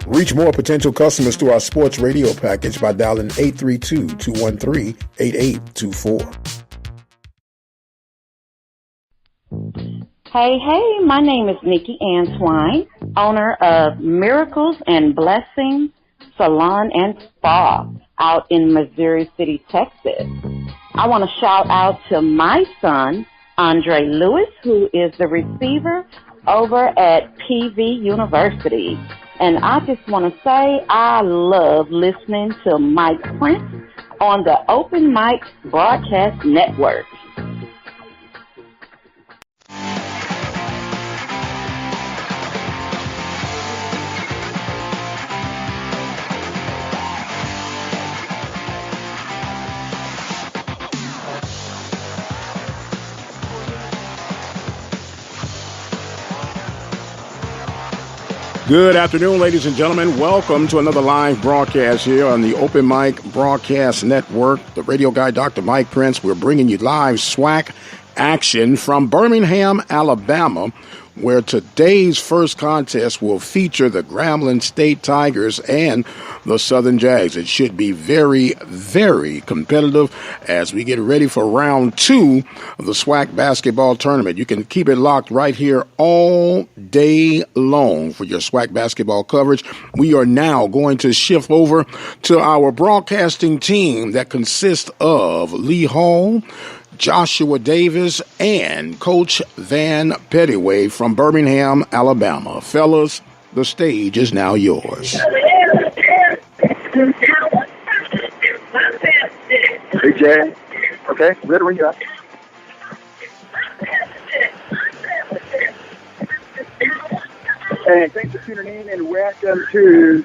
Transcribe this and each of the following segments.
Reach more potential customers through our sports radio package by dialing 832-213-8824. Hey, my name is Nikki Antwine, owner of Miracles and Blessings Salon and Spa out in Missouri City, Texas. I want to shout out to my son, Andre Lewis, who is the receiver over at PV University. And I just want to say I love listening to Mike Prince on the Open Mic Broadcast Network. Good afternoon, ladies and gentlemen. Welcome to another live broadcast here on the Open Mic Broadcast Network. The radio guy, Dr. Mike Prince. We're bringing you live SWAC action from Birmingham, Alabama, where today's first contest will feature the Grambling State Tigers and the Southern Jags. It should be very, very competitive as we get ready for round 2 of the SWAC basketball tournament. You can keep it locked right here all day long for your SWAC basketball coverage. We are now going to shift over to our broadcasting team that consists of Lee Hall, Joshua Davis, and Coach Van Pettyway from Birmingham, Alabama. Fellas, the stage is now yours. Hey, Jay. Okay, ready when you're up. And thanks for tuning in, and welcome to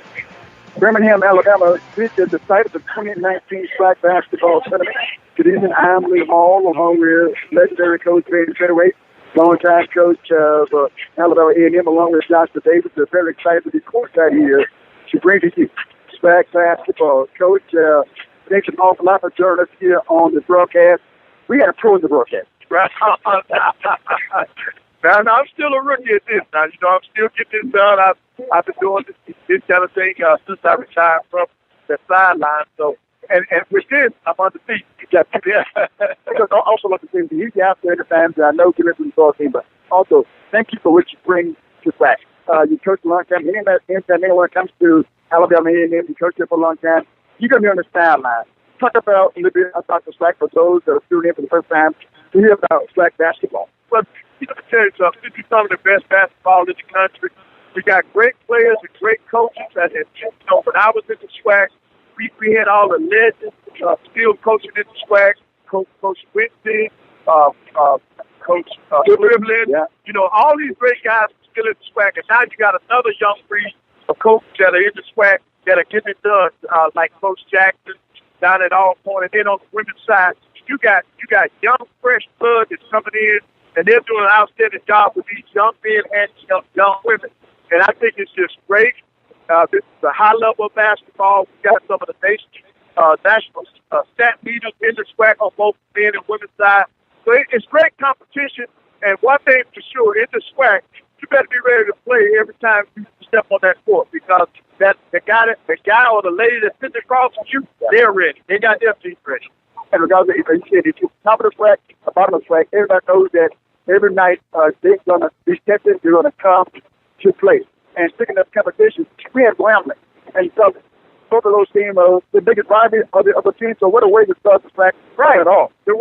Birmingham, Alabama, which is the site of the 2019 SWAC basketball tournament. Good evening, I'm Lee Hall, along with legendary coach Van Pettyway, longtime coach of Alabama A&M, along with Joshua Davis. We're very excited to be courtside here to bring to you SWAC basketball. Coach, thanks an awful lot for joining us here on the broadcast. We got a pro in the broadcast. Right. Now, I'm still a rookie at this. Now, I'm still getting this done. I've been doing this kind of thing since I retired from the sideline. So, and with this, I'm undefeated. Because also like to say to you out there, the fans, I know you're listening to the team, but also thank you for what you bring to SWAC. You coached a long time. Anytime anyone comes to Alabama A&M, you coached there for a long time. You're going to be on the sideline. Talk about a little bit about the SWAC for those that are tuning in for the first time to hear about SWAC basketball. Well, let me tell you something. This is some of the best basketball in the country. We got great players and great coaches. And, when I was in the SWAC, we had all the legends still coaching in the SWAC. Coach Winston, Coach Dribbling. Yeah. All these great guys are still in the SWAC. And now you got another young breed of coaches that are in the SWAC that are getting it done, like Coach Jackson down at All Point. And then on the women's side, you got young, fresh blood that's coming in, and they're doing an outstanding job with these young men and young women. And I think it's just great. This is a high level of basketball. We got some of the national stat leaders in the SWAC on both men and women's side. So it's great competition. And one thing for sure, in the SWAC, you better be ready to play every time you step on that court, because the guy or the lady that's sitting across from you, they're ready. They got their team ready. And regardless if you said it's top of the SWAC, the bottom of the SWAC, everybody knows that every night they're going to be tested, they're going to come to play. And speaking of competition, we had Grambling. And so both of those teams are the biggest rival of the other teams. So what a way to start the SWAC at all. The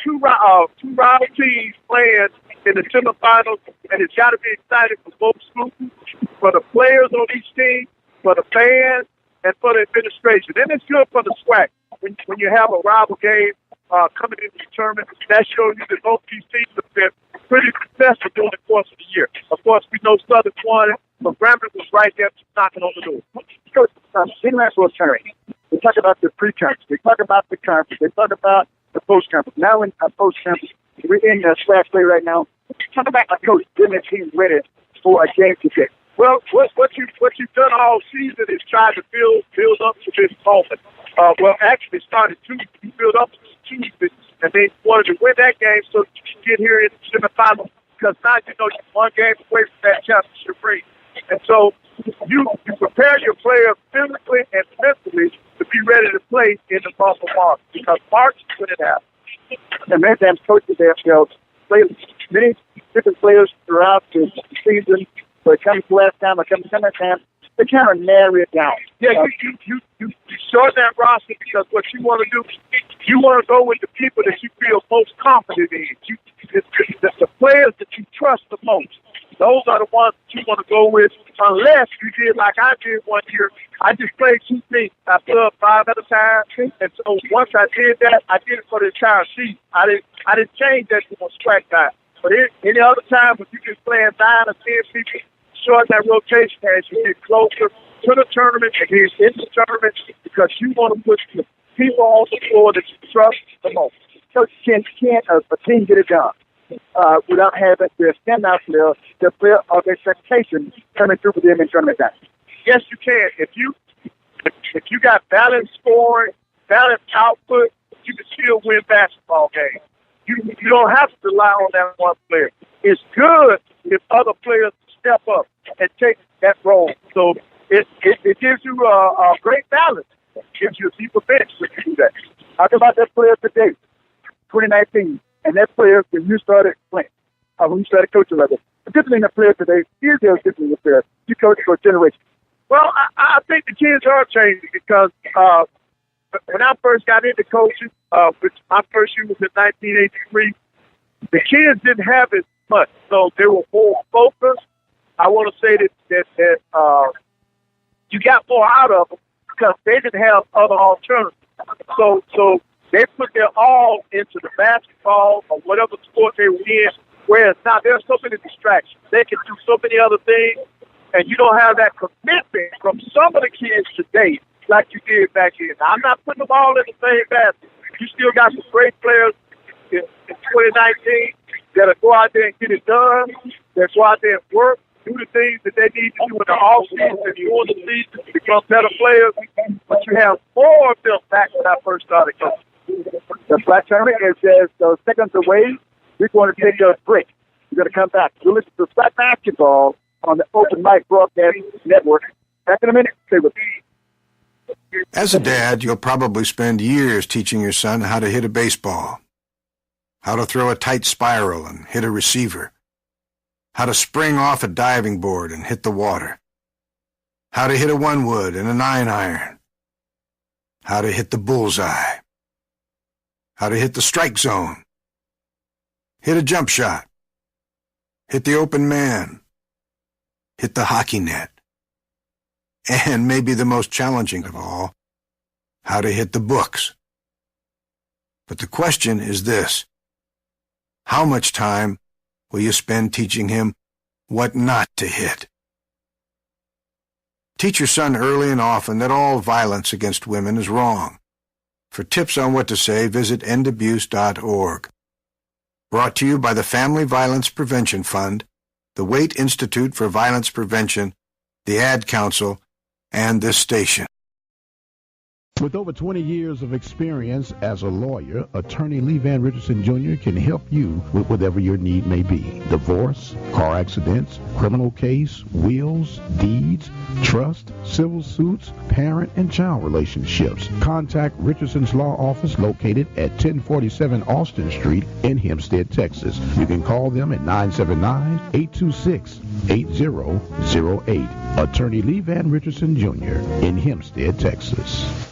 two rival teams playing in the semifinals, and it's got to be exciting for both schools, for the players on each team, for the fans, and for the administration. And it's good for the SWAC when you have a rival game coming into the tournament. That shows you that both these teams have been pretty successful during the course of the year. Of course, we know Southern won, but Grambling was right there knocking on the door. Coach, international tournament. They talk about the pre-conference. They talk about the conference. They talk about the post-conference. Now in post-conference, we're in SWAC play right now. Talk about Coach getting the team ready for a game today. Well, what you've done all season is try to build up to this moment. Actually started Tuesday. We built up to Tuesday, and they wanted to win that game so you can get here in the semifinals. Because now you know you're one game away from that championship race. And so you prepare your players physically and mentally to be ready to play in the month of March, because March is when it happens. And many times coaches themselves play many different players throughout the season, but it comes to last time or comes to summertime, they kind of narrow it down. Yeah, you shorten that roster because what you want to do, you want to go with the people that you feel most confident in. The players that you trust the most. Those are the ones that you want to go with, unless you did like I did one year. I just played 2 teams. I subbed 5 at a time, and so once I did that, I did it for the entire season. I didn't change that to a SWAC guy. But any other time, when you just playing 9 or 10 people, shorten that rotation as you get closer to the tournament and get into the tournament, because you want to put the people on the floor that you trust the most. Coach, can't a team get it done without having their standout players, their player of expectation coming through for them in tournament time? Yes, you can. If you got balanced scoring, balanced output, you can still win basketball games. You don't have to rely on that one player. It's good if other players step up and take that role. So it gives you a great balance. It gives you a deeper bench when you do that. Talk about that player today, 2019, and that player when you started playing, when you started coaching level. The difference in the player today is there difference in the player. You coach for a generation. Well, I think the kids are changing because when I first got into coaching, which my first year was in 1983, the kids didn't have as much, so they were more focused. I want to say that you got more out of them because they didn't have other alternatives. So they put their all into the basketball or whatever sport they were in, whereas now there's so many distractions. They can do so many other things, and you don't have that commitment from some of the kids today like you did back then. Now, I'm not putting them all in the same basket. You still got some great players in 2019 that'll go out there and get it done, that go out there and work, do the things that they need to do in the off-season and during the season to become better players. But you have more of them back when I first started coaching. The SWAC tournament is just seconds away. We're going to take a break. We're going to come back. You'll listen to SWAC basketball on the Open Mic Broadcast Network. Back in a minute. Stay with me. As a dad, you'll probably spend years teaching your son how to hit a baseball, how to throw a tight spiral and hit a receiver, how to spring off a diving board and hit the water, how to hit a 1-wood and a 9-iron, how to hit the bullseye, how to hit the strike zone, hit a jump shot, hit the open man, hit the hockey net, and maybe the most challenging of all, how to hit the books. But the question is this: how much time will you spend teaching him what not to hit? Teach your son early and often that all violence against women is wrong. For tips on what to say, visit endabuse.org. Brought to you by the Family Violence Prevention Fund, the Waite Institute for Violence Prevention, the Ad Council, and this station. With over 20 years of experience as a lawyer, attorney Lee Van Richardson Jr. can help you with whatever your need may be. Divorce, car accidents, criminal case, wills, deeds, trust, civil suits, parent and child relationships. Contact Richardson's Law Office located at 1047 Austin Street in Hempstead, Texas. You can call them at 979-826-8008. Attorney Lee Van Richardson Jr. in Hempstead, Texas.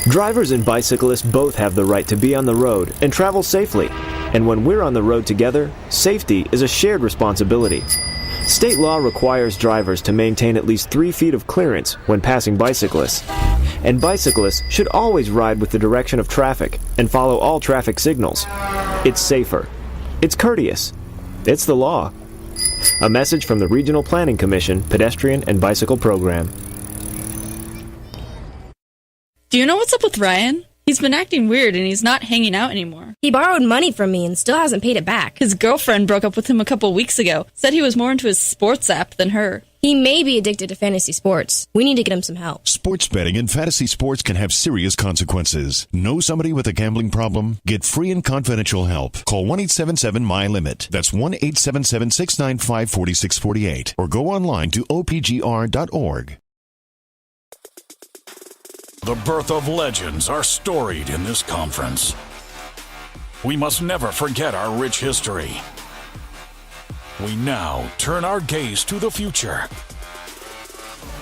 Drivers and bicyclists both have the right to be on the road and travel safely. And when we're on the road together, safety is a shared responsibility. State law requires drivers to maintain at least 3 feet of clearance when passing bicyclists. And bicyclists should always ride with the direction of traffic and follow all traffic signals. It's safer. It's courteous. It's the law. A message from the Regional Planning Commission Pedestrian and Bicycle Program. Do you know what's up with Ryan? He's been acting weird and he's not hanging out anymore. He borrowed money from me and still hasn't paid it back. His girlfriend broke up with him a couple weeks ago, said he was more into his sports app than her. He may be addicted to fantasy sports. We need to get him some help. Sports betting and fantasy sports can have serious consequences. Know somebody with a gambling problem? Get free and confidential help. Call 1-877-MY-LIMIT. That's 1-877-695-4648. Or go online to opgr.org. The birth of legends are storied in this conference. We must never forget our rich history. We now turn our gaze to the future.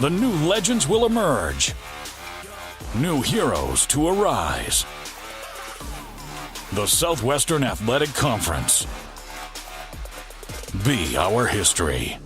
The new legends will emerge. New heroes to arise. The Southwestern Athletic Conference. Be our history.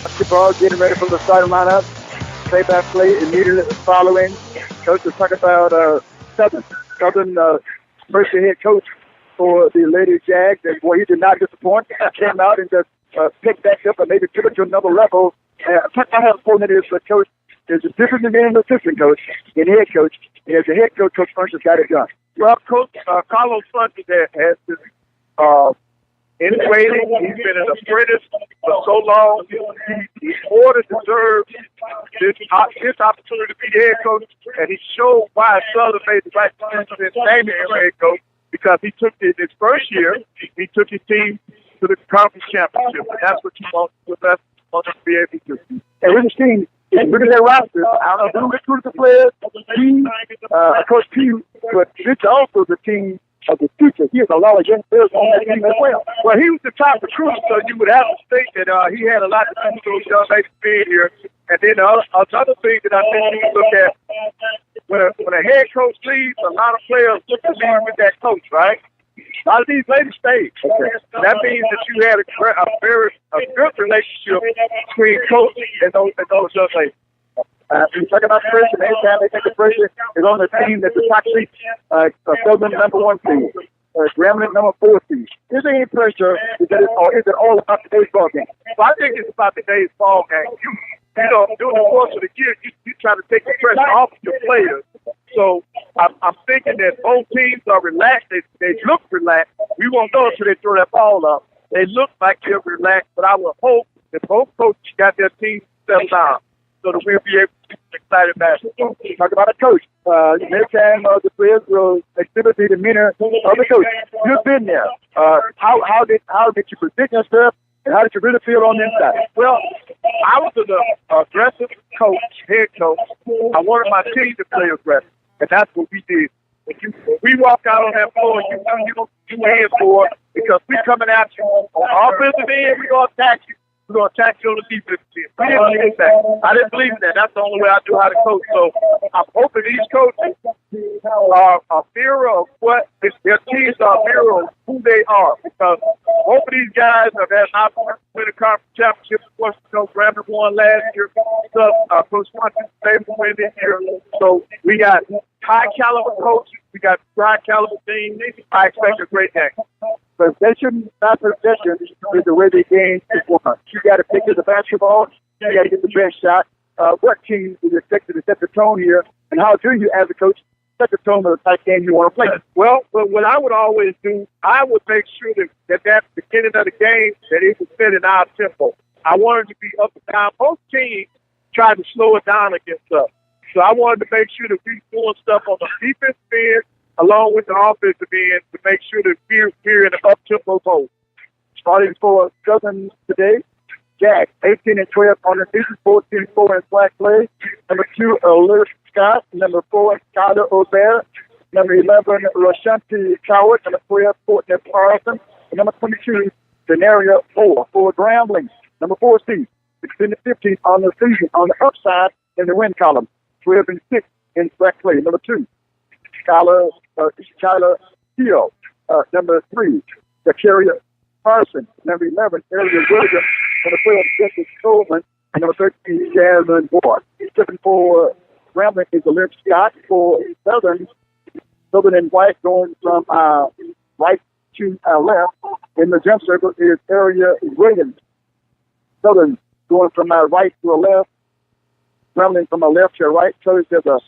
Basketball getting ready for the starting lineup. Play-by-play immediately following. Coach was talking about Southern first head coach for the Lady Jags, and boy, he did not disappoint. Came out and just picked back up and maybe took it to another level. I have a point that is the coach. There's a difference in being an assistant coach and head coach. And as a head coach, Coach Funch has got it done. Well, Coach Carlos Funch has been in waiting. He's been an apprentice for so long. He more than deserves this opportunity to be the head coach, and he showed why Southern made the right decision in naming him head coach, because he took his first year, he took his team to the conference championship, and that's what you want to be able to do. And with his team, look at that roster. I don't know who recruited the players. Coach Pugh, but it's also the team of the future. He has a lot of young players on that team as well. Well, he was the top recruiter, so you would have to think that he had a lot to do with those young ladies being here. And then another thing that I think you look at, when a head coach leaves, a lot of players look to leave with that coach, right? A lot of these ladies stayed. Okay. That means that you had a good relationship between coach and those young ladies. We talk about pressure. Anytime they think the pressure is on the team that's the top seed, Southern number 1 seed, Grambling number 4 seed. Is there any pressure, or is it all about today's ball game? Well, I think it's about today's ball game. You know, during the course of the year, you try to take the pressure off of your players. So I'm thinking that both teams are relaxed. They look relaxed. We won't know until they throw that ball up. They look like they're relaxed, but I would hope that both coaches got their team settled down so that we'll be able to get excited basketball. Talk about a coach. Next time the players will exhibit the demeanor of the coach. You've been there. How did you present yourself, and how did you really feel on the inside? Well, I was an aggressive head coach. I wanted my team to play aggressive, and that's what we did. When we walk out on that floor, you don't do hands for it, because we're coming at you on the offensive end. We're going to attack you. We're going to attack you on the defensive end. We didn't believe in that. I didn't believe in that. That's the only way I knew how to coach. So I'm hoping these coaches are a mirror of what their teams are, a mirror of who they are. Because both of these guys have had an opportunity to win the conference championship. Of course, Grambling won last year. Coach Funch win this year. So we got high caliber coaches. We got high caliber teams. I expect a great game. Possession, not possession, is the way the game is won. You got to pick up the basketball. You got to get the best shot. What team is expected to set the tone here, and how do you, as a coach, set the tone of the type game you want to play? Well, what I would always do, I would make sure that at the beginning of the game, that it was fit in our tempo. I wanted to be up and down. Both teams tried to slow it down against us. So I wanted to make sure that we were doing stuff on the defensive end along with the offensive end to make sure that we're in an up-tempo mode. Starting for Southern today, Jack, 18-12 on the season, 14-4 in SWAC play. Number 2, Alert Scott. Number 4, Skyler O'Bear. Number 11, Rashanti Coward. Number 12, Courtney Parson. And number 22, Denaria 4 for Grambling. Number 4 seed, 16-15 on the season, on the upside in the win column. 12-6 in SWAC play. Number 2, Skyler Hill. Number 3, Zacharia Parson. Number 11, Ariel Williams. Number 12, Jesse Coleman. And number 13, Jasmine Ward. 7 for Grambling is Alert Scott. For Southern in white going from right to our left. In the jump circle is Area Williams. Southern going from our right to our left, traveling from our left to our right. So there's a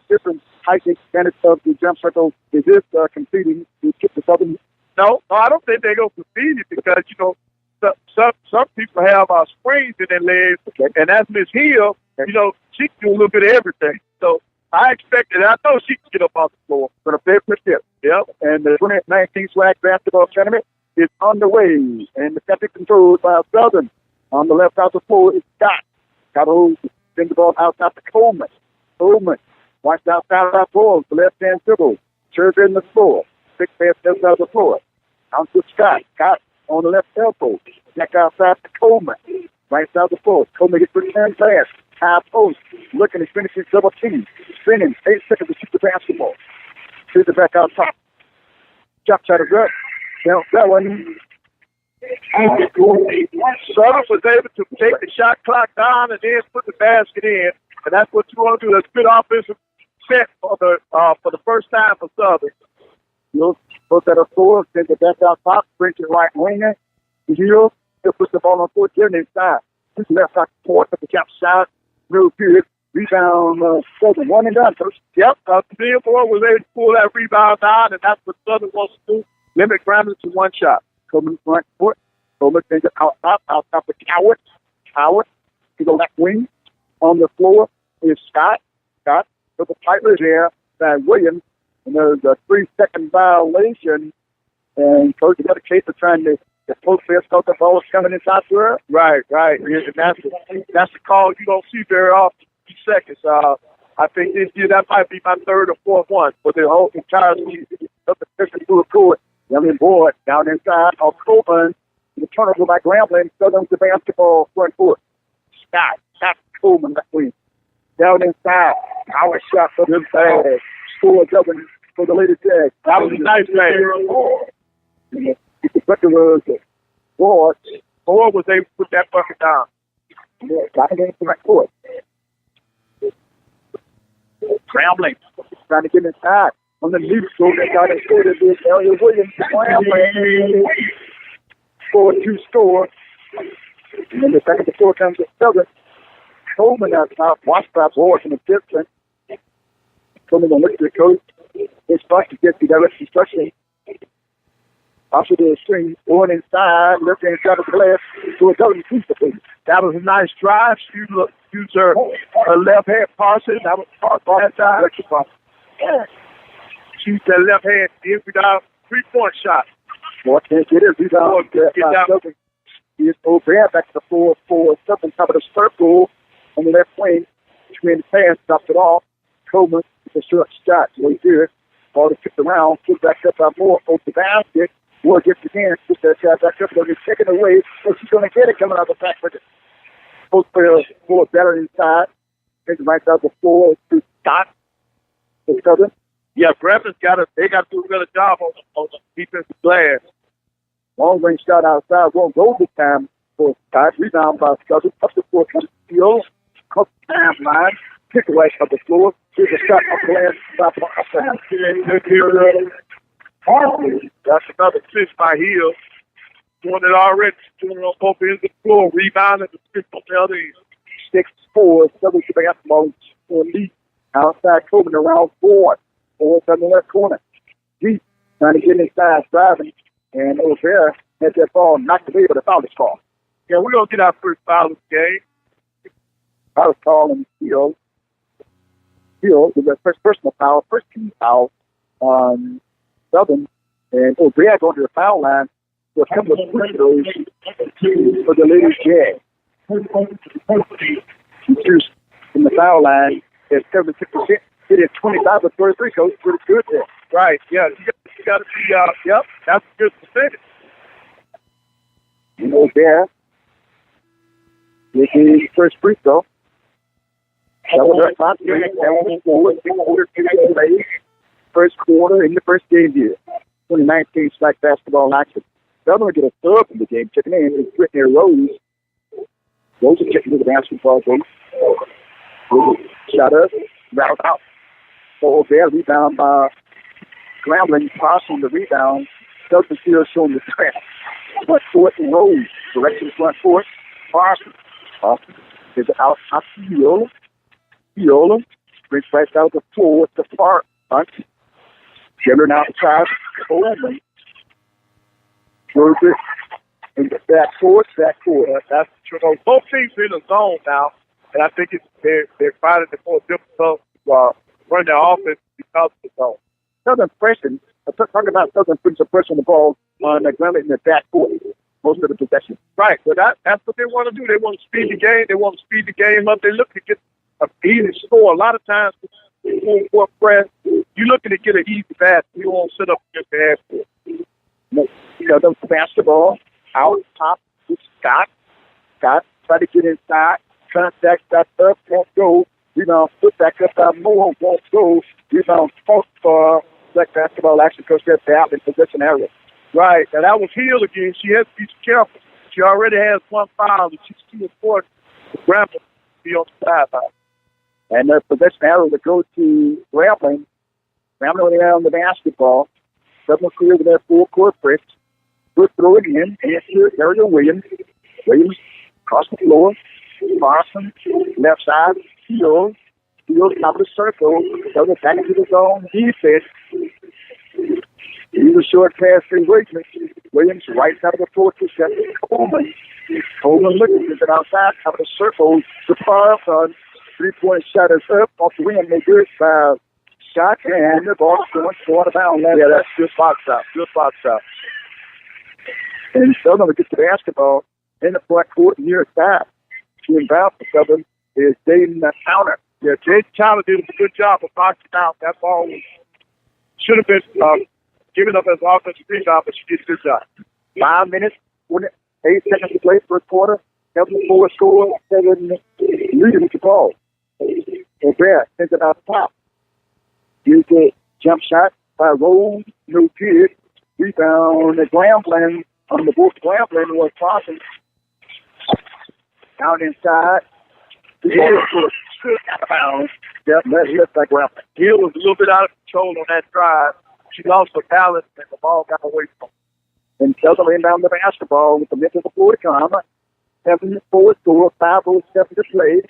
different height advantage of the jump circle. Is this competing to skip the Southern? No, I don't think they're going to compete because, you know, some people have springs in their legs, and that's Miss Hill. You know, she can do a little bit of everything. So I expected, I know she can get up off the floor. Going to play for step. Yep. And the 2019 SWAC basketball tournament is underway, and the center controlled by Southern. On the left side of the floor is Scott. Scott holds the ball outside to Coleman. Coleman watched outside of our floor, the left-hand dribble. Serves in the floor. 6 pass left side of the floor. Down to Scott. Scott on the left elbow. Back outside to Coleman. Right side of the floor. Coleman gets return pass. High post. Looking to finish his double team. Spinning. 8 seconds to shoot the basketball. Shoots it back out top. Jump shot is up. Now, that one. Southern was able to take the shot clock down and then put the basket in. And that's what you want to do. That's good offensive set for the first time for Southern. You'll put that up forward, send it back out top, bring to the right winger. He'll put the ball on court, get it inside. His left side court, at the jump shot, real good. Rebound, Southern, one and done, Coach. Yep, Theodore was able to pull that rebound down, and that's what Southern wants to do. Limit Grambling to one shot. Coleman front court. Coleman sends it out top of Coward. Coward to the left wing. On the floor is Scott. Scott, with the Piper there, by Williams. And there's a 3-second violation. And Coach, you got a case of trying to post there, start the ball coming inside to her. Right. And that's the call you don't see very often. 2 seconds. I think this year that might be my third or fourth one for the whole entire season. Up the fishing through the court. Young board down inside of Coleman. The turnover by Grambling. Southern the basketball front court. Scott Coleman that way. Down inside. Power shot for the bag. Score Southern for the Lady Jags. That was a nice play. The bucket was Ford. Ford was able to put that bucket down. Yeah, got it in the right court. Grambling. Trying to get inside. On the lead score, they got it scored at this area. Williams Grambling. Score 2 score. And then the second to score comes to Southern. Coleman outside. Watched by Ford from the distance. Coleman going to look at the coach. It's supposed to get the direct instruction. After the string, going inside, looking inside of the glass, to a double piece of it. That was a nice drive. Use her left hand Parsons. That was Parsons that time. Shoot that left hand, every down 3-point shot. Boy, can't get it. Rebound. He's over back to the floor for Southern, top of the circle on the left wing. Between the pass, drops it off. Coleman with a short shot. So he's here. Ball is kicked around, put back up by Moore, over the basket. Moore gets it in, puts that shot back up, but it's taken away. So she's going to get it coming out of the back. Post player Moore better inside. Takes it right out the floor to Scott. To Southern. Yeah, Grambling they got to do a better job on the defensive glass. Long range shot outside, won't go this time for Scott. Rebound by Southern. Up the floor comes Steele. Comes the time line. Kick away from the floor. Here's a shot off the last stop. That's another assist by Hill. Doing it already. Doing it on both ends of the floor. Rebounding the assist on the other end. 6-4. Southern basketball for lead. Outside Coleman around 4. 4 on the left corner. Deep. Trying to get inside, driving. And over there, had that ball knocked away, but a foul is called. Yeah, we're going to get our first foul of the game. Foul is called on Hill. Hill with the first personal foul, first team foul on Southern. And O'Brien going to the foul line for a couple of free throws for the Lady Jags. He's in the foul line at 76%. It is 25 of 33, Coach. Pretty good there. Right, yeah. You got to be, yep, that's a good percentage. And O'Brien with his first free throw. First quarter in the first game here. 2019 SWAC basketball action. Southern will get a third in the game. Checking in is Brittany Rose. Rose is checking to the basketball game. Shot up. Route out. So there, rebound by Grambling. Passing the rebound. Southern still showing the track. Front court and rolls. Direction front court. Parson is out top to Viola. Viola brings right out the floor with the far front. Children outside. Coleman. Throws it in the backcourt. That's true. Both teams are in the zone now, and I think they're finding it more difficult to run their offense because of the zone. Southern pressing. Talking about Southern putting some pressure on the ball on the ground in the backcourt. Most of the possession. Right. But that's what they want to do. They want to speed the game. They want to speed the game up. They look to get an easy score. A lot of times, for press, you're looking to get an easy basket. You won't sit up against the half court. The basketball out top with Scott. Scott try to get inside. Contact that up, won't go. Rebound, put back up by Moore, won't go. Rebound, for black basketball action because they're out in possession area. Right. Now, that was Hill again. She has to be careful. She already has one foul, and she's too important for Grambling to be on the sideline. And the possession area will go to Grambling. Grambling on the basketball. Southern clear with their full court press. Good throw it in. And here, Area Williams. Williams across the floor. Parson, left side. Fields. Fields top of the circle. Southern back into the zone. Defense. He's a short pass to Williams. Williams right side of the floor to Coleman. Coleman looking at it outside, top of the circle. The far front. 3-point shot is up off the rim. They good foul. Shot and the ball going short of bounds. Yeah, that's good box out. Good box out. And Southern will get the basketball in the front court near side. She inbound for Southern is Dayton Towner. Yeah, Jaden Towner did a good job of boxing out. That ball should have been given up as an offensive rebound, but she did a good job. 5 minutes, 8 seconds to play, first quarter. Southern 4 score, 7 leading with the ball. And Bear sends it out the top. Here's the jump shot by Rose, no good. Rebound at Grambling on the board. Grambling was crossing. Down inside. Out of bounds. Yep, that's just like Grambling. Hill was a little bit out of control on that drive. She lost her balance and the ball got away from her. And Southern inbound the basketball with the middle of the floor to come. 7-4 score, 5:07 to play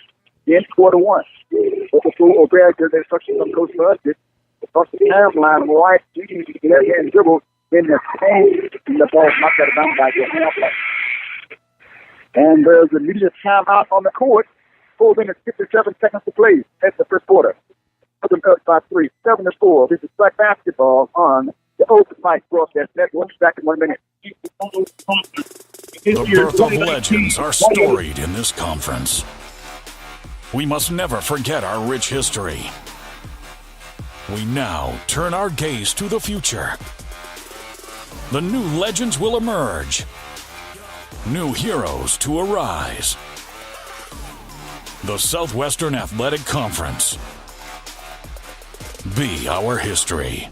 in quarter one. With the full O'Brien, their instructions from Coach Busted. Across the timeline, right, left hand dribble in the paint, and the ball knocked out of bounds by your half. And there's an immediate timeout on the court. 4 minutes, 57 seconds to play. That's the first quarter. Southern up by 3, 7-4. This is SWAC basketball on the Open Mic Broadcast Network. Back in 1 minute. The birth of legends are storied in this conference. We must never forget our rich history. We now turn our gaze to the future. The new legends will emerge. New heroes to arise. The Southwestern Athletic Conference. Be our history.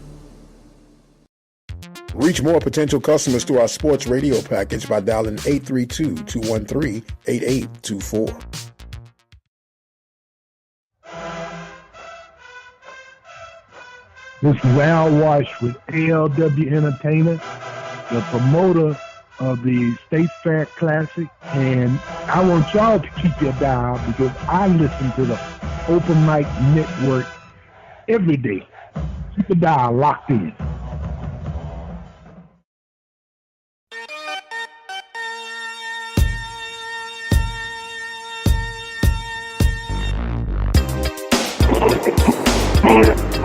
Reach more potential customers through our sports radio package by dialing 832-213-8824. This is Al Wash with ALW Entertainment, the promoter of the State Fair Classic, and I want y'all to keep your dial because I listen to the Open Mic Network every day. Keep the dial locked in.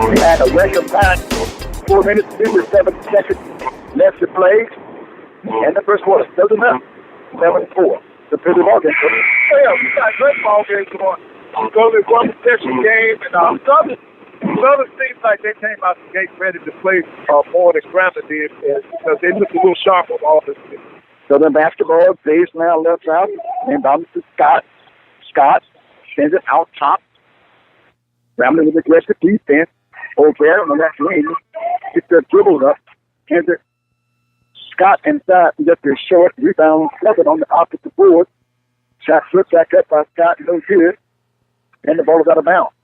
We had a record time, 4 minutes, 57 seconds left to play. And the first quarter, Southern up, 7-4. The Billy Morgan. Yeah, we got a great ball game going. It's only one possession game, and Southern seems like they came out the gate ready to play more than Grambling did because they looked a little sharp on all this. Southern basketball, Days now left out, and bounces to Scott. Scott sends it out top. Grambling with aggressive defense. Over there on the left wing. Gets the dribble up. Hands it. Scott inside. Just a short rebound. Southern on the opposite board. Shot flipped back up by Scott. No good. And the ball is out of bounds.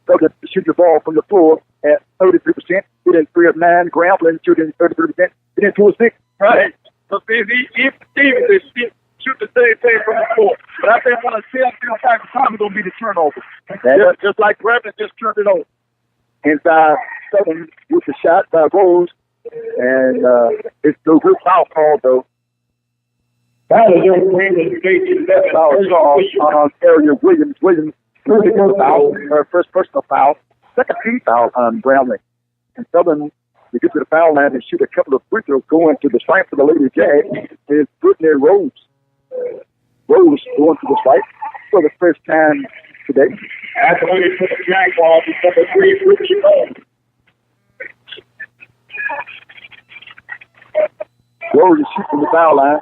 Southern shoot the ball from the floor at 33%. Shooting 3 of 9. Grambling shooting 33%. Get into a stick. Right. So see, if Stevens is shoot the same thing from the court. But I think one of the type of time is going to be the turnover. Just like Grambling just turned it over. Inside Southern with the shot by Rose. And it's no good foul call, though. Foul is on area Williams. Williams, foul, her first personal foul. Second team foul on Brownlee. And Southern, to get to the foul line and shoot a couple of free throws going to the stripe for the Lady Jazz is Brittany Rose. Rose going to the stripe for the first time today. After when they put the Jaguars, it's number 3, Brittany Rose. Rose is shooting the foul line,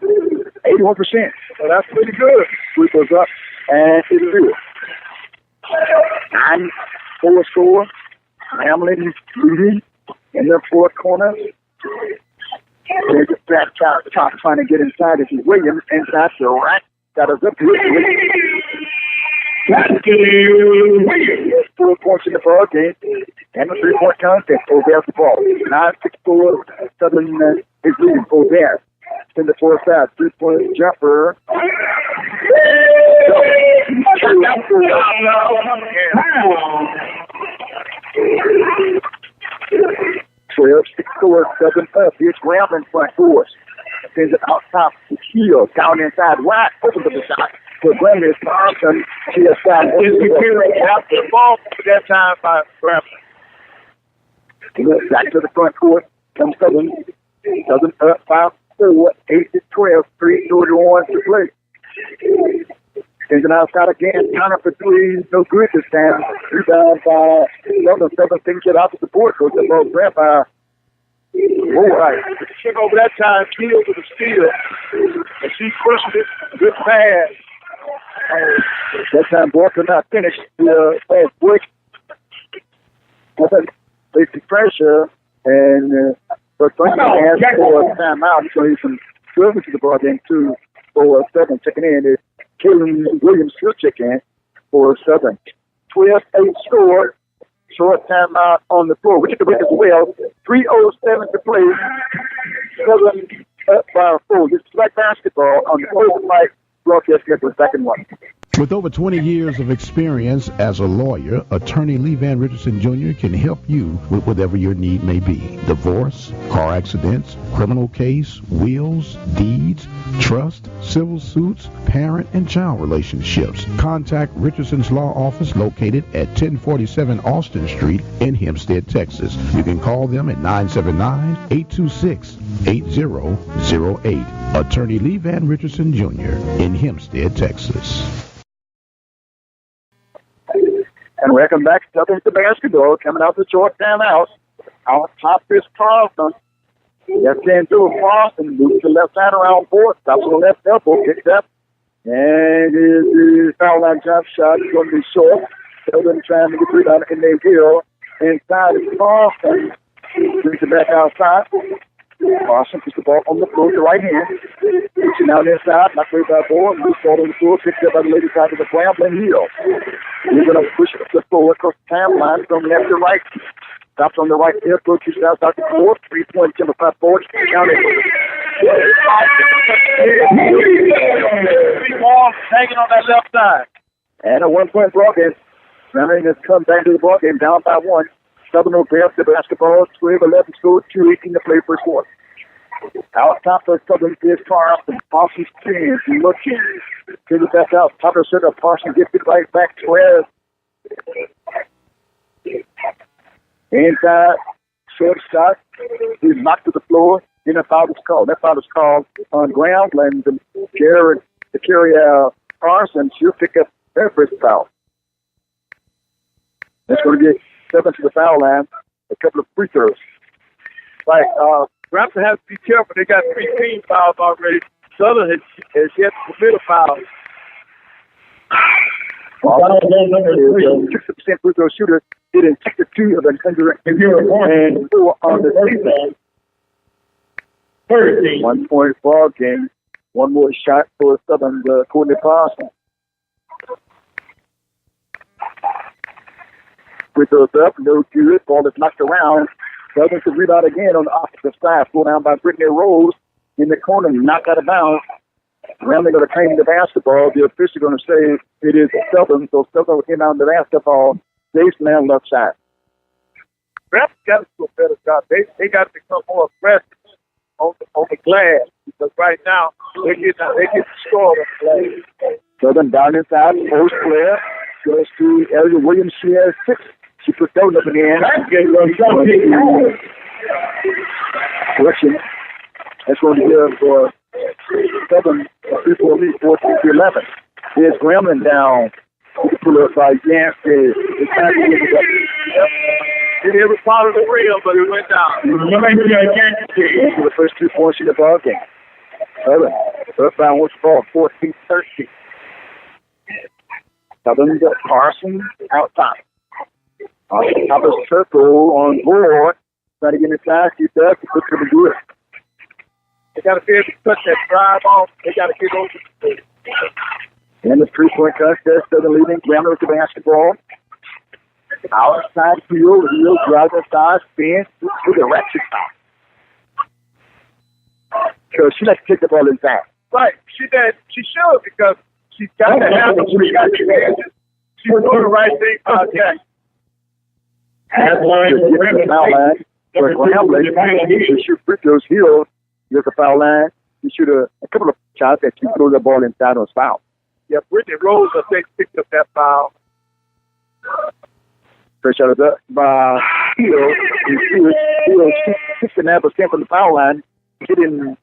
81%. So that's pretty good. Sweep was up, and it's good. 9-4 score. Hamlin leading in their fourth corner. There's a fat top trying to get inside. This is Williams inside the rack. Got us up to it. Williams. 4 points in the ball game. And a 3-point contest for basketball. 9-6-4. Southern is leading for there. In the fourth side. 3-point jumper. 12-6-4, Southern up. Here's Grambling front court. Sends it out top to Keel. Down inside. Wide open to the shot. For Grambling is Thompson. She has shot. After the ball for that time by Grambling. Back to the front court. Comes Southern. Southern up 5-4. 8-12. 3:41 to play. Sends it outside again. Counter for threes. No good this time. Rebound by Southern. Southern things it out to the board. Goes to ball grab by right. Check over that time. Keel with the steal. And she pushed it. Good pass. That time ball could not finish. Fast break. Safety pressure. And but Franklin asked for a timeout. So he's some service to the ball game too. For Southern checking in is Kaylin Williams still checking for Southern. 12-8 score. Short timeout on the floor. We get the break as well. 3:07 to play. Southern up by 4. This is like basketball on the Open Mic Broadcast Network. Back in 1. With over 20 years of experience as a lawyer, attorney Lee Van Richardson Jr. can help you with whatever your need may be. Divorce, car accidents, criminal case, wills, deeds, trust, civil suits, parent and child relationships. Contact Richardson's Law Office located at 1047 Austin Street in Hempstead, Texas. You can call them at 979-826-8008. Attorney Lee Van Richardson Jr. in Hempstead, Texas. And welcome back to the basketball. Coming out the short timeout. Out top is Carlson. Left hand to Carlson. Moves to the left side around 4. Stops on the left elbow. Picks up. And his foul line jump shot is going to be short. Southern trying to get rebound in their wheel. Inside is Carlson. Brings it back outside. Carlson puts the ball on the floor with the right hand. Reaching out inside, not played by ball. Loose ball on the floor, picked up by the lady side of the Grambling heel. He's going to push up the floor across the timeline from left to right. Stops on the right there, throw 2 shots out the floor. 3-point jumper, 5-4. Count it. 3 balls hanging on that left side. And a 1-point ball game. Grambling has come back to the ball game, down by 1. Southern will grab the basketball. 12-11 score, 2:18 to play first quarter. Out top of Southern is Carlson. Parsons spins, looking. Give it back out. Top of the center. Parsons gets it right back. 12. Inside. Short shot. He's knocked to the floor. Then a foul is called. That foul is called on Grambling. The carry Parsons. She'll pick up their first foul. That's going to get 7 to the foul line. A couple of free throws. Right. Grambling has to be careful. They got 3 team fouls already. Southern has yet to commit a foul. 60% free throw shooter. Hitting 62 of the 100 and 4 on the season. 1-point ball game. One more shot for Southern, Courtney Parsons. Free throws up, no good. Ball is knocked around Southern could rebound again on the opposite side. Pulled down by Brittany Rose in the corner, knocked out of bounds. Grambling going to claim the basketball. The official going to say it is Southern. So Southern will get down the basketball. Jason man left side. Grambling got to do a better job. They got to become more aggressive on the glass, because right now they get scored on the glass. Southern down inside, post player goes to Elliot Williams. She has 6. She put those up in the end. Correction. That's going to give for Southern 3-4 lead, 14-11. Here's Grambling down. Pull up by Yancey. It's time to get it up. It was part of the rim, but it went down. For the first 2 points in the ball game. Southern. First round was ball 14-13. Southern got Carson outside. On top of the circle on board. Trying to get inside. She does. It's going to do it. They got to be able to touch that drive off. They got to get over the and the 3-point contest. Southern leading. Grambling with the basketball. Outside field. Heel drive inside. Spin to the ratchet stop. So she likes to take the ball inside. Right. She did. She should, because she's got to have it. She's doing the right thing out there. For Grambling, she shoot free throws. Hill gets the foul line. She shoot a couple of shots that she throws the ball inside on foul. Yeah, Brittany Rose, I think, picked up that foul. First shot is up by Hill. Hill 69% from the foul line. Hitting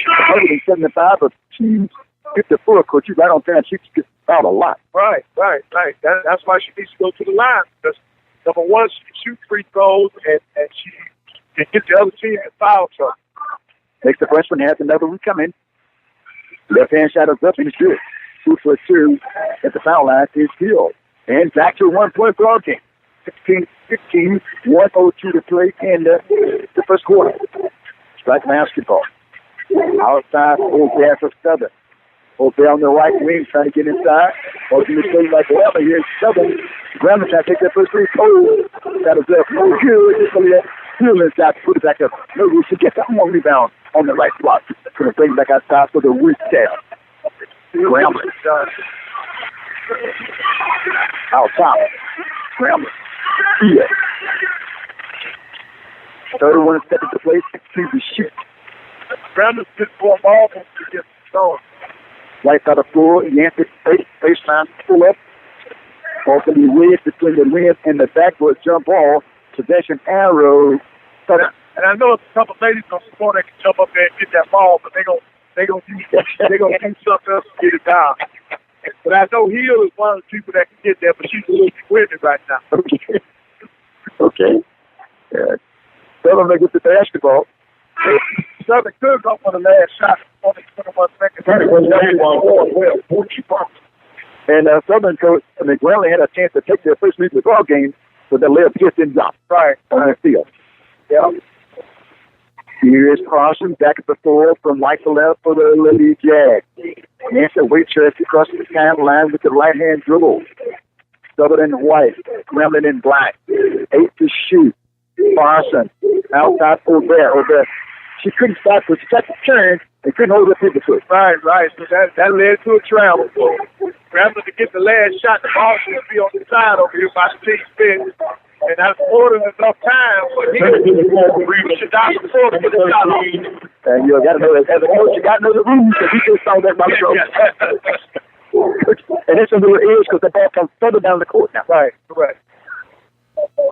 175, but she's 54. Coach, she's right on time. She gets fouled a lot. Right. That's why she needs to go to the line, because number one, she can shoot free throws, and she can get the other team in foul trouble. Next, the freshman has another one coming. Left hand shot is up and it's good. 2 for 2 at the foul line is Hill. And back to a 1-point ball game. 16-15, 1:02 to play in the first quarter. Strike basketball. Outside, O'Bear for Southern. O'Bear on the right wing trying to get inside. Ultimately play like whatever. Here's Southern. Grambling trying to take that first free. That is up. No good. Just going to let Hill inside to put it back up. No good. She gets that one rebound on the right block. Going to bring it back outside for the reset. Grambling. Outside. Grambling. Yeah. 31 seconds to play. 16 to shoot. Grambling's good for a ball to get stolen. Right side of the floor. Yancey baseline pull up. Also the wedge between the rim and the backboard jump ball. Possession arrow. And I know it's a couple ladies on the floor that can jump up there and get that ball, but they're gonna do something else to get it down. But I know Hill is one of the people that can get there, but she's a little squinted right now. Okay. Southern may get the basketball. Southern could go for the last shot. Only 21 seconds. And Southern coach, Grambling had a chance to take their first lead in the ball game, but the left just didn't drop. Right. On the field. Yeah. Here is Carson back at the floor from right to left for the Lily Jag. Nancy Waitress across the line with the right hand dribble. Southern in white, Grambling in black. 8 to shoot. Carson outside O'Bear. She couldn't stop, but she tried to turn and couldn't hold her pivot foot. Right. So that led to a travel. Grambling to get the last shot. The ball should be on the side over here by Steve Spence. And that's more than enough time for him to should not score to get the shot off. And you got to know that as a coach, you got to know the rules, because he just saw that by the And it's a little edge because the ball comes further down the court now. Right, correct.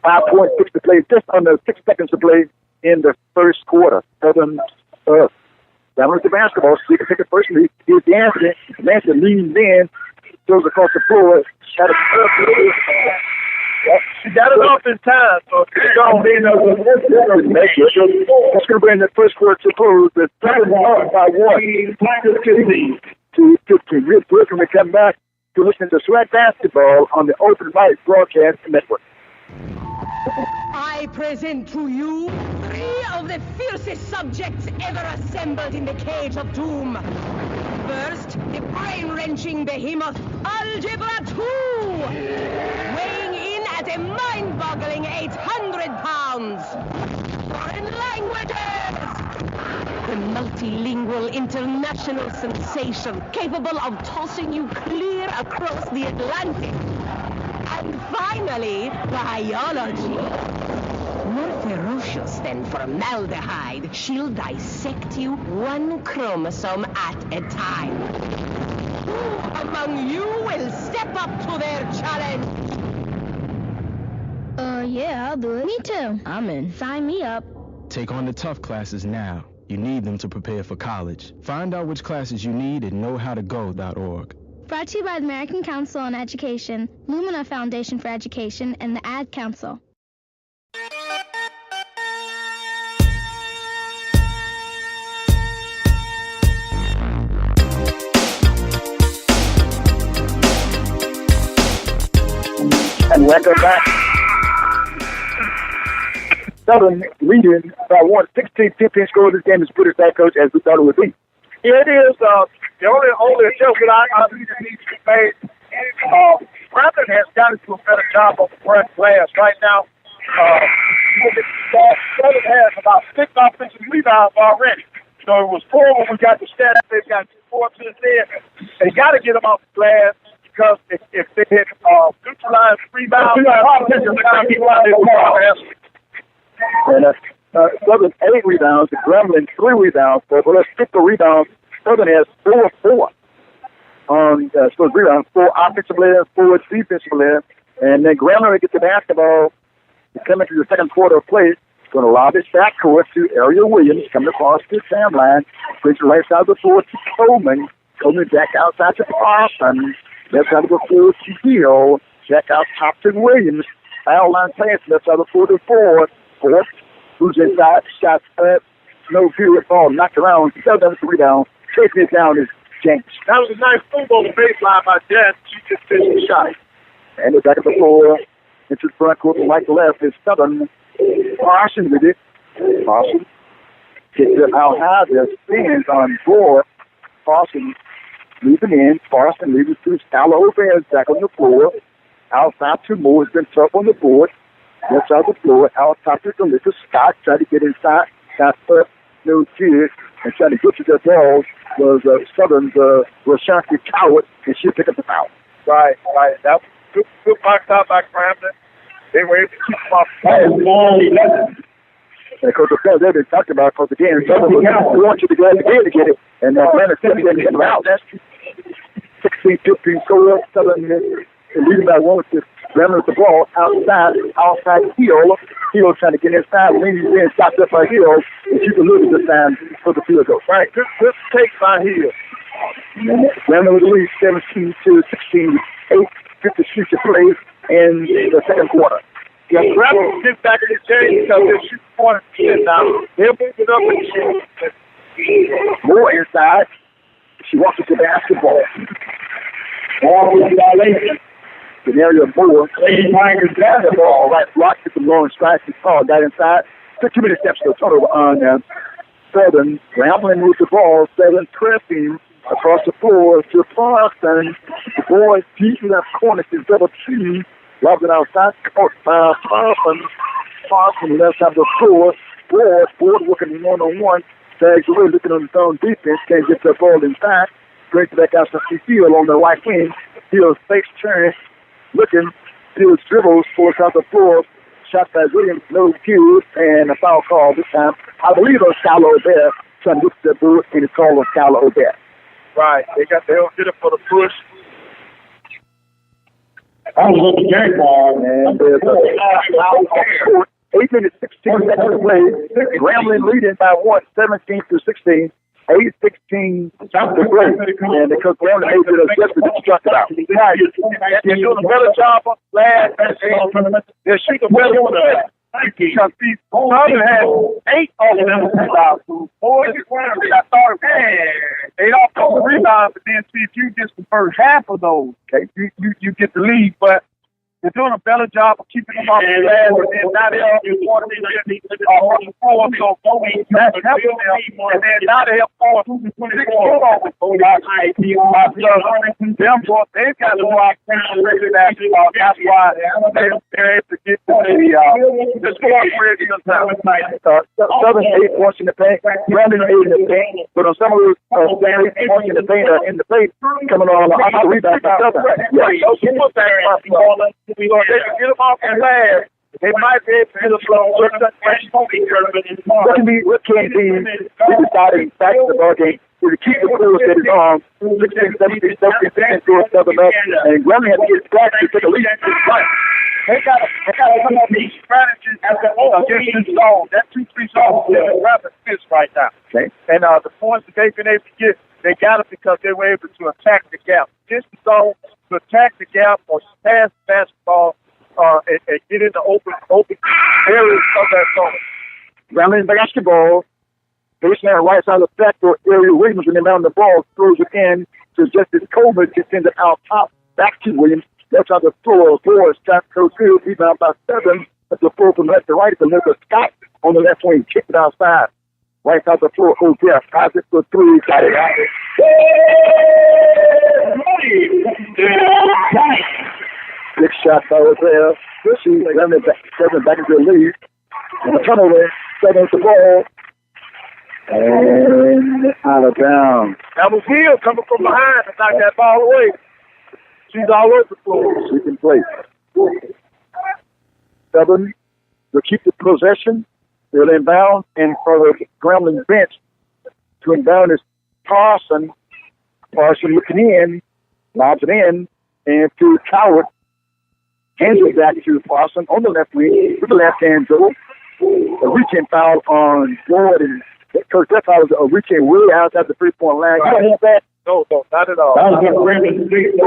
5.6 to play, just under 6 seconds to play in the first quarter. Southern down with the basketball, so you can take the first lead. Here's Nancy. Nancy leans in, throws across the floor, shot it up. She got it off in time, so if you don't, that's going to bring the first quarter to close. The second one by 1. 2-15. Real quick when we come back to listen to SWAC Basketball on the Open Mic Broadcast Network. I present to you 3 of the fiercest subjects ever assembled in the cage of doom. First, the brain-wrenching behemoth, Algebra 2. Weighing in at at a mind-boggling 800 pounds. Foreign languages! The multilingual international sensation capable of tossing you clear across the Atlantic. And finally, biology. More ferocious than formaldehyde, she'll dissect you one chromosome at a time. Who among you will step up to their challenge? Yeah, I'll do it. Me too. I'm in. Sign me up. Take on the tough classes now. You need them to prepare for college. Find out which classes you need at knowhowtogo.org. Brought to you by the American Council on Education, Lumina Foundation for Education, and the Ad Council. And welcome back. Southern leading by 16-15 score. This game is pretty bad, Coach, as we thought it would be. Yeah, it is. The only adjustment I think that needs to be made. Brandon has gotten to a better job on the front glass right now. Southern has about 6 offensive rebounds already. So it was 4 when we got the stat. They've got 4 since then. They got to get them off the glass because if they hit neutralized rebounds, Southern 8 rebounds, and Gremlin 3 rebounds. But let's skip the rebounds. Southern has 4 on rebounds, 4 offensively, 4 defensively, and then Gremlin will get the basketball coming to the second quarter of play. It's going to lob it backcourt to Ariel Williams, coming across the Sam line, brings the right side of the floor to Coleman. Coleman back outside to Parson. Left side of the floor to Hill. Back out top to Williams. Foul line pass, left side of the floor to Ford. Ford, who's inside, shot no good at all, knocked around, 7 rebounds. Chasing it down is James. That was a nice move on the baseline by Jen. She just finished the shot. And the back of the floor, into the front court, right to left is Southern. Parson with it. Parson gets it out high. There's spins on board. Parson leaving in. Parson leaving to Scala Lopez back on the floor. Outside to Moore has been tough on the board. Left side of the floor. Out top to Delicious. Scott tried to get inside. Got up. No good. And trying to get to the ball was Southern's Rashanti Coward, and she picked up the foul. Right. That was good box out by Cramden. They were able to keep them off the and Coach O'Connell, they've been talking about Coach again. Southern want you to go again to get it. And Atlanta City didn't get them out. 16-15 score. Southern leading by 1 with the Gremlin with the ball outside Hill. Hill trying to get inside. When he's being stopped up by Hill, and she can lose this time for the field goal. Right, good take by Hill. Gremlin with the lead, 17-16, 8:50 future plays in the second quarter. Yeah, Gremlin get back in the game because they're shooting 40% now. They'll move it up and shoot. More inside. She walks with the basketball. Ball with the violation. Scenario Moore. Lady Tigers down the ball. Right block with the long strike. Got inside. Took too many steps to the turnover on Southern. Grambling with the ball. Southern pressing across the floor to Parson. The boys deep in that corner to double team. Lobs it outside. Caught by Parson. Parson left side of the floor. Ford working one-on-one. Tags away, looking on his own defense. Can't get the ball inside. Brings it back out to Field on the right wing. Field's face turn. Looking. Fields dribbles. Force out the floor. Shot by Williams. No good. And a foul call this time. I believe it was Scala O'Bear. Trying to get to the boot. And it's called on Scala O'Bear. Right. They don't get it for the push. I was looking at and there's a 8 minutes, 16 seconds to play. Grambling leading by 17-16. 8-16 to play. And because Grambling made it adjustment that you talked about. Right. They're doing a better job on the last tournament. They're shooting better on the because Southern had 8 offensive rebounds. Boys, I thought, they don't go rebound, but then see if you just the first half of those, okay, you get the lead. But They're doing a better job of keeping them off the glass, and now they're on the floor, so that's helping them. And then now they have 4 they've got more opportunity. That's why they're able to get to the score where it is now. Southern 8 points in the paint, Brandon 8 in the paint, but on some of those Stanley points in the paint, coming on the rebound by Southern. They can get them off the glass. They might be able to get a slow. What can be the deciding factor of the ball game is to keep the course that is on 16, 17, 17, towards Southern up, and Grambling has to get back to take a lead. They got to come up with these strategies as the zone. That 2-3 zone is a rapid fist right now. Okay. And the points that they've been able to get, they got it because they were able to attack the gap. Just the zone to attack the gap or pass the basketball and get in the open areas of that zone. Grambling basketball. Baseline right side of the backdoor area. Williams, when they mound the ball, throws it in to Justice Coleman, gets into out top, back to Williams. That's on the floor. Four is Scott Cofield, rebound by 7. That's the floor from left to right. It's Elizabeth Scott on the left wing, kicked it outside. Right side of the floor, O'Dell. 5 for 3. Got it out. Big shot by O'Dell. She's running back into the lead. And the turnover, 7 with the ball. And out of bounds. That was Hill coming from behind to knock that ball away. She's all over the floor. She can play. 7 will keep the possession. They'll inbound, and for the Grambling bench to inbound is Parson. Parson looking in, lobs it in, and to Coward. Hands it back to Parson on the left wing with the left hand dribble. A reaching foul on Boyd, and Coach, that foul was a reaching way outside the 3-point line. You don't have that? No, not at all. That was a Grambling big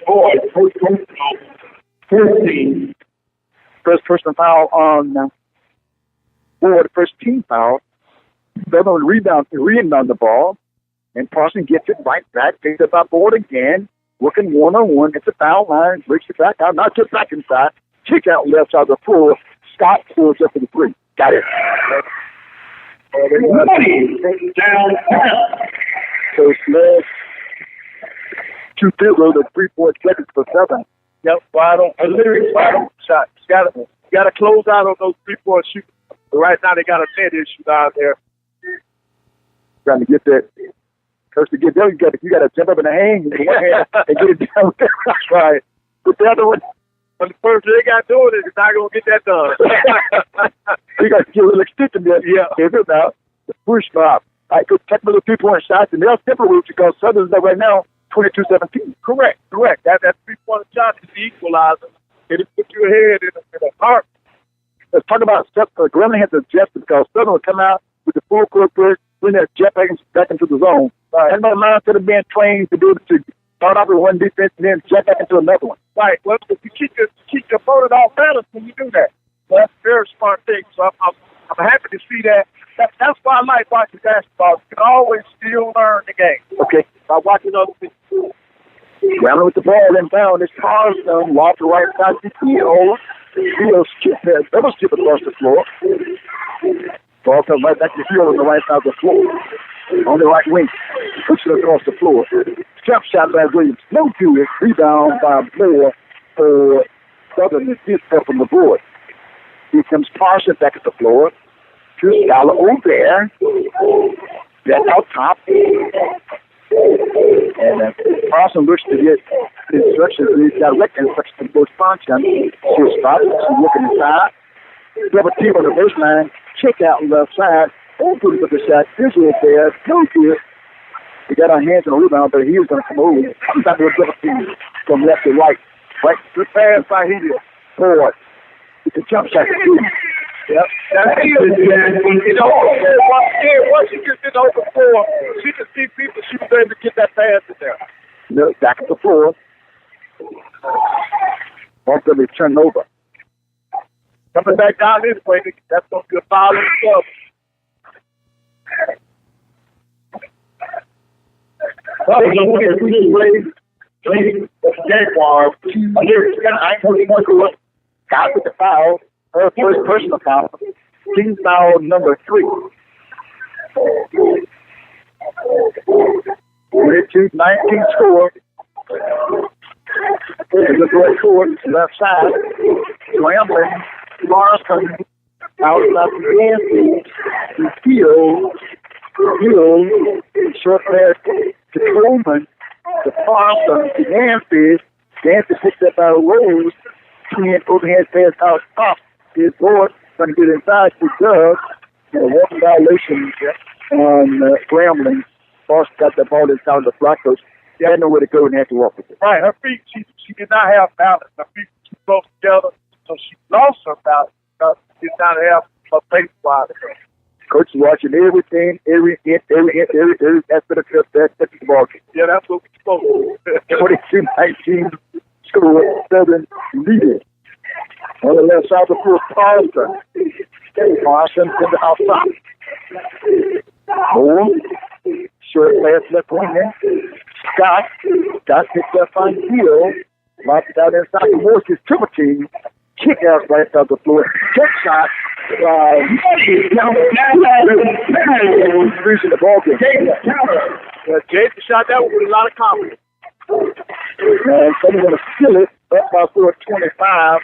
ball. 14. First personal foul on Boyd, first team foul. Beverly reinbound the ball, and Parson gets it right back, picked up by Boyd again, working one-on-one, gets the foul line, breaks it back out, now gets back inside, kick out left side of the floor. Scott pulls up for the 3. Got it. Down. So Smith, 2-0, the 3-point seconds for 7. Yep, wide open shot. You got to close out on those 3-point shoots. Right now they got a net issue down there. Trying to get that. Coach, to get there, you got to jump up in the hang with one hand and get it down. That's right. But the other one, but the first thing they got doing is not going to get that done. You got to get a little extension there. Yeah. Here's it now. The push stop. I could take the 3-point shots, and they'll separate because Southern's there right now, 22-17. Correct. That 3-point shot is the equalizer. It'll put you ahead in a heart. Let's talk about Grambling has to adjust because Southern will come out with the full court push, bring that jet back into the zone. Right. And my line could have been trained to do it, to start off with one defense and then jet back into another one. Right. Well, you keep your opponent off balance when you do that. Well, that's a very smart thing. So I'm happy to see that. That's why I like watching basketball. You can always still learn the game. Okay. By watching other people. Grambling with the ball inbound. It's Carlson. Walk to right side to Hill. Hill double skip across the floor. Ball comes right back to Hill on the right side of the floor. On the right wing. Puts it across the floor. Jump shot by Williams. No good. Rebound by Moore for Southern. It's up from the board. Here comes Parson back at the floor. To Scholar over there. That's out top. And Parson looks to get instructions. He's got direct instructions from Coach Ponchon. She'll stop. She's looking inside. Double team on the baseline. Check out left side. Open for the shot. Visual there. No good. We got our hands on the rebound, but he was going to come over. Comes out to a double team from left to right. Right. Good pass by Henry. Forward. It's a jump shot. Yep. Once she gets in the open floor, she can see people. She was able to get that pass in there. No, back at the floor. Both of them turn over. Coming back down this way, that's going to be a foul in the club. Game was, I ain't going to got with the foul, her first personal foul, team foul number 3. 22-19 score. The great court, left side, scrambling, Morrison, outside the end, Hill, short pass to Coleman, to Morrison, to Dancy picked up out of Rose, overhead pass out top, his board, trying to get inside to Doug, and a walking violation on scrambling. Morrison got the ball inside of the block coach. She had nowhere to go and had to walk with it. Right, her feet, she did not have balance. Her feet were too close together, so she lost her balance. She did not have her face wide. Coach is watching everything, every aspect of that ball game. Yeah, that's what we're supposed to. 22-19, score 7 leading. On the left side of the floor, Parsons to the outside. Moore, short pass left wing there. Scott picked up on Hill, locked it out inside the Morris' triple team. Kick out right out the floor. Check shot. Losing the ball game. Jason shot that one with a lot of confidence. And someone's going to steal it up by 25-19.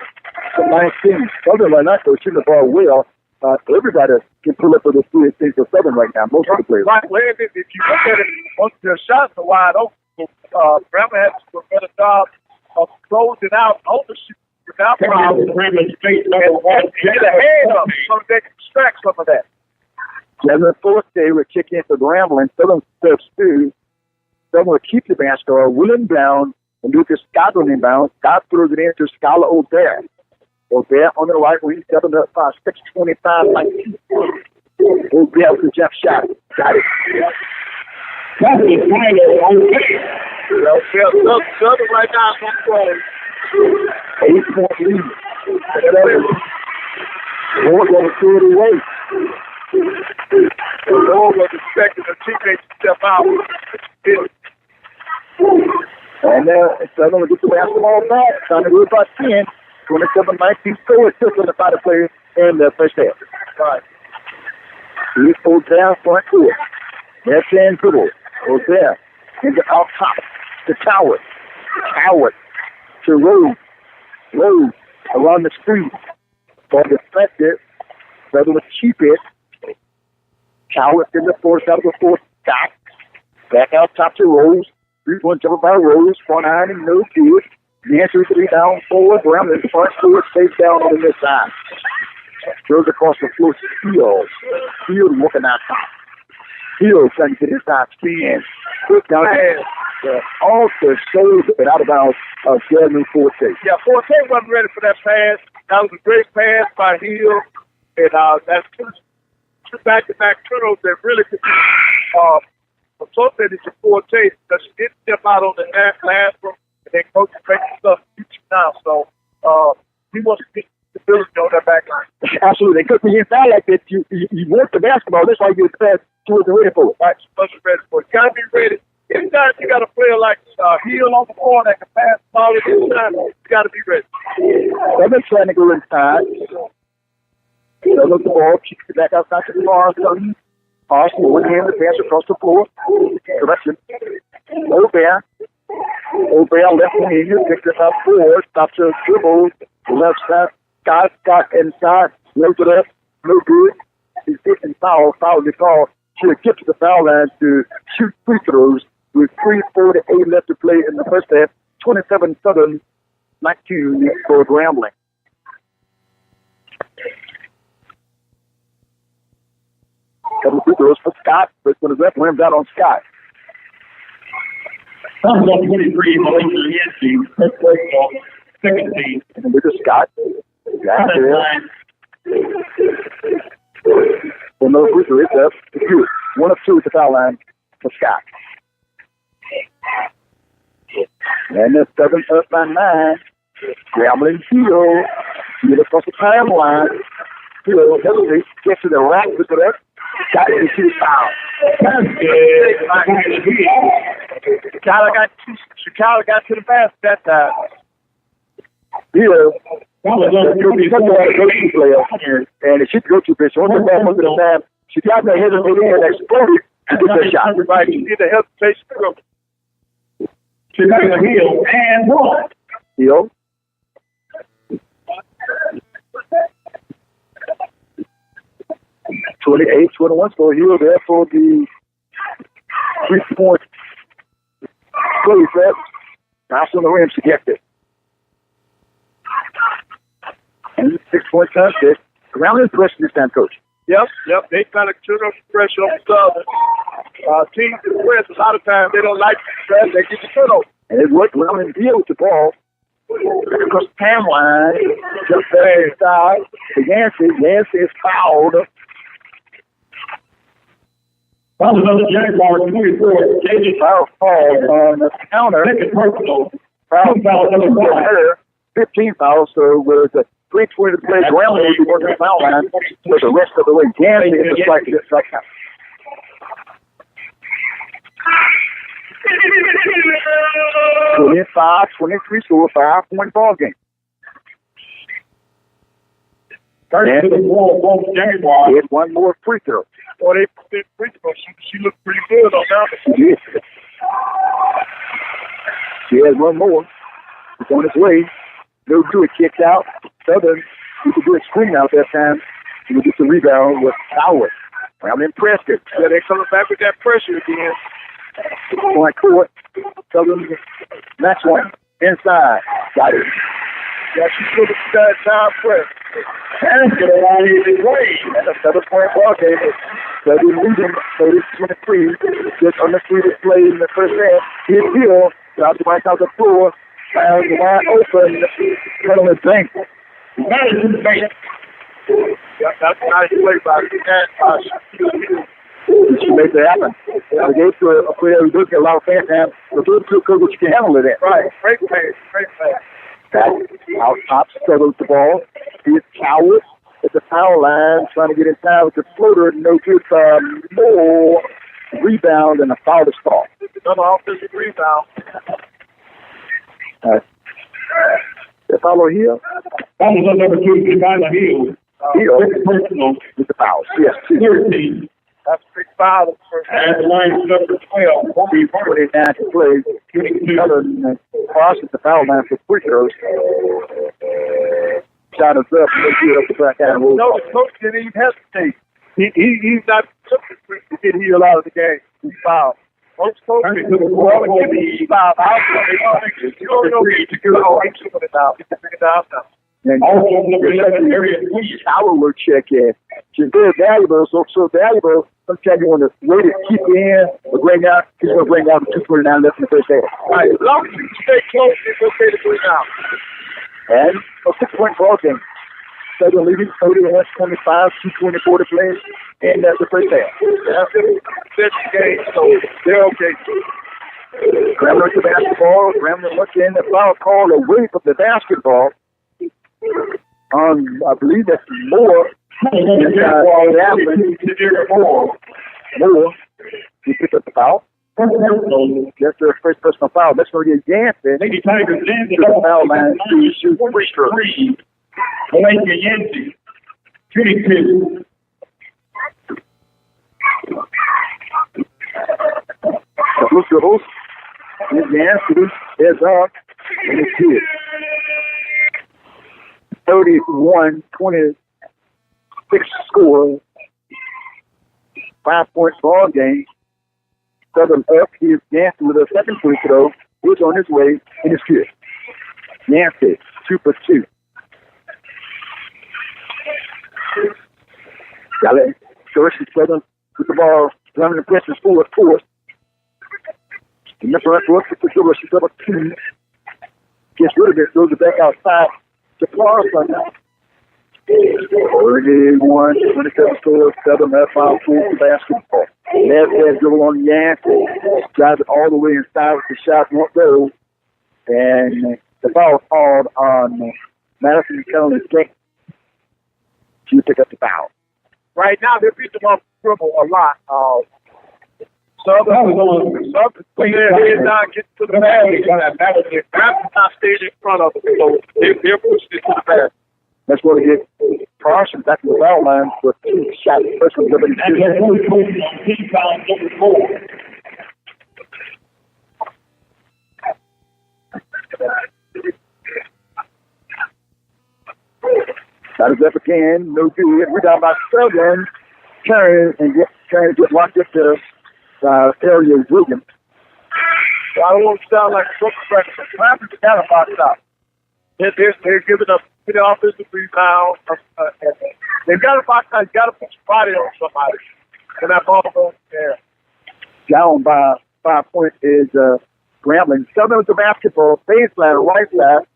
Southern right now, they're shooting the ball well. Everybody can pull up for the 3 and 6 for Southern right now. Most of the players. Right. Well, if you look at it, once their shots are wide open, Grandma has to do a better job of closing out on the shoot without problems. Get a hand up so they can extract some of that. 7-4 they were kicking for Grambling. Southern steps 2. Southern will keep the basketball. William down and Lucas Scott on inbound. Scott throws it into Skylar O'Dare. O'Dare on the right wing, 7 up by 6:25-19. O'Dare with the jump shot. Got it. That's the final O'Dare. Southern right now is on play. 8-point lead. Moore going to throw it away. Moore was expecting a teammate to step out. And Southern will get the basketball back. Trying to do it by 10. 27-19 score. Still going to fight the players in the first half. Right. He's O'Dare front court. Left hand dribble. O'Dare into out top to Coward. Coward to Rose. Rose around the screen. For deflected. Southern will keep it. Coward in the fourth out of the fourth. Scott. Back out top to Rose. 3-point jumper by Rose. 4-9 and no good. The answer is to be down forward. Brown in the front court. Stays down on the mid side. Throws across the floor to Field. Field working out top. Field trying to get his side spin. Quick down there. Also shows it out of bounds of Jasmine Forte. Yeah, Forte wasn't ready for that pass. That was a great pass by Hill. And that's two back-to-back turnovers that really could associated to Forte because she didn't step out on the last one. And then coach is making stuff now. So he wants to get the ability on that back line. Absolutely. Because when you foul like that, you want the basketball. That's why you pass towards the ready for it. Right, you're ready for it. You got to be ready. Anytime you got a player like Hill on the floor that can pass the ball at this time, you got to be ready. They've been trying to go inside. They look the ball, kicks it back outside to the Parsons. Parsons with one hand, the pass across the floor. Correction. O'Bear left wing, picks it up forward, stops her dribble, left side, Scott inside, loads it up, no good. He's getting foul to call. She'll get to the foul line to shoot free throws with 3:48 left to play in the first half. 27 Southern, 19 for Grambling. Couple of free throws for Scott, but when the ref rims out on Scott. Southern got 23, but over the end team. First place ball, second team. And look at Scott. Got it. Well, no free throw. It's up. It's good. 1 of 2 at the foul line for Scott. And the Southern up by 9. Grambling Hill. Get across the timeline. Hill hesitates. Gets to the rack. Look at that. Got it. She's foul. Tyler got 2 Tyler got to the basket that time. Here, the go-to player, and she's the go-to player. She wants to pass most of the time. She got the head and exploded. She took the shot. Right, you see the hesitation from She got the heel and one. Heel. $28, $21 for heel there for the 3-point play set. Pass on the rim, she gets it. And 6-point contest. Around this pressure this time, Coach. Yep. They kind of turn up the pressure on the Southern. Teams in the West, a lot of times, they don't like the press. They get the turnover. And it worked well in deal with the ball. Across the timeline. Just there inside. Yancey is fouled. Foul another Jaguar 24. JJ Foul on the counter. Second personal. Foul number 4. 15 fouls, so with the 3:20 to play, Graham will be working the foul line for the rest of the way. Yancey is just like this right now. $25, 23 score, 5-point ball game. First to the ball, Jaguar. He had one more free throw. Well, they free throw. She looked pretty good on that. Yes. She has one more. It's on its way. No good. Kicked out. Southern, you could do a screen out that time. He would get the rebound with Howard. I'm impressed. Yeah, they're coming back with that pressure again. Point court. Southern, next one. Inside. Got it. Yeah, she's good at that time press. And get it out of his way. And a 7-point ball game. Southern leading 30-23. Just on the free display in the first half. His heel. Out the right out the floor. And wide open. Penalty bank. Madison Bank. Yeah, that's a nice play by the She makes it happen. They gave to a player who does get a lot of fans now. The good coach can handle it. Right. Great pass. Out top, struggles the ball. He's Howard at the foul line, trying to get inside with the floater. No good. More rebound and a foul to start. Another offensive rebound. The follow here. That was on number 2, Devila Hill. Personal with the fouls. Yes. 13. That's a big foul. And the line is number 12. 49 to play. Southern crosses the foul line for free throws. Shot us up. Let's get up the back out. No, the coach didn't even hesitate. He's not to get here out of the game. He's fouled. Most coaches give the foul out. You don't know to go. He's doing it now. He's figured it out now. And also, Howard will check in. She's very valuable, so valuable. Sometimes you want to wait to keep it in, but bring out. He's going to bring out the 2:49 left in the first half. All right, as long as you stay close, it's okay to bring out. And a 6-point ball game. Southern leading 31-25, 2:24 to play in the first half. That's the game, so they're okay. Graham looked at the basketball. Graham looked in the foul call away from the basketball. I believe that's more. More. He picked up the foul. That's their first personal foul. That's going to get Yancey. Lady Tigers Yancey. The foul line to shoot free throws. Malaysia Yancey. 22. Look at those. Yancey is up. And it's good. 31-26 score. 5-point ball game. Southern up. Here's Yancey with a second free throw. He's on his way, and it's good. Yancey, 2 for 2. Got it. First and Southern with the ball. Running the press is forward. In the front, looks at the dribble. She's up a 2. Gets rid of it. Goes it back outside. The far front now. 31, 27 scores, 7 left, 5 points to basketball. Left dribble on Yancey. Drives it all the way inside with the shot, won't go. And the foul called on Madison Kelly's game. She picked up the foul. Right now, they're beating them off the dribble a lot. Southern put their head down, get to the basket. Not stayed in front of them, so they're pushing it to the basket. That's where we get Parsons back to the foul line for 2 shots. First one's going That is up again. No good. We're down by 7. Trying to get locked up to area Williams. I don't want to sound like a broken record, but Raptors got a box out. They're giving up the offensive rebound. They've got a box out. You've got to put your body on somebody. And that ball goes there. Down by 5 points is Grambling. Southern with the basketball. Baseline, right side.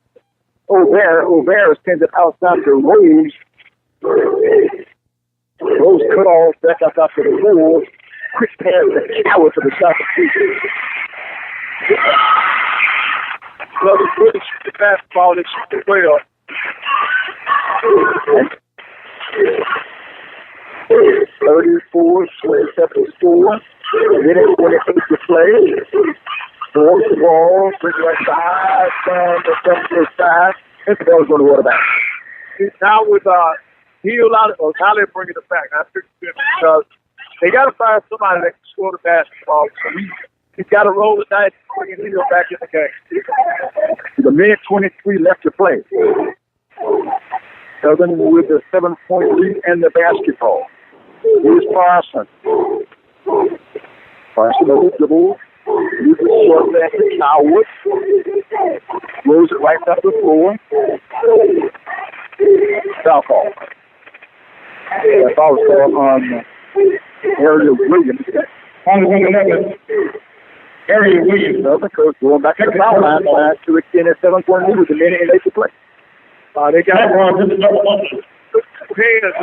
O'Bear sends it outside to Rose. Rose cut off back outside to the wall. Quick pass to Coward for the shot. Well, it's really shoot the basketball. They shoot it well. 34-27 score. Minute 28 to play. Throws the ball, brings it right side, from the side. And the ball's going to water back. Now with Hill out, now they're bringing it back. I think because they got to find somebody that can score the basketball. So he's got to roll the dice and bring Hill back in the game. The minute 23 left to play. Southern with the 7-point lead and the basketball. Here's Parson. Parson over the dribble. Uses short back to Coward. Rolls it right up the floor. Foul call. That foul was called on Area Williams. Area Williams, though, the coach going back to the foul line to extend a 7-point lead with a minute and 8 to play. They got hands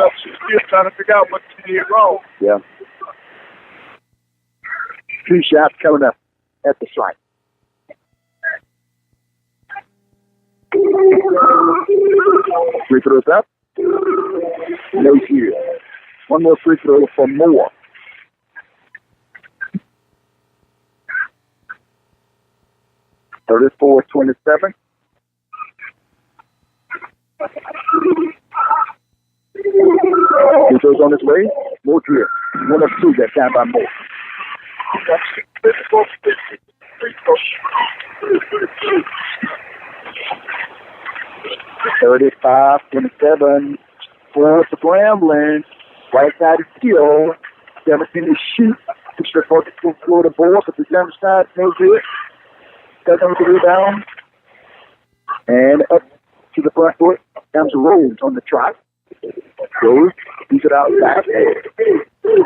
up. She's still trying to figure out what she did wrong. Yeah. 2 shots coming up at the strike. Free throws up. No here. One more free throw for Moore. (34-27). Free throws on his way. More drill. 1 of 2 that time by Moore. 35-27. 4 for Grambling. Right side is Steele. 17 to shoot. Push the focus to floor the ball, but the jump shot no good. Doesn't with the rebound. And up to the front court. Comes Rose on the trot. Rose. He's it outside.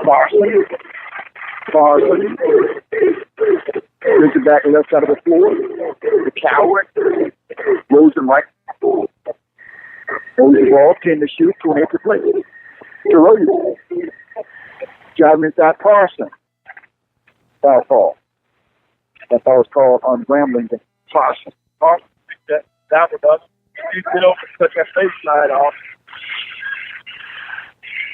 Parson. Brings it back left side of the floor. The Coward. Rose and right. Rose the ball. 10 to shoot. 28 to play. To Rose. Driving inside Parson. Foul call. That foul was called on Grambling to Parson. Parson that with us. He's been over to cut that baseline off.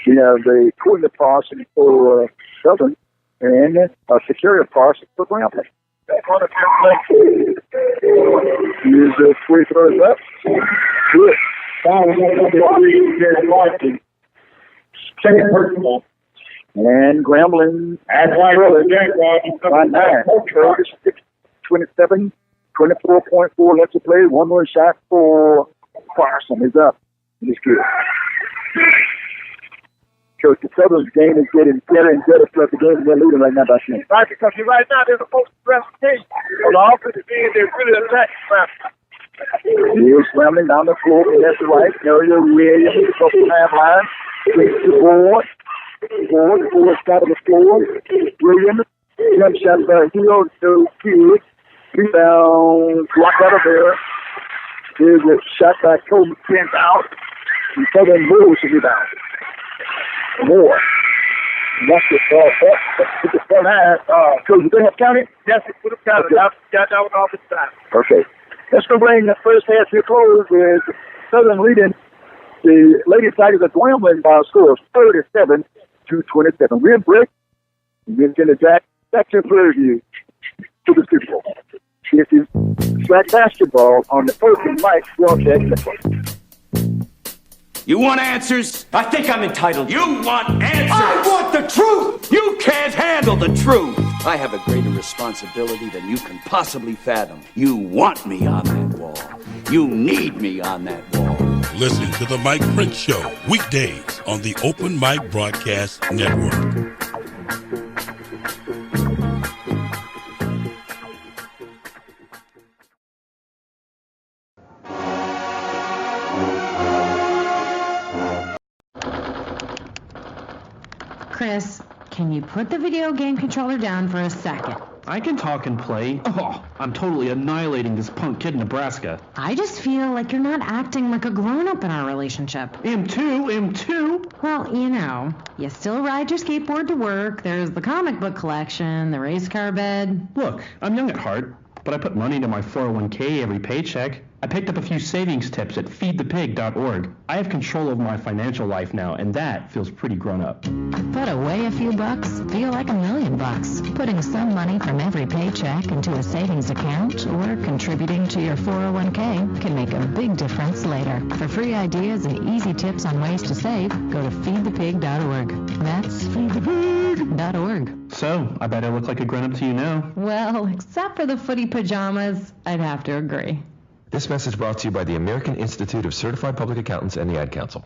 You know, they called the Parson for Southern and Security Parson for Grambling. Here's the free throws up. Good. Second personal. And Grambling by 9. 27, 24.4 left to play. One more shot for Parson. Is up. He's good. Coach, the Southern's game is getting better and better throughout the game, and they're leading right now by 10. Right, because right now they're supposed to press the team. On the offensive end, they're really attacking. Here's Grambling down the floor, and that's the right. Area Williams, off the half line. Takes the board. The board side of the floor. Williams, jump shot by Hill, so good. Rebound, blocked out of there. Here's a shot by Kobe, sent out. And Southern moves the rebound. Moore. That's the front half. Coach, you have counted? Yes, we would have counted. Okay. Got that one off the side. Okay. Let's go bring the first half to a close with Southern leading the Lady Tigers of Grambling by a score of 37-27. We're in break. We're going to Jack That's your preview to the Super Bowl. This is SWAC basketball on the Open Mic Broadcast Network. You want answers? I think I'm entitled. You want answers? I want the truth! You can't handle the truth! I have a greater responsibility than you can possibly fathom. You want me on that wall. You need me on that wall. Listen to the Mike Prince Show, weekdays on the Open Mic Broadcast Network. Chris, can you put the video game controller down for a second? I can talk and play. Oh, I'm totally annihilating this punk kid in Nebraska. I just feel like you're not acting like a grown-up in our relationship. Am too. Well, you still ride your skateboard to work, there's the comic book collection, the race car bed. Look, I'm young at heart, but I put money into my 401k every paycheck. I picked up a few savings tips at feedthepig.org. I have control over my financial life now, and that feels pretty grown up. Put away a few bucks, feel like $1 million. Putting some money from every paycheck into a savings account or contributing to your 401k can make a big difference later. For free ideas and easy tips on ways to save, go to feedthepig.org. That's feedthepig.org. So, I bet I look like a grown-up to you now. Well, except for the footy pajamas, I'd have to agree. This message brought to you by the American Institute of Certified Public Accountants and the Ad Council.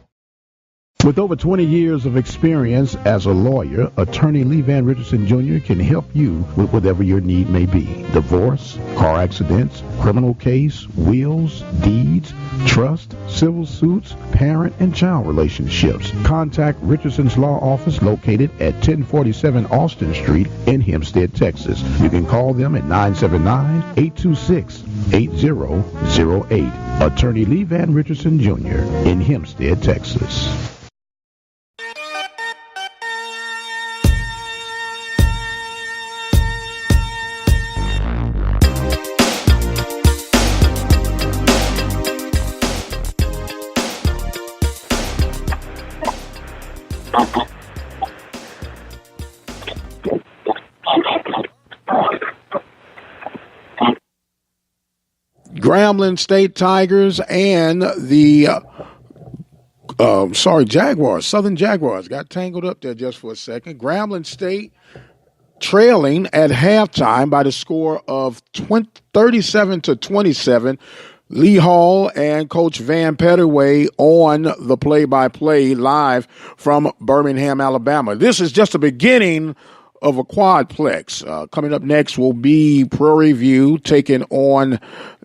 With over 20 years of experience as a lawyer, attorney Lee Van Richardson Jr. can help you with whatever your need may be. Divorce, car accidents, criminal case, wills, deeds, trust, civil suits, parent and child relationships. Contact Richardson's Law Office located at 1047 Austin Street in Hempstead, Texas. You can call them at 979-826-8008. Attorney Lee Van Richardson Jr. in Hempstead, Texas. Grambling State Tigers and the Jaguars, Southern Jaguars, got tangled up there just for a second. Grambling State trailing at halftime by the score of 37-27. Lee Hall and Coach Van Pettaway on the play-by-play live from Birmingham, Alabama. This is just the beginning of a quadplex. Coming up next will be Prairie View taking on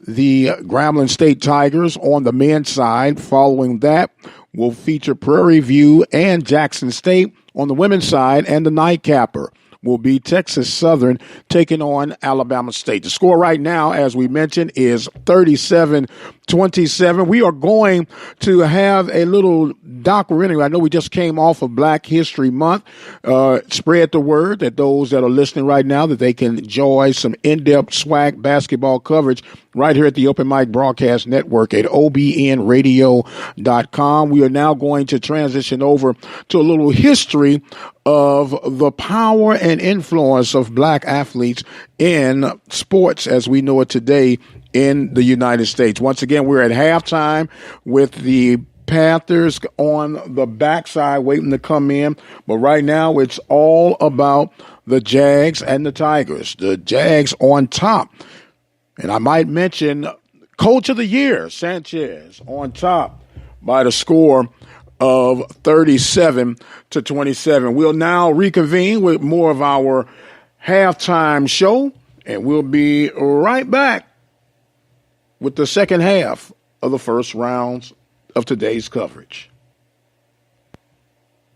the Grambling State Tigers on the men's side. Following that, we'll feature Prairie View and Jackson State on the women's side, and the nightcapper will be Texas Southern taking on Alabama State. The score right now, as we mentioned, is 37-27. We are going to have a little documentary. I know we just came off of Black History Month. Spread the word that those that are listening right now that they can enjoy some in-depth SWAC basketball coverage right here at the Open Mic Broadcast Network at obnradio.com. We are now going to transition over to a little history of the power and influence of black athletes in sports as we know it today in the United States. Once again, we're at halftime with the Panthers on the backside waiting to come in. But right now it's all about the Jags and the Tigers. The Jags on top. And I might mention Coach of the Year, Sanchez, on top by the score of 37-27. We'll now reconvene with more of our halftime show, and we'll be right back with the second half of the first rounds of today's coverage.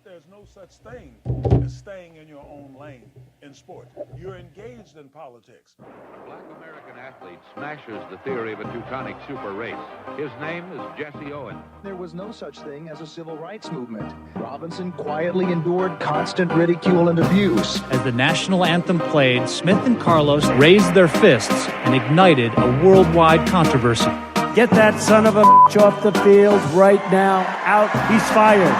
There's no such thing as staying in your own lane in sport. You're engaged in politics. A black American athlete smashes the theory of a Teutonic super race. His name is Jesse Owens. There was no such thing as a civil rights movement. Robinson quietly endured constant ridicule and abuse. As the national anthem played, Smith and Carlos raised their fists and ignited a worldwide controversy. Get that son of a bitch off the field right now. Out. He's fired.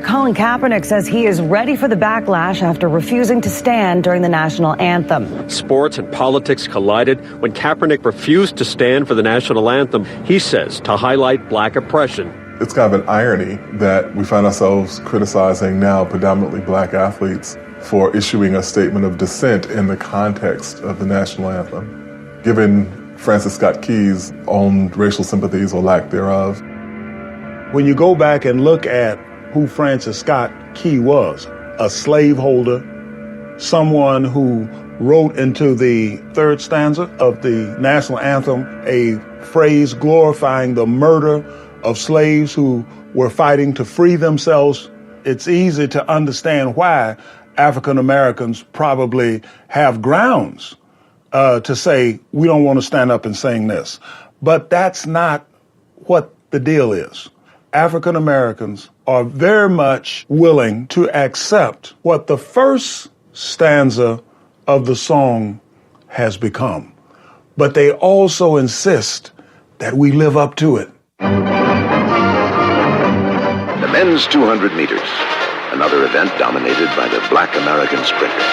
Colin Kaepernick says he is ready for the backlash after refusing to stand during the national anthem. Sports and politics collided when Kaepernick refused to stand for the national anthem, he says, to highlight black oppression. It's kind of an irony that we find ourselves criticizing now predominantly black athletes for issuing a statement of dissent in the context of the national anthem, given Francis Scott Key's own racial sympathies or lack thereof. When you go back and look at who Francis Scott Key was, a slaveholder, someone who wrote into the third stanza of the national anthem a phrase glorifying the murder of slaves who were fighting to free themselves. It's easy to understand why African Americans probably have grounds to say, we don't want to stand up and sing this. But that's not what the deal is. African Americans are very much willing to accept what the first stanza of the song has become. But they also insist that we live up to it. The men's 200 meters, another event dominated by the black American sprinters.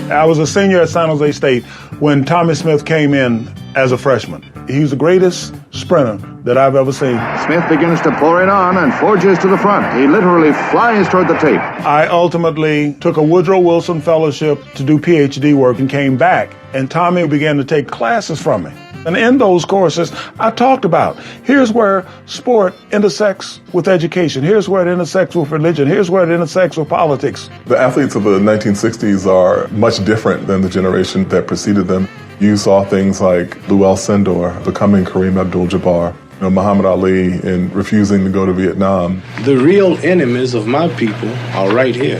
I was a senior at San Jose State when Tommy Smith came in as a freshman. He was the greatest sprinter that I've ever seen. Smith begins to pour it on and forges to the front. He literally flies toward the tape. I ultimately took a Woodrow Wilson Fellowship to do PhD work and came back, and Tommy began to take classes from me. And in those courses, I talked about, here's where sport intersects with education. Here's where it intersects with religion. Here's where it intersects with politics. The athletes of the 1960s are much different than the generation that preceded them. You saw things like Lou Alcindor becoming Kareem Abdul-Jabbar, Muhammad Ali in refusing to go to Vietnam. The real enemies of my people are right here,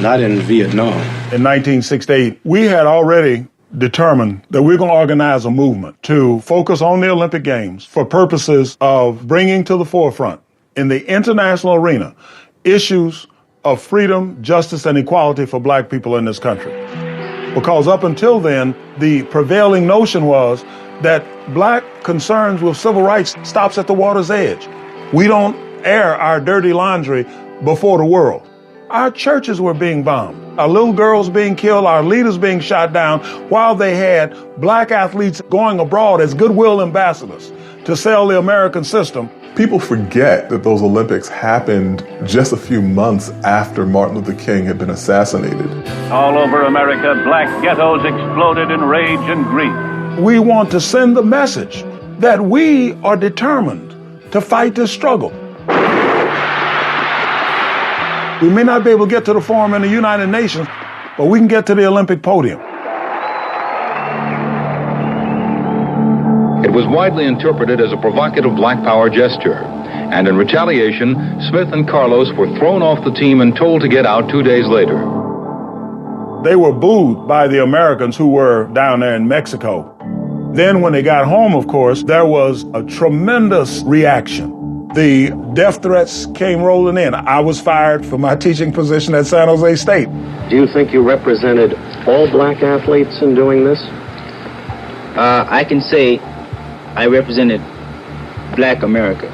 not in Vietnam. In 1968, we had already determined that we're going to organize a movement to focus on the Olympic Games for purposes of bringing to the forefront in the international arena issues of freedom, justice, and equality for black people in this country. Because up until then, the prevailing notion was that black concerns with civil rights stops at the water's edge. We don't air our dirty laundry before the world. Our churches were being bombed, our little girls being killed, our leaders being shot down, while they had black athletes going abroad as goodwill ambassadors to sell the American system. People forget that those Olympics happened just a few months after Martin Luther King had been assassinated. All over America, black ghettos exploded in rage and grief. We want to send the message that we are determined to fight this struggle. We may not be able to get to the forum in the United Nations, but we can get to the Olympic podium. It was widely interpreted as a provocative black power gesture, and in retaliation, Smith and Carlos were thrown off the team and told to get out 2 days later. They were booed by the Americans who were down there in Mexico. Then when they got home, of course, there was a tremendous reaction. The death threats came rolling in. I was fired from my teaching position at San Jose State. Do you think you represented all black athletes in doing this? I can say I represented black America.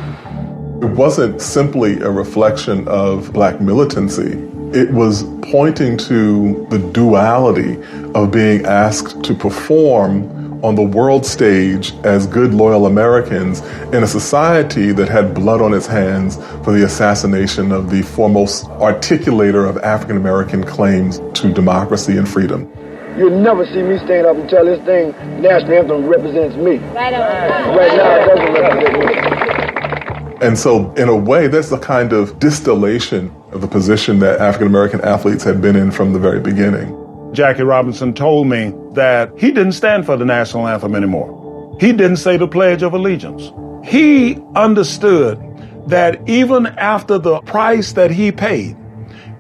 It wasn't simply a reflection of black militancy. It was pointing to the duality of being asked to perform on the world stage as good, loyal Americans in a society that had blood on its hands for the assassination of the foremost articulator of African American claims to democracy and freedom. You'll never see me stand up and tell this thing, national anthem represents me. Right now, it doesn't represent me. And so, in a way, that's the kind of distillation of the position that African American athletes had been in from the very beginning. Jackie Robinson told me that he didn't stand for the national anthem anymore. He didn't say the Pledge of Allegiance. He understood that even after the price that he paid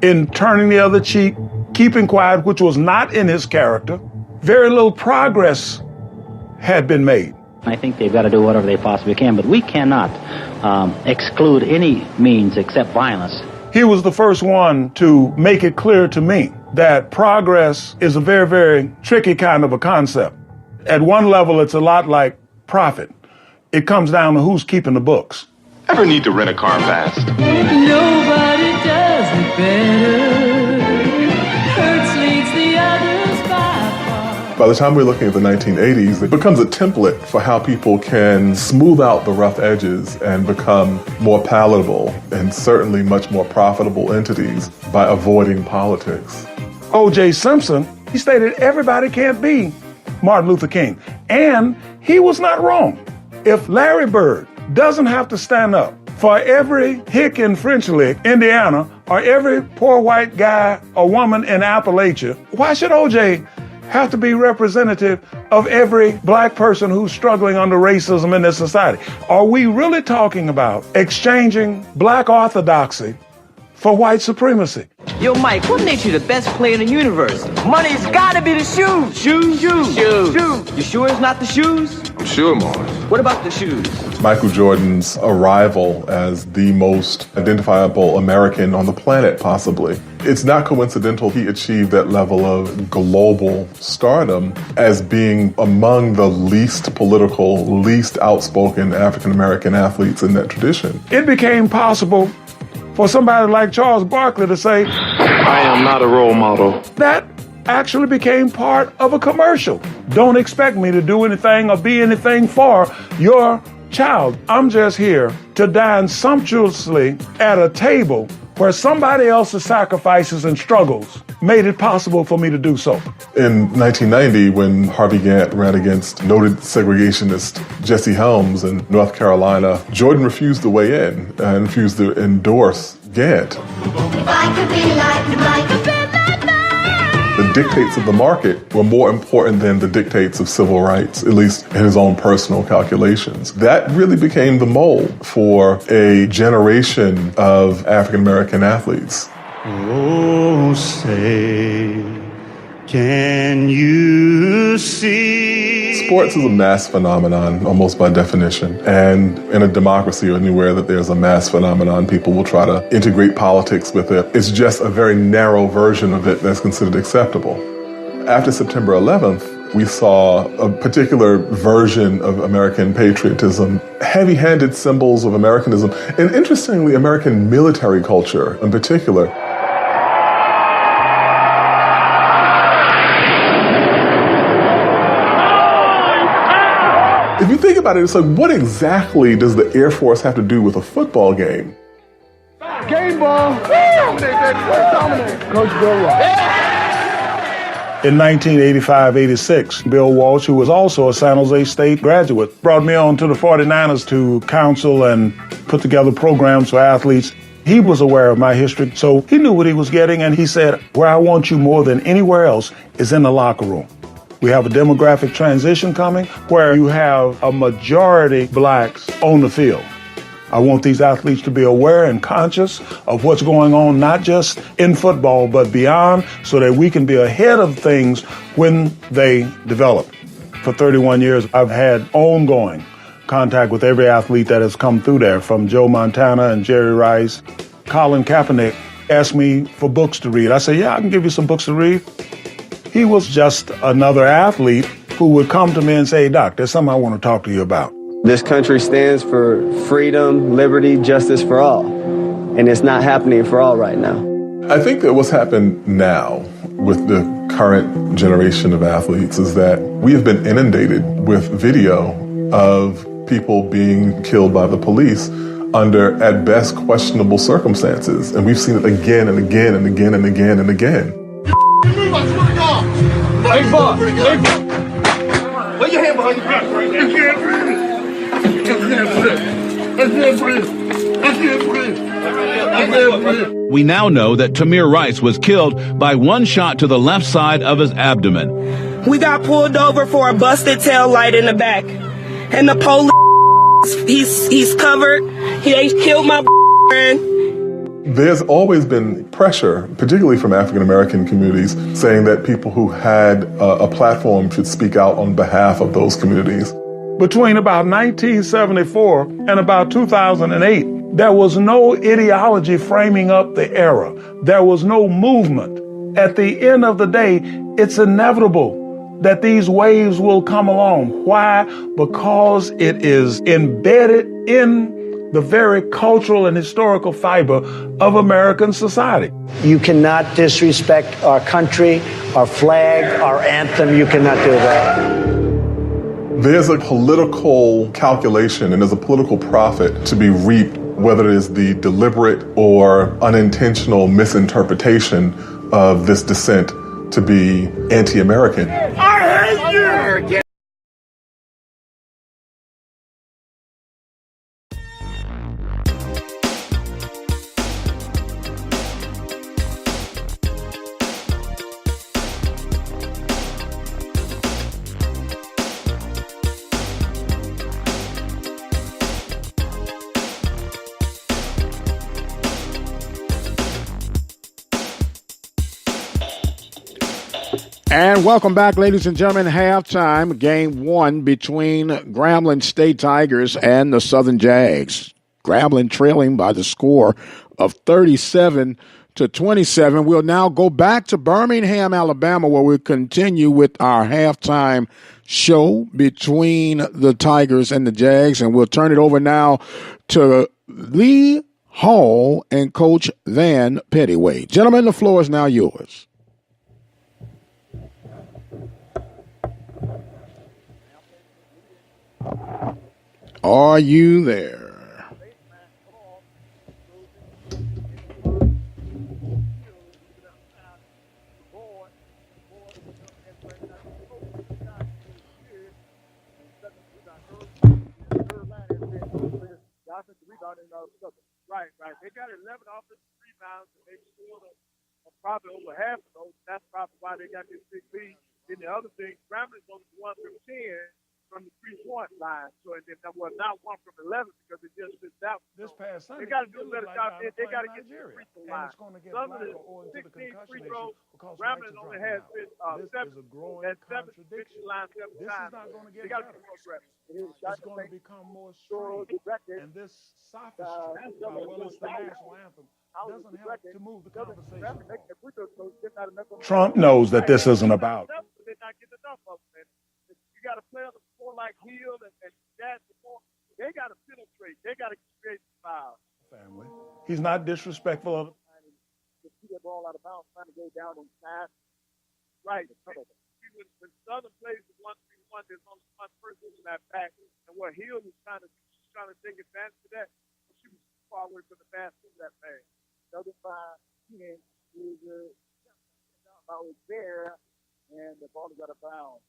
in turning the other cheek, keeping quiet, which was not in his character, very little progress had been made. I think they've got to do whatever they possibly can, but we cannot exclude any means except violence. He was the first one to make it clear to me that progress is a very, very tricky kind of a concept. At one level, it's a lot like profit. It comes down to who's keeping the books. Ever need to rent a car fast? Nobody By the time we're looking at the 1980s, it becomes a template for how people can smooth out the rough edges and become more palatable and certainly much more profitable entities by avoiding politics. O.J. Simpson, he stated everybody can't be Martin Luther King. And he was not wrong. If Larry Bird doesn't have to stand up for every hick in French Lick, Indiana, or every poor white guy or woman in Appalachia, why should O.J. have to be representative of every black person who's struggling under racism in this society? Are we really talking about exchanging black orthodoxy for white supremacy? Yo, Mike, what makes you the best player in the universe? Money's gotta be the shoes. Shoes. You sure it's not the shoes? I'm sure, Mars. What about the shoes? Michael Jordan's arrival as the most identifiable American on the planet, possibly. It's not coincidental he achieved that level of global stardom as being among the least political, least outspoken African-American athletes in that tradition. It became possible for somebody like Charles Barkley to say, I am not a role model. That actually became part of a commercial. Don't expect me to do anything or be anything for your child. I'm just here to dine sumptuously at a table where somebody else's sacrifices and struggles made it possible for me to do so. In 1990, when Harvey Gantt ran against noted segregationist Jesse Helms in North Carolina, Jordan refused to weigh in and refused to endorse Gantt. If I could be like Mike. The dictates of the market were more important than the dictates of civil rights, at least in his own personal calculations. That really became the mold for a generation of African-American athletes. Oh, say, can you see? Sports is a mass phenomenon, almost by definition. And in a democracy or anywhere that there's a mass phenomenon, people will try to integrate politics with it. It's just a very narrow version of it that's considered acceptable. After September 11th, we saw a particular version of American patriotism, heavy-handed symbols of Americanism, and interestingly, American military culture in particular. If you think about it, it's like, what exactly does the Air Force have to do with a football game? Game ball. Dominate. Coach Bill Walsh. In 1985-86, Bill Walsh, who was also a San Jose State graduate, brought me on to the 49ers to counsel and put together programs for athletes. He was aware of my history, so he knew what he was getting, and he said, where I want you more than anywhere else is in the locker room. We have a demographic transition coming where you have a majority blacks on the field. I want these athletes to be aware and conscious of what's going on, not just in football, but beyond, so that we can be ahead of things when they develop. For 31 years, I've had ongoing contact with every athlete that has come through there, from Joe Montana and Jerry Rice. Colin Kaepernick asked me for books to read. I said, yeah, I can give you some books to read. He was just another athlete who would come to me and say, Doc, there's something I want to talk to you about. This country stands for freedom, liberty, justice for all. And it's not happening for all right now. I think that what's happened now with the current generation of athletes is that we have been inundated with video of people being killed by the police under, at best, questionable circumstances. And we've seen it again and again and again and again and again. Big ball. Put your hand behind your back right now. We now know that Tamir Rice was killed by one shot to the left side of his abdomen. We got pulled over for a busted tail light in the back. And the police, he's covered. He ain't killed my friend. There's always been pressure, particularly from African-American communities, saying that people who had a platform should speak out on behalf of those communities. Between about 1974 and about 2008, there was no ideology framing up the era. There was no movement. At the end of the day, it's inevitable that these waves will come along. Why? Because it is embedded in the very cultural and historical fiber of American society. You cannot disrespect our country, our flag, our anthem. You cannot do that. There's a political calculation and there's a political profit to be reaped, whether it is the deliberate or unintentional misinterpretation of this dissent to be anti-American. I hate you! And welcome back, ladies and gentlemen. Halftime, game one between Grambling State Tigers and the Southern Jags. Grambling trailing by the score of 37-27. We'll now go back to Birmingham, Alabama, where we'll continue with our halftime show between the Tigers and the Jags. And we'll turn it over now to Lee Hall and Coach Van Pettyway. Gentlemen, the floor is now yours. Are you there? Right. They got 11 offensive rebounds, and they scored probably over half of those. That's probably why they got this big lead. Then the other thing, Grambling's only 1 from 10 from the 3-point line. So and then not 1 from 11 because it just sits out. This past Sunday, they got to do a better job. They got to get to the free throw line. Some of the 16 free throws, Grambling only has 7, and 7 line 7 times. They got to be more aggressive. It's going to become more strong. And this sophistry, well, it's the national anthem, doesn't help to move the conversation. Trump knows that this isn't about. They're not getting enough of them. You got to play on the floor like Hill and that before. They got to penetrate. They got to create foul. Family. He's not disrespectful of to see that ball out of bounds, trying to go down inside. Right. When Southern plays the 1-3-1, there's only one person in that back, and what Hill was trying to take advantage of that, she was far away from the basket of that man. Southern 5-10 is was there, and the ball is out of bounds.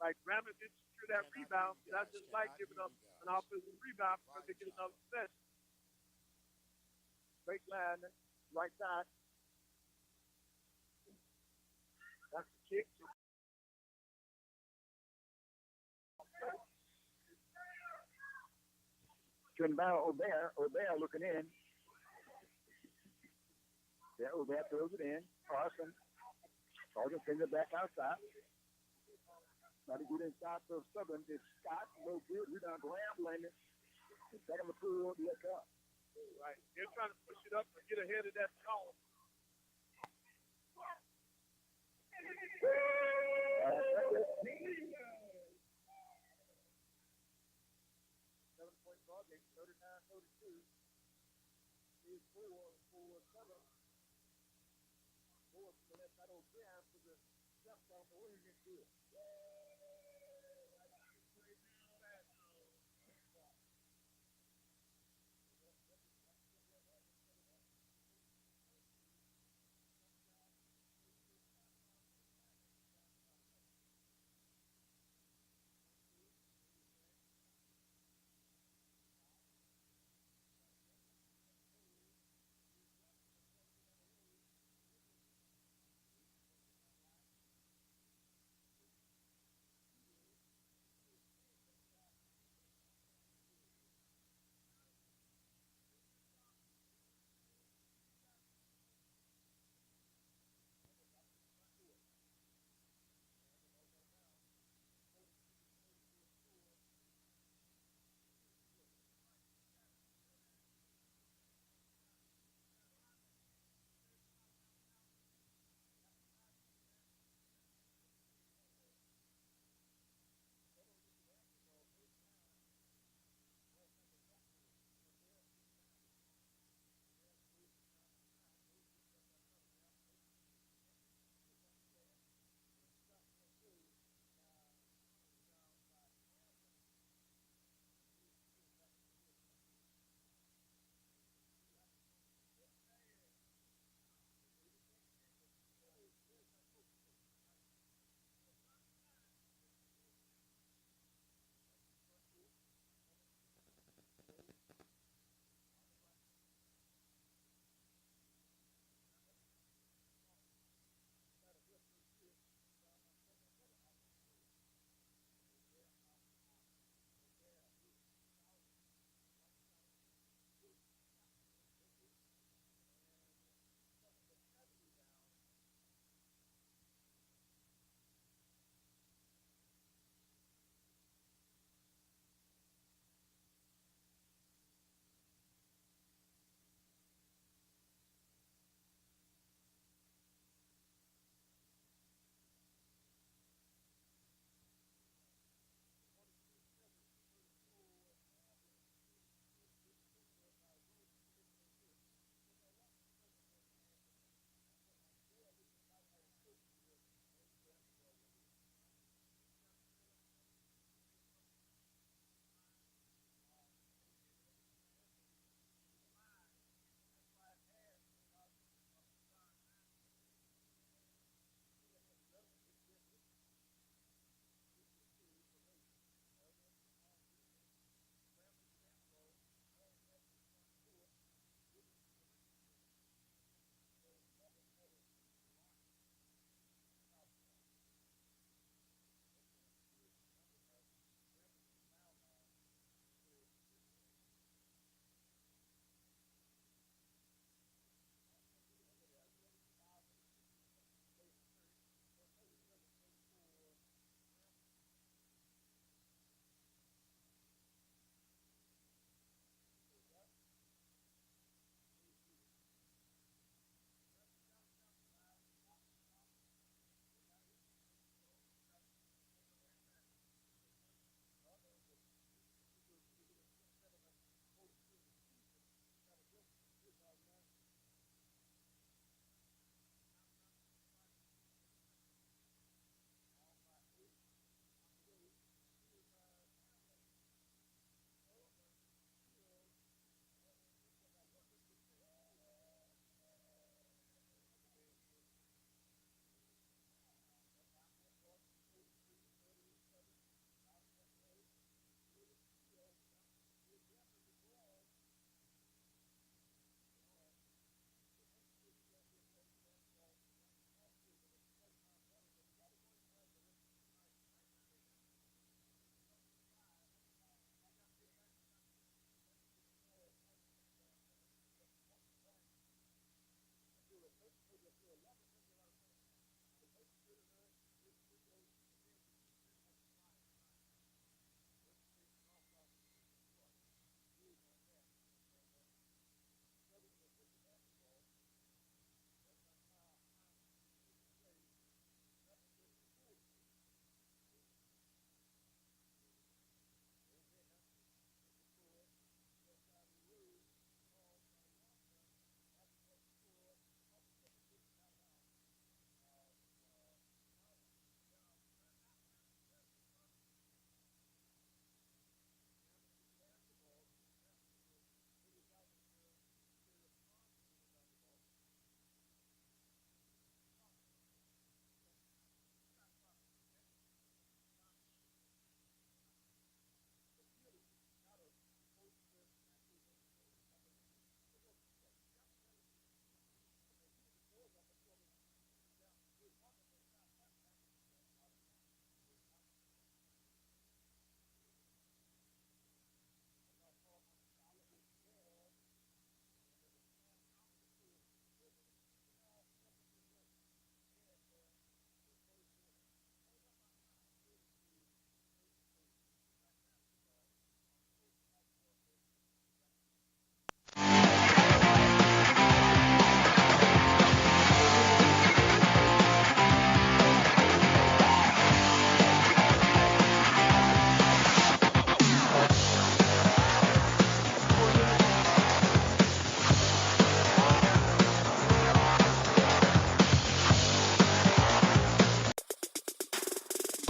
Like Grambling didn't secure that rebound, but that's just like giving up an offensive rebound because they get another possession. Straight line, right side. That's the kick. Turn down O'Bear looking in. Yeah, O'Bear throws it in. Carson sends it back outside. Try to get inside for Southern. It's Scott, no good. Rebound Grambling. Second the pool, look up. Right. They're trying to push it up and get ahead of that zone. 7-point ball game, 39-32. Here's 4 for Southern. 4 for the left side of O'Brien for the step down the way he gets to it.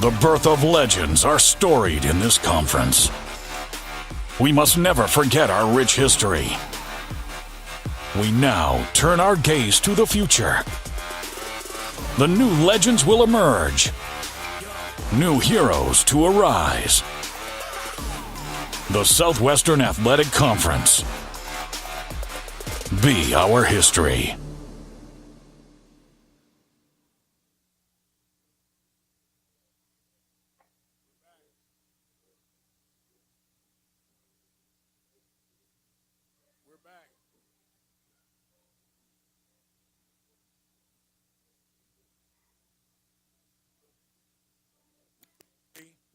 The birth of legends are storied in this conference. We must never forget our rich history. We now turn our gaze to the future. The new legends will emerge. New heroes to arise. The Southwestern Athletic Conference. Be our history.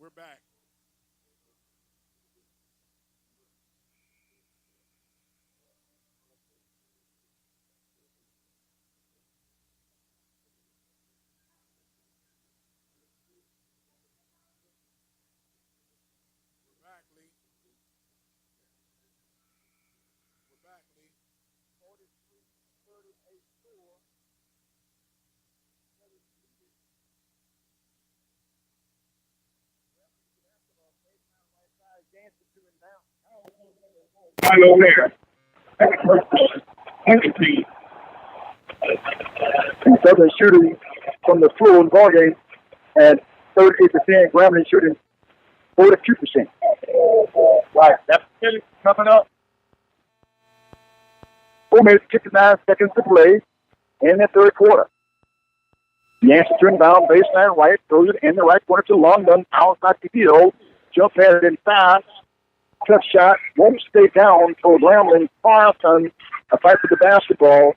We're back. Right over there. Southern shooting from the floor in the ball game at 38%. Grambling shooting 42%. Right. That's coming up. 4 minutes, 59 seconds to play in the third quarter. Yancey turns down baseline right, throws it in the right corner to London, outside the field. Jump pass inside. Tough shot. Won't stay down for Grambling. Carlson, a fight for the basketball.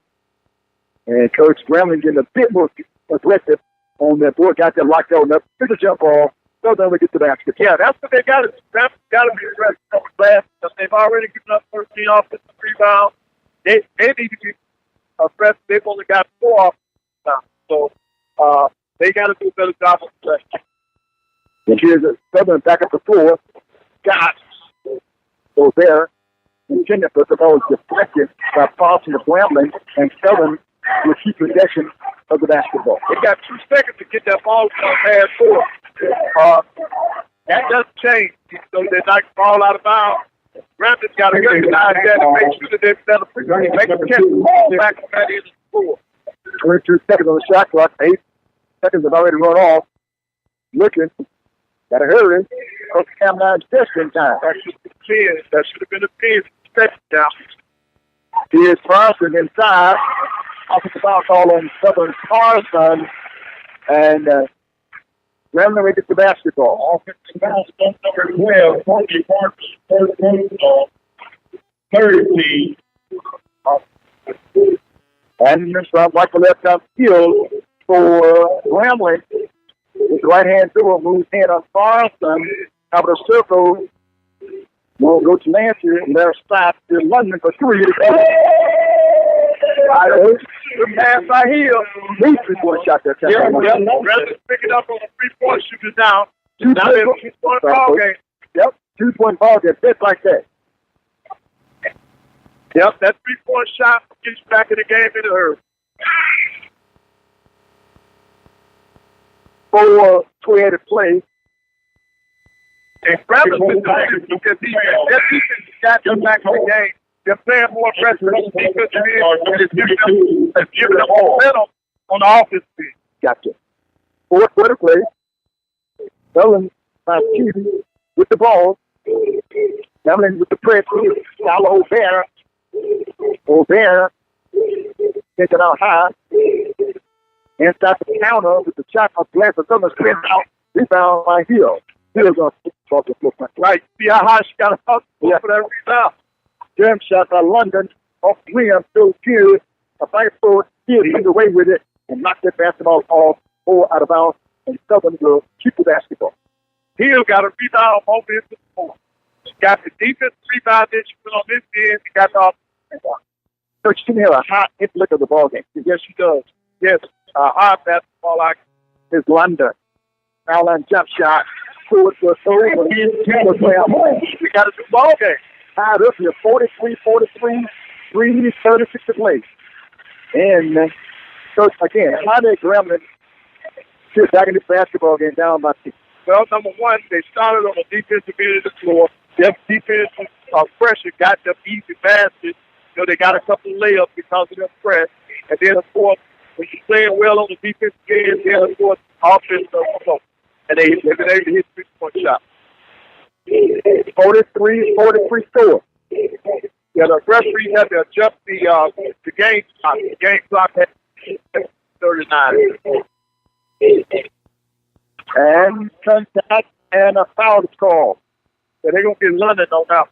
And Coach Grambling getting a bit more aggressive on that board. Got that locked out. Here's a jump ball. So then we get the basket. Yeah, that's what they got to do. That's got to be aggressive on the glass because they've already given up 13 offensive rebounds. They need to be aggressive. They've only got 4 offensive rebounds. So they got to do a better job on the glass. And here's a Southern back up the floor. Got so there. And Jennifer, the ball was deflected by Paulson of Grambling, and Southern will keep possession of the basketball. They got 2 seconds to get that ball pass forward. That doesn't change. So they're not ball out of bounds. Grambling got to recognize that and make sure that they're make them catch the ball back from that end of the floor. 22 seconds on the shot clock. 8 seconds have already run off. Looking. Got to hurry. Coach Camline's just in time. That should have been 10. That should have been a 10. Step down. Here's Carson inside. Offensive foul call on Southern Carson. And Grambling will get the basketball. Offensive foul number 12. 40 Carson. 30. And this round like the left down field for Grambling. His right-hand dribble moves in on Carlson. Out of the circle. We'll go to Nancy. And there's stop to London for 3. Good pass by Hill. He's 3-point shot that time. Yeah, Grambling picking up on the 3-point shooter now. 2-point ball game. Yep, 2-point ball game. Just like that. Yep, that 3-point shot gets back in the game in a hurry. 4:20 to play. And Grambling been doing because that defense got them back in the game. They're playing more pressure on the defensive end, and it's giving them momentum on the offensive end. Gotcha. 4:20 play. Southern by Keith with the ball. Grambling with the press. Shallow O'Bear. O'Bear takes it out high. Inside the counter with the shot of glass of Southern spin out. Rebound by Hill. Hill's on the floor. Right. See how high she got up for that rebound. Jump shot by London off the rim. So good. A fight forward. Hill comes away with it and knocked that basketball off. 4 out of bounds. And Southern will keep the basketball. Hill got a rebound on both ends of the floor. She got the defense rebound that she put on this end. She got the offensive rebound. So she can have a hot inflict of the ball game. Yes, she does. Yes. Hard basketball like is London. Foul line jump shot. Forward to a throw. We got a ball game. Tied up here. 43-43. 3:36 to play. And so again, how did Grambling sit back in this basketball game down by 6? Well, number one, they started on the defensive end of the floor. Their defensive pressure got them easy baskets. They got a couple of layups because of their press. And then, of course, when you're playing well on the defensive end, then, of course, offense does. And they've been able to hit 3-point shots. 43 score. Yeah, the referees had to adjust the game clock. The game clock had 39. And contact and a foul is called. So they're going to get London on out.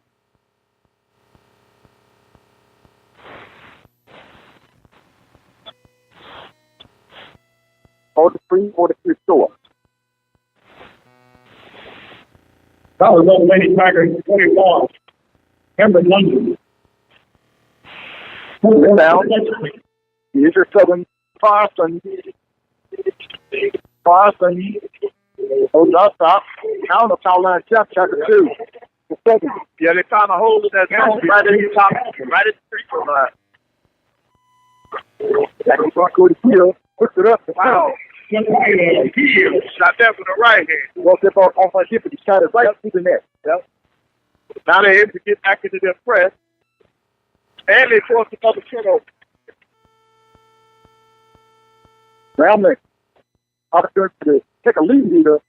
Forty-three score. That was on Lady Tigers 21. Remember London. Now, here's your Southern Parsons. Hold up, stop. Now the foul line jump shot to 2. Yeah, they found a hole in that zone right at the top, right at the free throw line. Back in front court field, puts it up. Wow. Shot that with the right hand. Walked up off my hip and he shot it right up to the net. Yep. Now they're able to get back into their press. And they forced another turnover. Grambling, opportunity to take a lead leader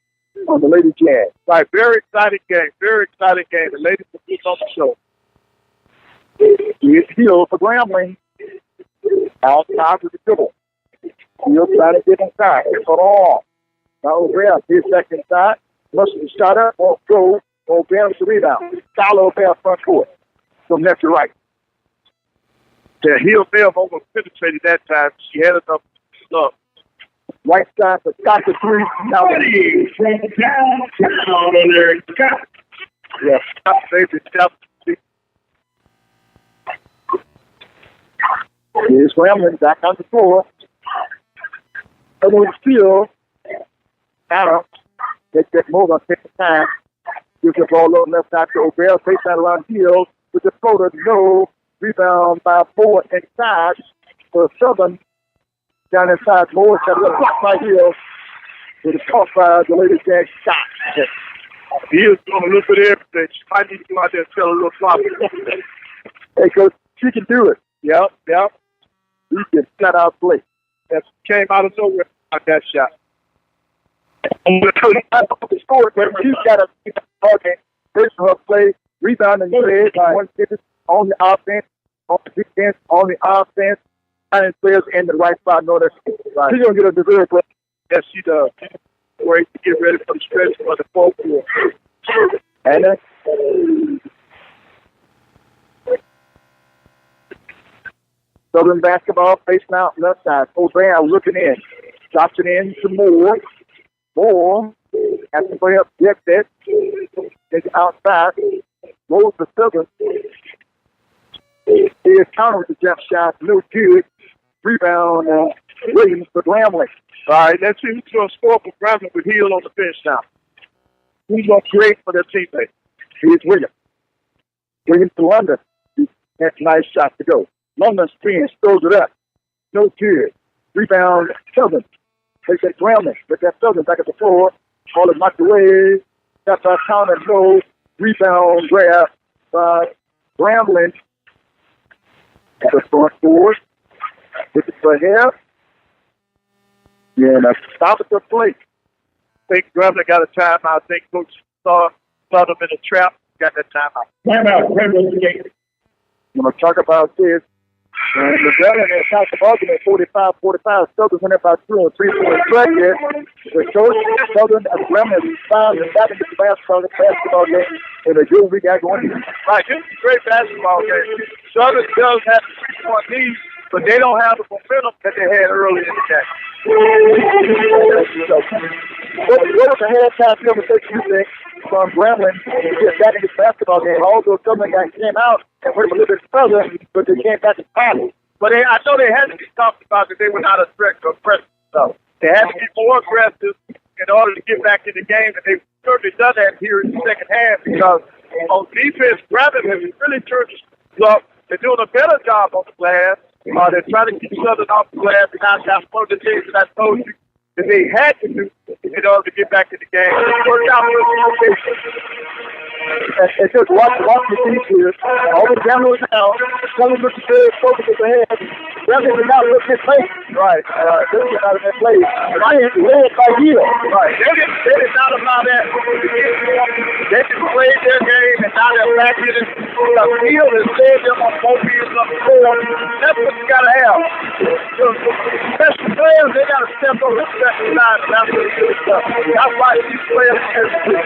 on the Lady Jazz. Right, very exciting game. The ladies will be on the show. Here's Hill for Grambling. Outside with the dribble. Hill trying to get inside. It's all. Now over his second side. Must be shot up. Won't go. Won't balance the rebound. Follow pass front court. From left to right. Yeah, Hill may have almost penetrated that time. She had enough stuff. Right side for Scott to 3. Now from downtown on there. Scott. Yeah, Scott saved it. Here's Grambling back on the floor. Other steal. Adam. Take that move on take the time. Gives the ball over left side to O'Bell. Takes that around Hill with the floater. No. Rebound by 4 inside for Southern. Down inside, Moore shot a block by Hill. With a caught by the Lady Jazz shot. He is doing a little bit of everything. She might need to go out there and tell a little floppy. Hey, Coach, she can do it. Yep. He can flat out play. That came out of nowhere on that shot. And the score, but she's got a target. Based on her play, rebound and play. On the offense, on the defense, on the offense. And players in the right spot. No, that's right. She's going to get a deserved play. Yes, she does. Great to get ready for the stretch for the fourth quarter. And Southern basketball facing out left side. O'Brien looking in. Drops it in to Moore. Moore has to play up, gets it. It's outside. Rolls to Southern. He is countered with the jump shot. No good. Rebound, Williams for Grambling. All right, let's see who's going to score for Grambling with Hill on the bench now. Who's going to create for their teammate? Here's Williams. Williams to London. That's a nice shot to go. London spins, throws it up. No good. Rebound, Southern. Takes that Grambling. But that Southern back at the floor. Ball is knocked away. That's our counter. No. Rebound grab by Grambling. At the front forward. This is for him. Yeah, now stop at the plate. I think Grambling got a timeout. I think Coach saw them in a trap. Got that timeout. Timeout. Grambling game. I'm going to talk about this. And the Grambling has got the ball game at 45-45. Southern went up by 2 on 3-point stretch here. The coach, Southern, and Grambling has found and back into the basketball game. And the good we got going. Right, this is a great basketball game. Southern does have a 3-point lead, but they don't have the momentum that they had early in the game. What was the halftime conversation you think from Grambling to get back in this basketball game? Although Southern guys came out and went a little bit further, but they came back to party. But I know they had to be talked about that they were not a threat to aggressive stuff. They had to be more aggressive in order to get back in the game, and they've certainly done that here in the second half because on defense, Grambling has really turned up. They're doing a better job on the glass. They're trying to keep Southern off the glass. And that's one of the things that I told you that they had to do in order to get back in the game. It worked out with location. And just watch the team here. All the downloads now. Some of them are focused ahead. Gremlin did not look his place. Right. They did not have place. Ryan led by Hill. Right. They did not allow that. They just played their game and now they're back in it. The field has led them on both ends of the floor. That's what you got to have. Special players, they got to step on the special side. That's what it is. That's why these players have to do.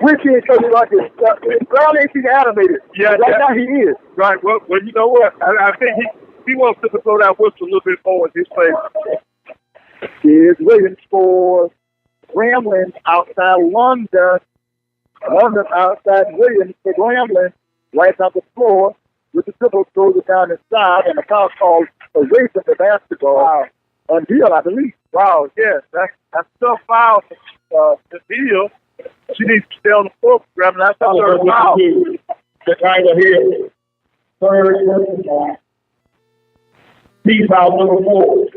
Richie is so like this. Brown ain't seen animated. Yeah, right now he is. Right. Well, you know what? I think he wants to blow that whistle a little bit more in his place. Here's Williams for Gremlin outside London. London outside Williams for Gremlin. Right on the floor with the dribble, throws it down inside, and the foul called away from the basketball. Wow. On Hill, I believe. Wow, yes. That's still foul to Hill. She needs to stay on the floor, Gremlin. That's the third foul. The Tiger here. Third. Team foul number 4.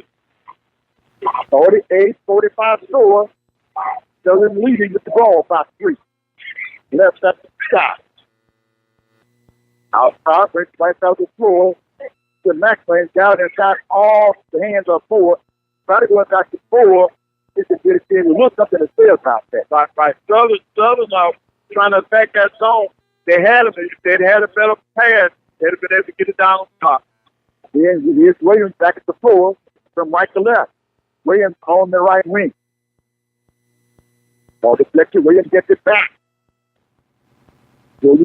48-45 score. Southern leading with the ball by 3. Left at the shot. Outside, breaks right out the floor. The Maxwell down inside off the hands of 4. Try to go back to 4. It's a good team. We look something to sales out there. Right. Southern trying to attack that zone. They had him. If they'd had a better pass, they'd have been able to get it down on top. Then here's Williams back at the 4 from right to left. Williams on the right wing. Ball deflected. Williams gets it back. Hill.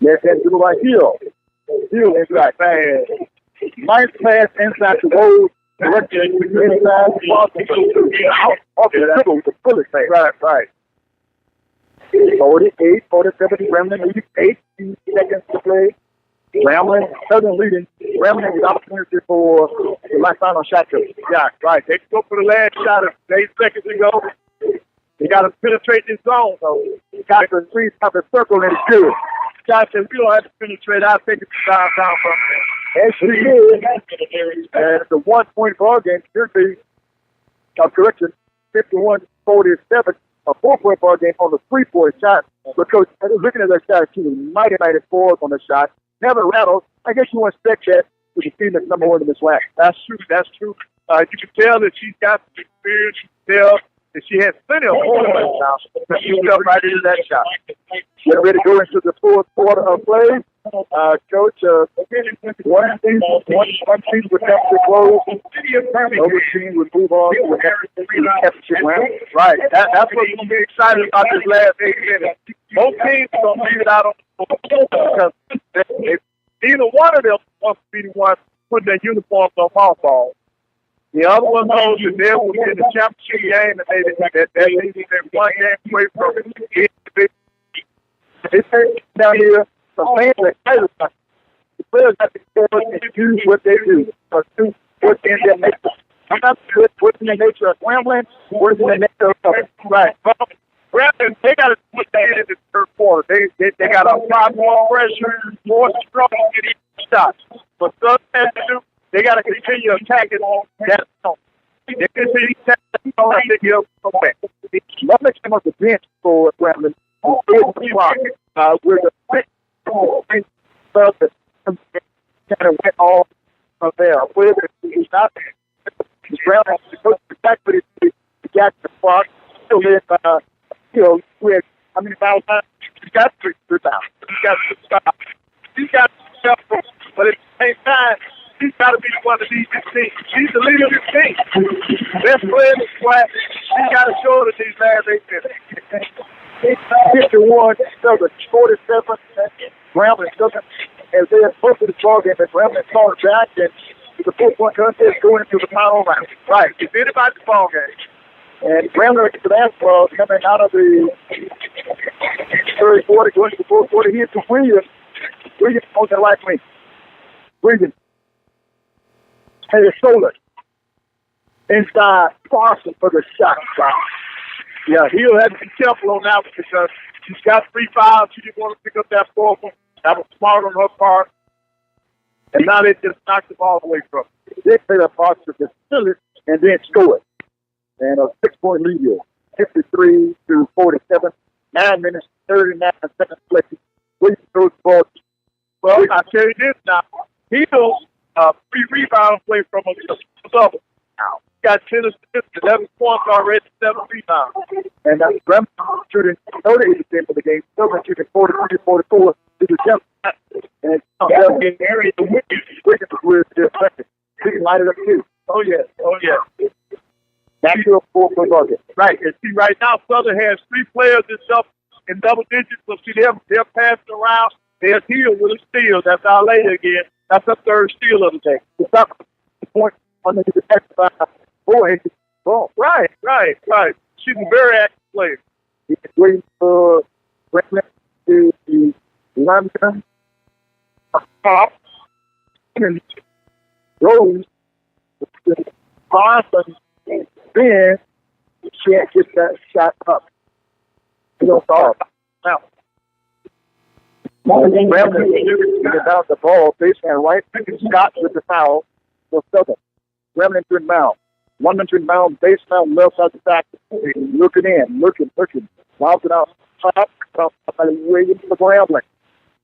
Left hand to the right. Hill inside. Nice pass inside the road. Direction inside. Out off the dribble with the bullet pass. Right. 48-47. Gremlin leading 18 seconds to play. Gremlin, Southern leading. Gremlin with opportunity for the last final shot. Yeah, right. They go for the last shot 8 seconds ago. They got to penetrate this zone. So you got to freeze up a circle and it's good. Scott said, we don't have to penetrate. I'll take it down from there. As she is. And it's a 1-point ball game. Should be, correction, 51-47. A 4-point ball game on the 3-point shot. But Coach, looking at that shot, she was mighty forward on the shot. Never rattled. I guess you want to expect that with the team that's number 1 in the SWAC. That's true. You can tell that she's got the experience. You can tell that she has plenty of points now. But she fell right into that shot. We're ready to go into the 4th quarter of play. Coach, one team would have to close. Other team would move on to the championship round. Right. That's what we're going to be excited about this last 8 minutes. Both teams are going to leave it out on the floor because either one of them wants to be the one putting their uniforms on foul ball. The other one knows that they will be in the championship game and they're 1 game away from it. It's down here. The fans are excited about it. The players have to go and do what they do. Or do what's in their nature. I'm not sure what's in the nature of Gremlin, what's in the nature of right. Gremlin, they got to put that in the 3rd quarter. They got to apply more pressure, more strong in each shot. But Southern has to do, they got to continue attacking that zone. They continue attacking on that big hill. Lubbock came off the bench for Gremlin. With the quick stuff that kind of went off from there. Whether he's not Brown has to go back, but he got the clock. Still live, with how many fouls? He's got 3 fouls. He's got 6 fouls. He's got stuff, but at the same time, he's got to be the one to lead this team. He's the leader of this team. Best player in the SWAC. He's got to show it these last 8 minutes. 51, Southern 47. Gremlin Southern, as they have posted the ball game, and Gremlin started back, and it's a 4-point contest going into the final round. Right, it's anybody's ball game. And Gremlin gets the basketball coming out of the 3rd quarter, going to the 4th quarter. Here's to Williams. Williams on the right wing. Williams. Had his shoulder. Inside, Parson for the shot. Yeah, he'll have to be careful on that one because she's got 3 fouls. She didn't want to pick up that fourth one. That was smart on her part. And now they just knocked the ball away from her. They played a Parson to steal it and then score it. And a 6-point lead here. 53-47. 9 minutes, 39 seconds left. Williams throws the ball. Well, I tell you this now. He'll 3 rebounds away from a double. Now, got 10 assists, 11 points already, 7 rebounds. And Graham shooting 38% for the game. Southern shooting 43-44 to the jump. And they'll get married to Wiggins with their second. He can light it up too. Oh, yes. Oh, yes. Back to a 4-point bucket. Right. And see, right now, Southern has 3 players in double digits. So, see, they're passing around. They're Hill with a steal. That's our later again. That's the 3rd steal of the day. It's not the point on the defensive by boy. Right. She's a very active player. He's waiting for Brentland to the London. Top. Rose. Parson. Then she can't get that shot up. You don't start. Now. Gremlin about the ball, baseline right. Scott with the foul for Southern. Gremlin to inbound. 1 minute to inbound, baseline left side of the back. Looking in, looking. Bounce it out top. Williams for Gremlin.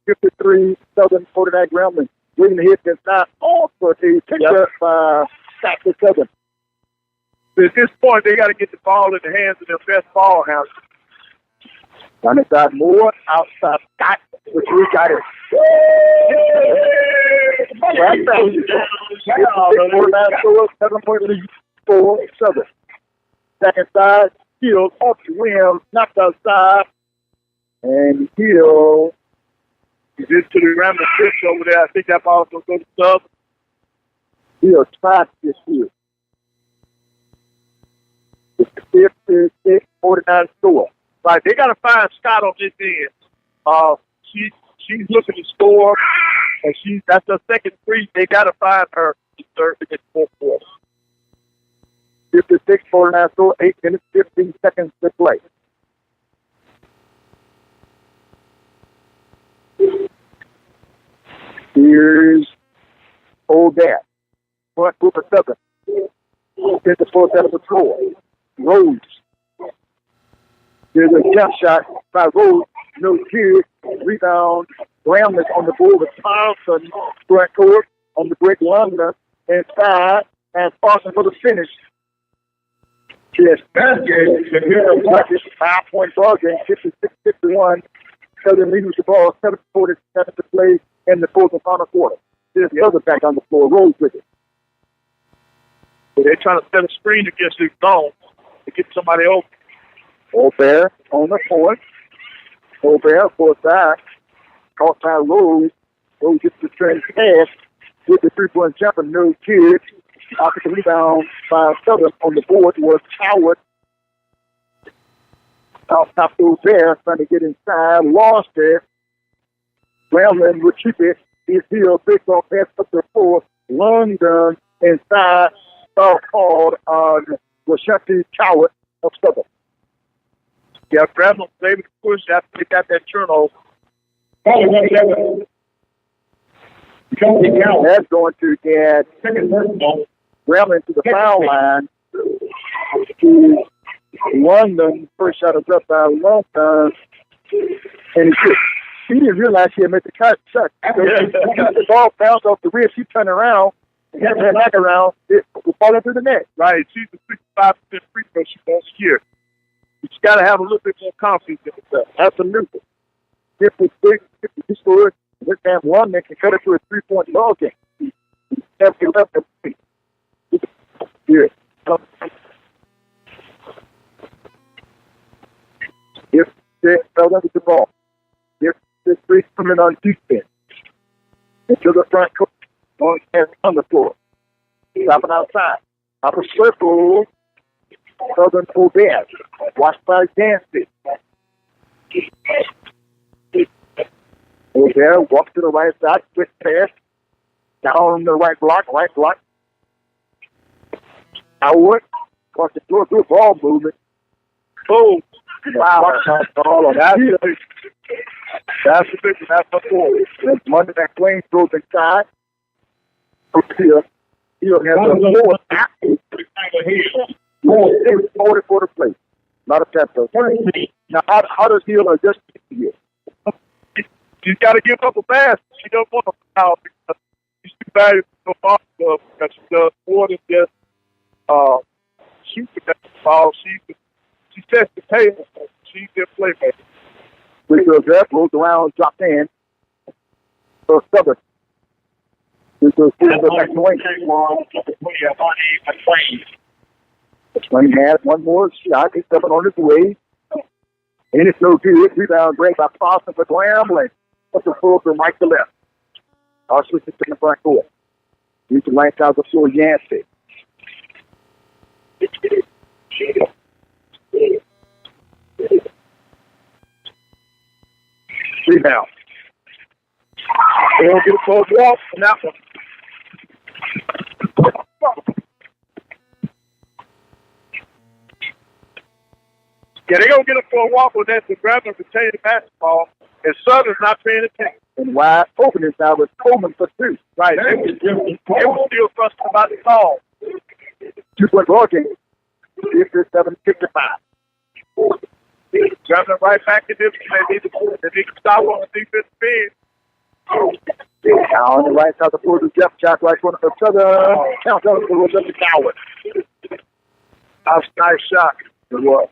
53, Southern, 49 Gremlin. Williams hit inside. Also, they picked up Scott for Southern. At this point, they got to get the ball in the hands of their best ball handlers. On the side, Moore, outside, Scott, which we got it. 7-point lead for Southern. Second side, Hill off the rim, knocked outside, and Hill is into the Ramblin' Fish over there. I think that ball's going to go to Southern. Hill tried this here. 56-49 score. Right, they got to find Scott on this end. She's looking to score, and that's her second free. They got to find her in third to get 4 points. 56-49 score, 8 minutes, 15 seconds to play. Here's Old Dad. Front group of 7. Get the 4th out of the floor. Rose. There's a jump shot by Rose. No good. Rebound. Graham is on the board with Thompson. Front court on the break. London inside. And Parson for the finish. Yes, that's good. 5-point ball game. 56-51. Southern leading the ball. 7:47 to play in the 4th and final quarter. There's the other back on the floor. Rose with it. So they're trying to set a screen against this zone to get somebody open. O'Bear on the point. O'Bear for back. Caught by Rose. Rose gets the trend pass with the 3-point jumper. No kid. Offensive rebound by Southern on the board was Howard. Out top O'Bear trying to get inside. Lost it. Gremlin would keep it. He's here. Big ball pass up the 4. London inside. Called on Washanti Coward of Southern. Yeah, Gremlin was able to push after they got that turnover. That's going to get Gremlin to the foul line. London, first shot is up by London. And he didn't realize he had made the cut. So the ball bounced off the wrist. He turned around. He had that back around. It will fall into the net. Right. She's a 65% free throw she wants here. She's got to have a little bit more confidence in herself. Absolutely. 56, 52 scores. This damn London can cut it to a 3-point ball game. He's left the play. Here. If they fell under the ball. If this three coming on defense. Into the front court. On the floor. Stopping outside. Upper circle. Southern Obed. Watched by Dancy. Obed walks to the right side. Quick pass. Down the right block. Howard. Across the floor, good ball movement. Boom. Wow. That's the big, that's the four. Monday that Twain throws inside. Here. He'll have the four tackle. 40 for the play. Not a tempo. Now, how does Hill adjust here? She's got to give up a pass. She don't want to foul because she's too valuable so far because she does more than just shoot the ball. She sets the table. She's just playmaker. Free throw draft goes around, dropped in. So Southern. This is the next Twain. Twain has one more shot. He's coming on his way. And it's no good. Rebound break by Boston for Grambling. Up the floor from right to left. I'll switch it to the front court. He's the right side of the floor, Yancey. Rebound. They don't get a full walk on that one. Yeah, they're going to get a full walk on that to grab and retain the basketball, and Southern's not paying attention. And wide open is now with Coleman for two. Right. They were still frustrated about the call. 2-point ball game. 57-55. Grabbing it right back to them. They need to stop on the defensive end. Now on the right side of the floor to Jeff Jack, right corner for Southern. Count out for Jeffrey Howard. Nice shot. It was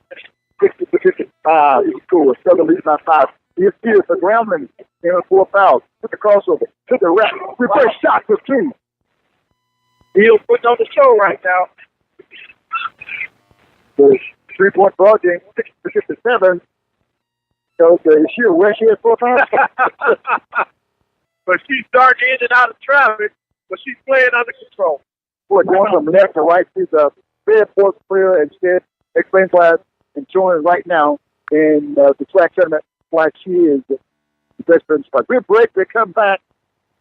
60-55. He scored. Southern leads by 5. Here's Spears for Grambling. In a 4 fouls. Took the crossover. Took the rack. Reverse shot for 2. He'll put on the show right now. The 3-point ball game, 60-57. So she'll wear she has 4 fouls. But she's darting in and out of traffic, but she's playing under control. Boy, going from left to right, she's a very important player, and she explains why and showing right now in the SWAC tournament why she is the best friend spot. We'll break, they come back.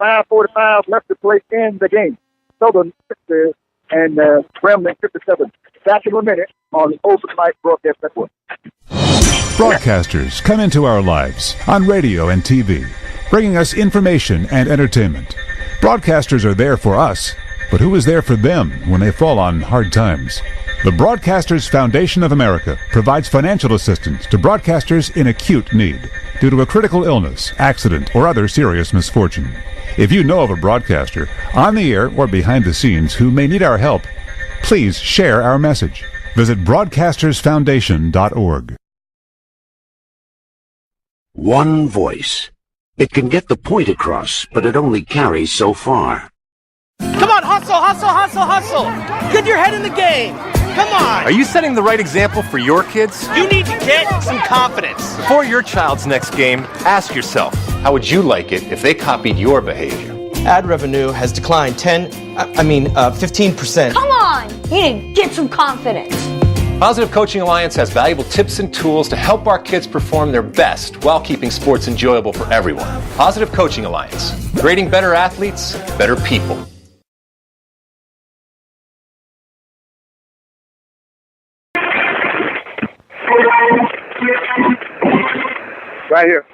5:45 left to play in the game. Southern 50 and Grambling 57. Back in a minute on the Open Mic Broadcast Network. Broadcasters come into our lives on radio and TV, bringing us information and entertainment. Broadcasters are there for us, but who is there for them when they fall on hard times? The Broadcasters Foundation of America provides financial assistance to broadcasters in acute need due to a critical illness, accident, or other serious misfortune. If you know of a broadcaster on the air or behind the scenes who may need our help, please share our message. Visit broadcastersfoundation.org. One voice. It can get the point across, but it only carries so far. Come on, hustle! Get your head in the game! Come on! Are you setting the right example for your kids? You need to get some confidence. Before your child's next game, ask yourself, how would you like it if they copied your behavior? Ad revenue has declined 15%. Come on! You need to get some confidence. Positive Coaching Alliance has valuable tips and tools to help our kids perform their best while keeping sports enjoyable for everyone. Positive Coaching Alliance. Creating better athletes, better people. Right here.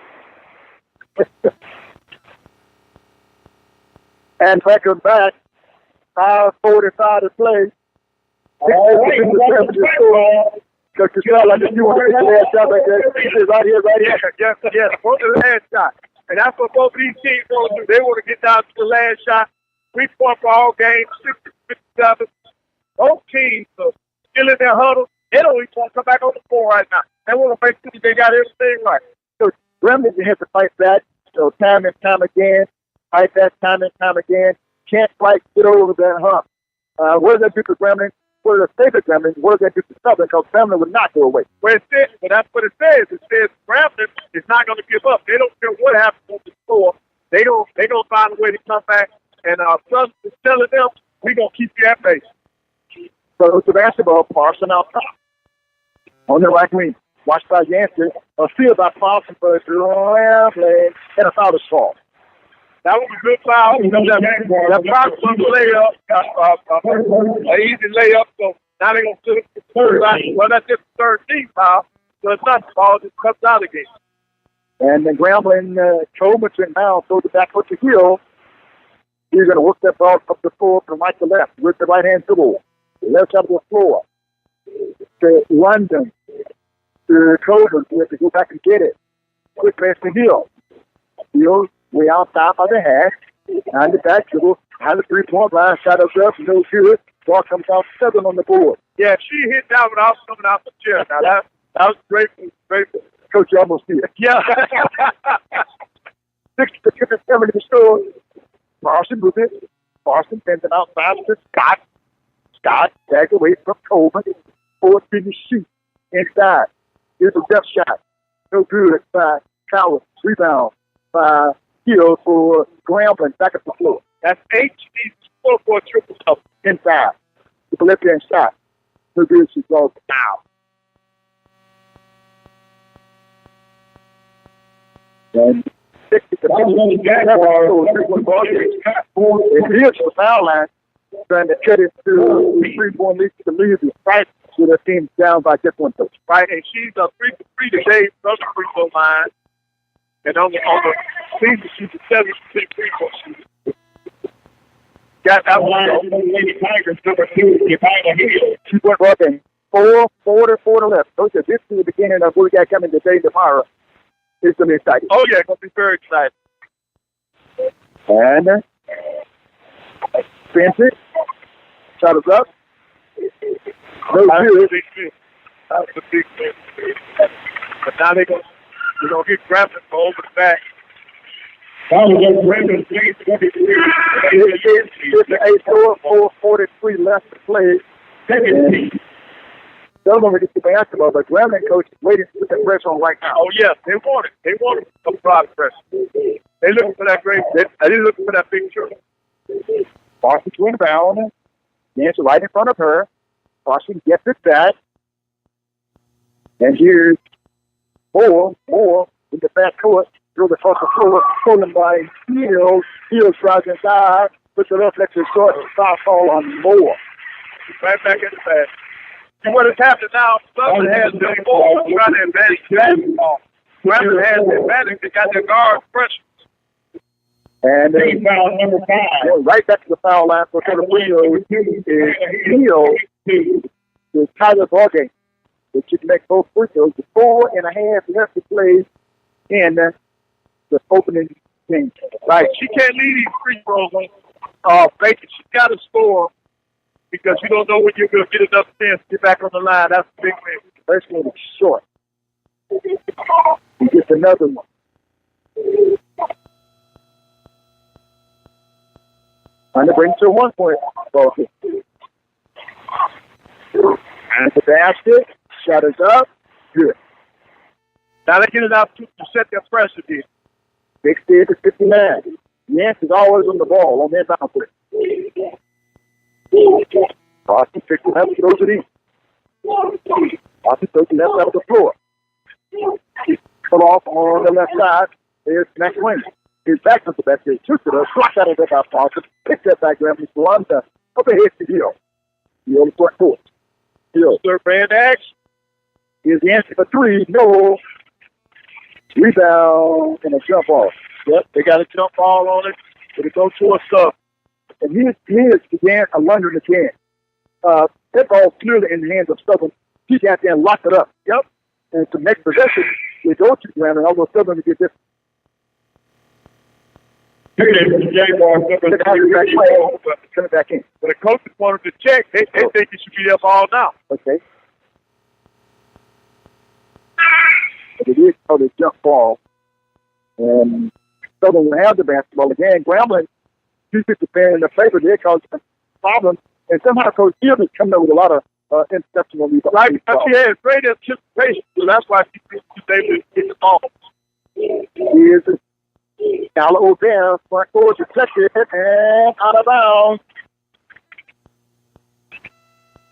And second back. 5:45 to play. Because you felt like you want to get the last shot right there. Right here. Yes. Both of the last shot. And that's what both of these teams want to do. They want to get down to the last shot. 3-point for all games, 60-57. Both teams are still in their huddle. They don't even want to come back on the floor right now. They want to make sure they got everything right. So Grambling has to fight that. So time and time again. Fight that time and time again. Can't quite get over that hump. What does that do for Grambling? What does that say for Grambling? What does that do for Southern? Because Grambling would not go away. Well, that's what it says. It says Grambling is not going to give up. They don't care what happens on the floor. They don't find a way to come back. And Southern is telling them, we're going to keep you at base. So it's the basketball, Parson out top. On the right wing. Watched by Yancey. A steal by Parson for Grambling. And a foul is called. That was a good foul. That Fox was a layup, an easy layup. So now they're going to sit the third. Well, that's just the third team foul. So it's not the ball, just cuts out again. And then Grambling, Coleman's in now, throws it back up to Hill. He's going to work that ball up the floor from right to left with the right hand dribble. Left side of the floor. To London. To Coleman. We have to go back and get it. Quick pass to Hill. Hill way outside by the hash. And the back dribble. And the 3-point line. Shot up, no good. Ball comes out 7 on the board. Yeah, she hit that one out coming out the chair. Now that was great. Coach, you almost did it. Yeah. 6-7 to the score. Parson with it. Parson sends it outside to Scott. Scott back away from Coleman. 4-3 shoot inside. Here's a depth shot. No good by Coward. Rebound by Hill for Grambling back up the floor. That's 8. She's 4 for a triple double inside. The left hand shot. No good. She goes down. And 60 to the foul line, trying to cut it to the 3-point lead to lead the fight with her team down by just 1 touch. Right, and she's a 3 for 3 today from the free throw line. And on the season, she's a 7 for 6 free throw shooter. Got that one. Lady Tigers, number 2, Hill. She went up in 4 to left. So this is the beginning of what we got coming today, tomorrow. It's going to be exciting. Oh, yeah, it's going to be very exciting. And spins it. Shot is up. No good. That's a big thing. But now they're going to get Grambling for over the back. Now we get Grambling 23. It's 4:43 left to play. They're going to get the basketball, but Grambling coach is waiting to put that pressure on right now. Oh, yeah. They want it. They want it to apply pressure. They're looking for that great. They're looking for that big shot. Parsons to inbound. Nancy right in front of her. Parsons gets it back. And here's Moore in the back court. Through the across the floor. Stolen by Hill. Hill tries inside. Puts the reflection short. Foul call on Moore. Right back in the back. And what has happened now, Southern has been more trying to advance basketball. Grambling has the advantage. They got their guard pressure. And foul number 5. Right back to the foul line for the free throw is Hill to tie the ball game. They should make both free throws. 4.5 left to play in the opening game. Right. She can't leave these free throws vacant. She's got to score. Because you don't know when you're going to get enough chance to get back on the line. That's a big win. First one is short. He gets another one. Trying to bring to a 1-point ball. And the basket. Shot is up. Good. Now they get it out to set their pressure here. 60 to 59. Yes is always on the ball on their boundary. Boston picks it up, throws it in. Boston throws it left side of the floor. Put off on the left side. There's Max Wayne. His back to the basket. Shoots it up. Blocked out of the by Boston. Picks that back grab. Blunda. Up ahead to Hill. Hill in front court. Hill. Third man action. Here's the answer for 3. No. Rebound and a jump off. Yep, they got a jump ball on it. But it goes to a sub. And here's began a London again. That ball clearly in the hands of Southern. He got there and locked it up. Yep. And to next possession, they go to Grambling, although Southern to get this. Coming back in. But the coaches wanted to check. They think he should be up all now. Okay. But it is called a jump ball. And Southern will have the basketball again. Grambling, he's just defending the favor there causing problems. And somehow Coach Hill is coming up with a lot of interceptions on these. Right, because he has great anticipation, so that's why he's able to get the ball. Here's Skylar O'Dell, front court, deflected, and out of bounds.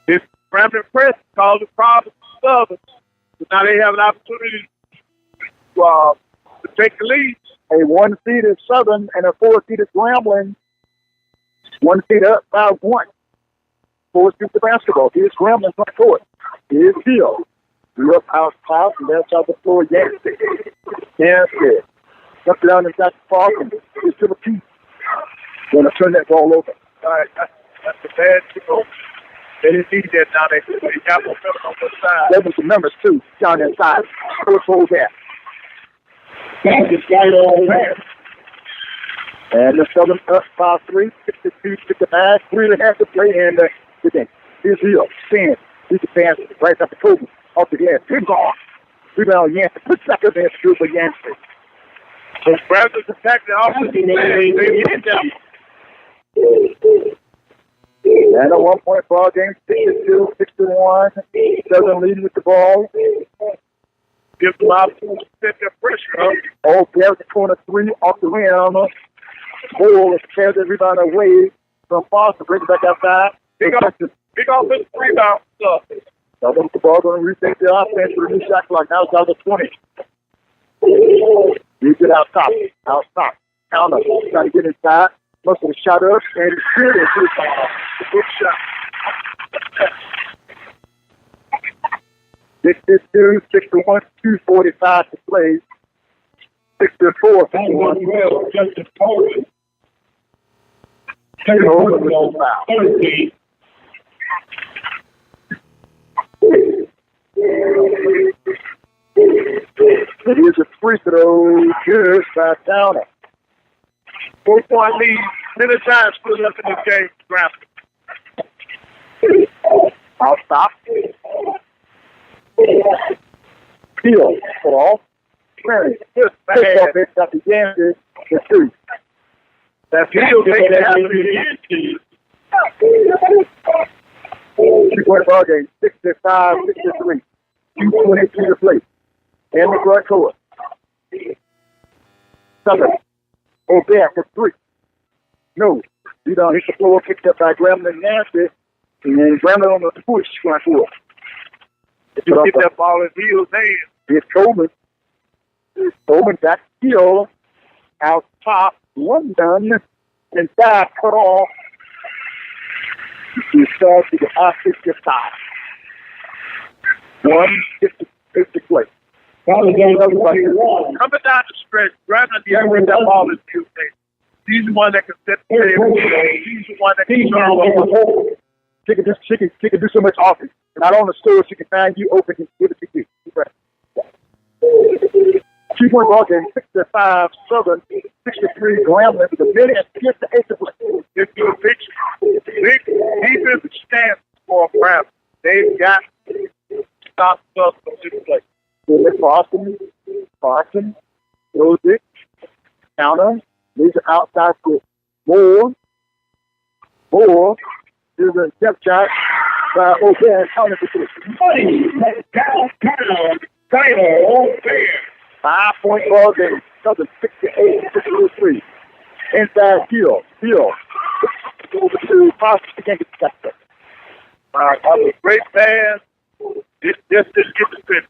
This Grambling press caused a problem for Southern. So now they have an opportunity to take the lead. A 1 seed is Southern and a 4 seed is Grambling. 1 seed up by 1. 4 seed to basketball. Here's Grambling's front court. Here's Hill. We're up out top, and that's out the floor. Yancey. Yancey. Up down inside the park, and it's to the piece. Going to turn that ball over. All right, that's a bad signal. They didn't need that down there. They got momentum on the side. There's some members, too, down inside. Let's hold that. Just right on there. And the Southern up by 3. 62, 59. 3.5 to play, and the game. Here's Hill. Spin. He's the pass right up the Kobe. Off the gas. Big ball. Rebound, Yancey. Put back up there, shoot for Yancey. So Bradley's attacking the offensive man. They get them. And a 1-point ball game, 62, 61. Southern leading with the ball. Gives them opportunity to set their pressure up. Oh, there's the corner 3 off the rim. Bull is carried the rebound away from Foster. Brings it back outside. Big offensive rebound stuff. Southern with the ball, going to reset the offense for a new shot clock. Now it's down to 20. You get out top. Out top. Counter. Trying to get inside. Most of the shot up. And it's good. It's a good shot. 62, 61, 2:45 to play. 64, 51. Justin Coleman. Take over the goal foul. It is a free throw. Good by Downer. 4-point lead. Many times split up in this game. Graphic. I'll stop. Field. Put off. Clearing. Just bad. Got the Yancey. The 3. That Field takes it out of the 2-point ball game. 65, 63. 2:22 to play. And the front court. Southern. O'Bear for 3. No. Rebound hits the floor, picked up by Grambling and Yancey. And then Grambling on the push front court. If you get that ball in Hill's hands. Here's Coleman. Coleman back Hill. Out top. 1 done. Inside cut off. He starts to the offensive side. 1:50 play. Coming down the stretch, Grambling the with that ball in Hill's hands. He's the one that can set the table. He's the one that can serve. She can do so much offense. Not on the score, she can find you open and give it to you. 2-point ball game, 65 Southern, 63 Grambling with a minute and 58 to play. If you picture, big defensive stance for Grambling. They've got to stop stuff from this play. Boston, Rosic, Counter, these are outside for Moore. Here's a step shot by O'Bear. Counter for 3. 5-point ball game. Southern 68, 63. Inside Hill. Over to Foster. Can't get the shot. That was a great pass. Just get the finish.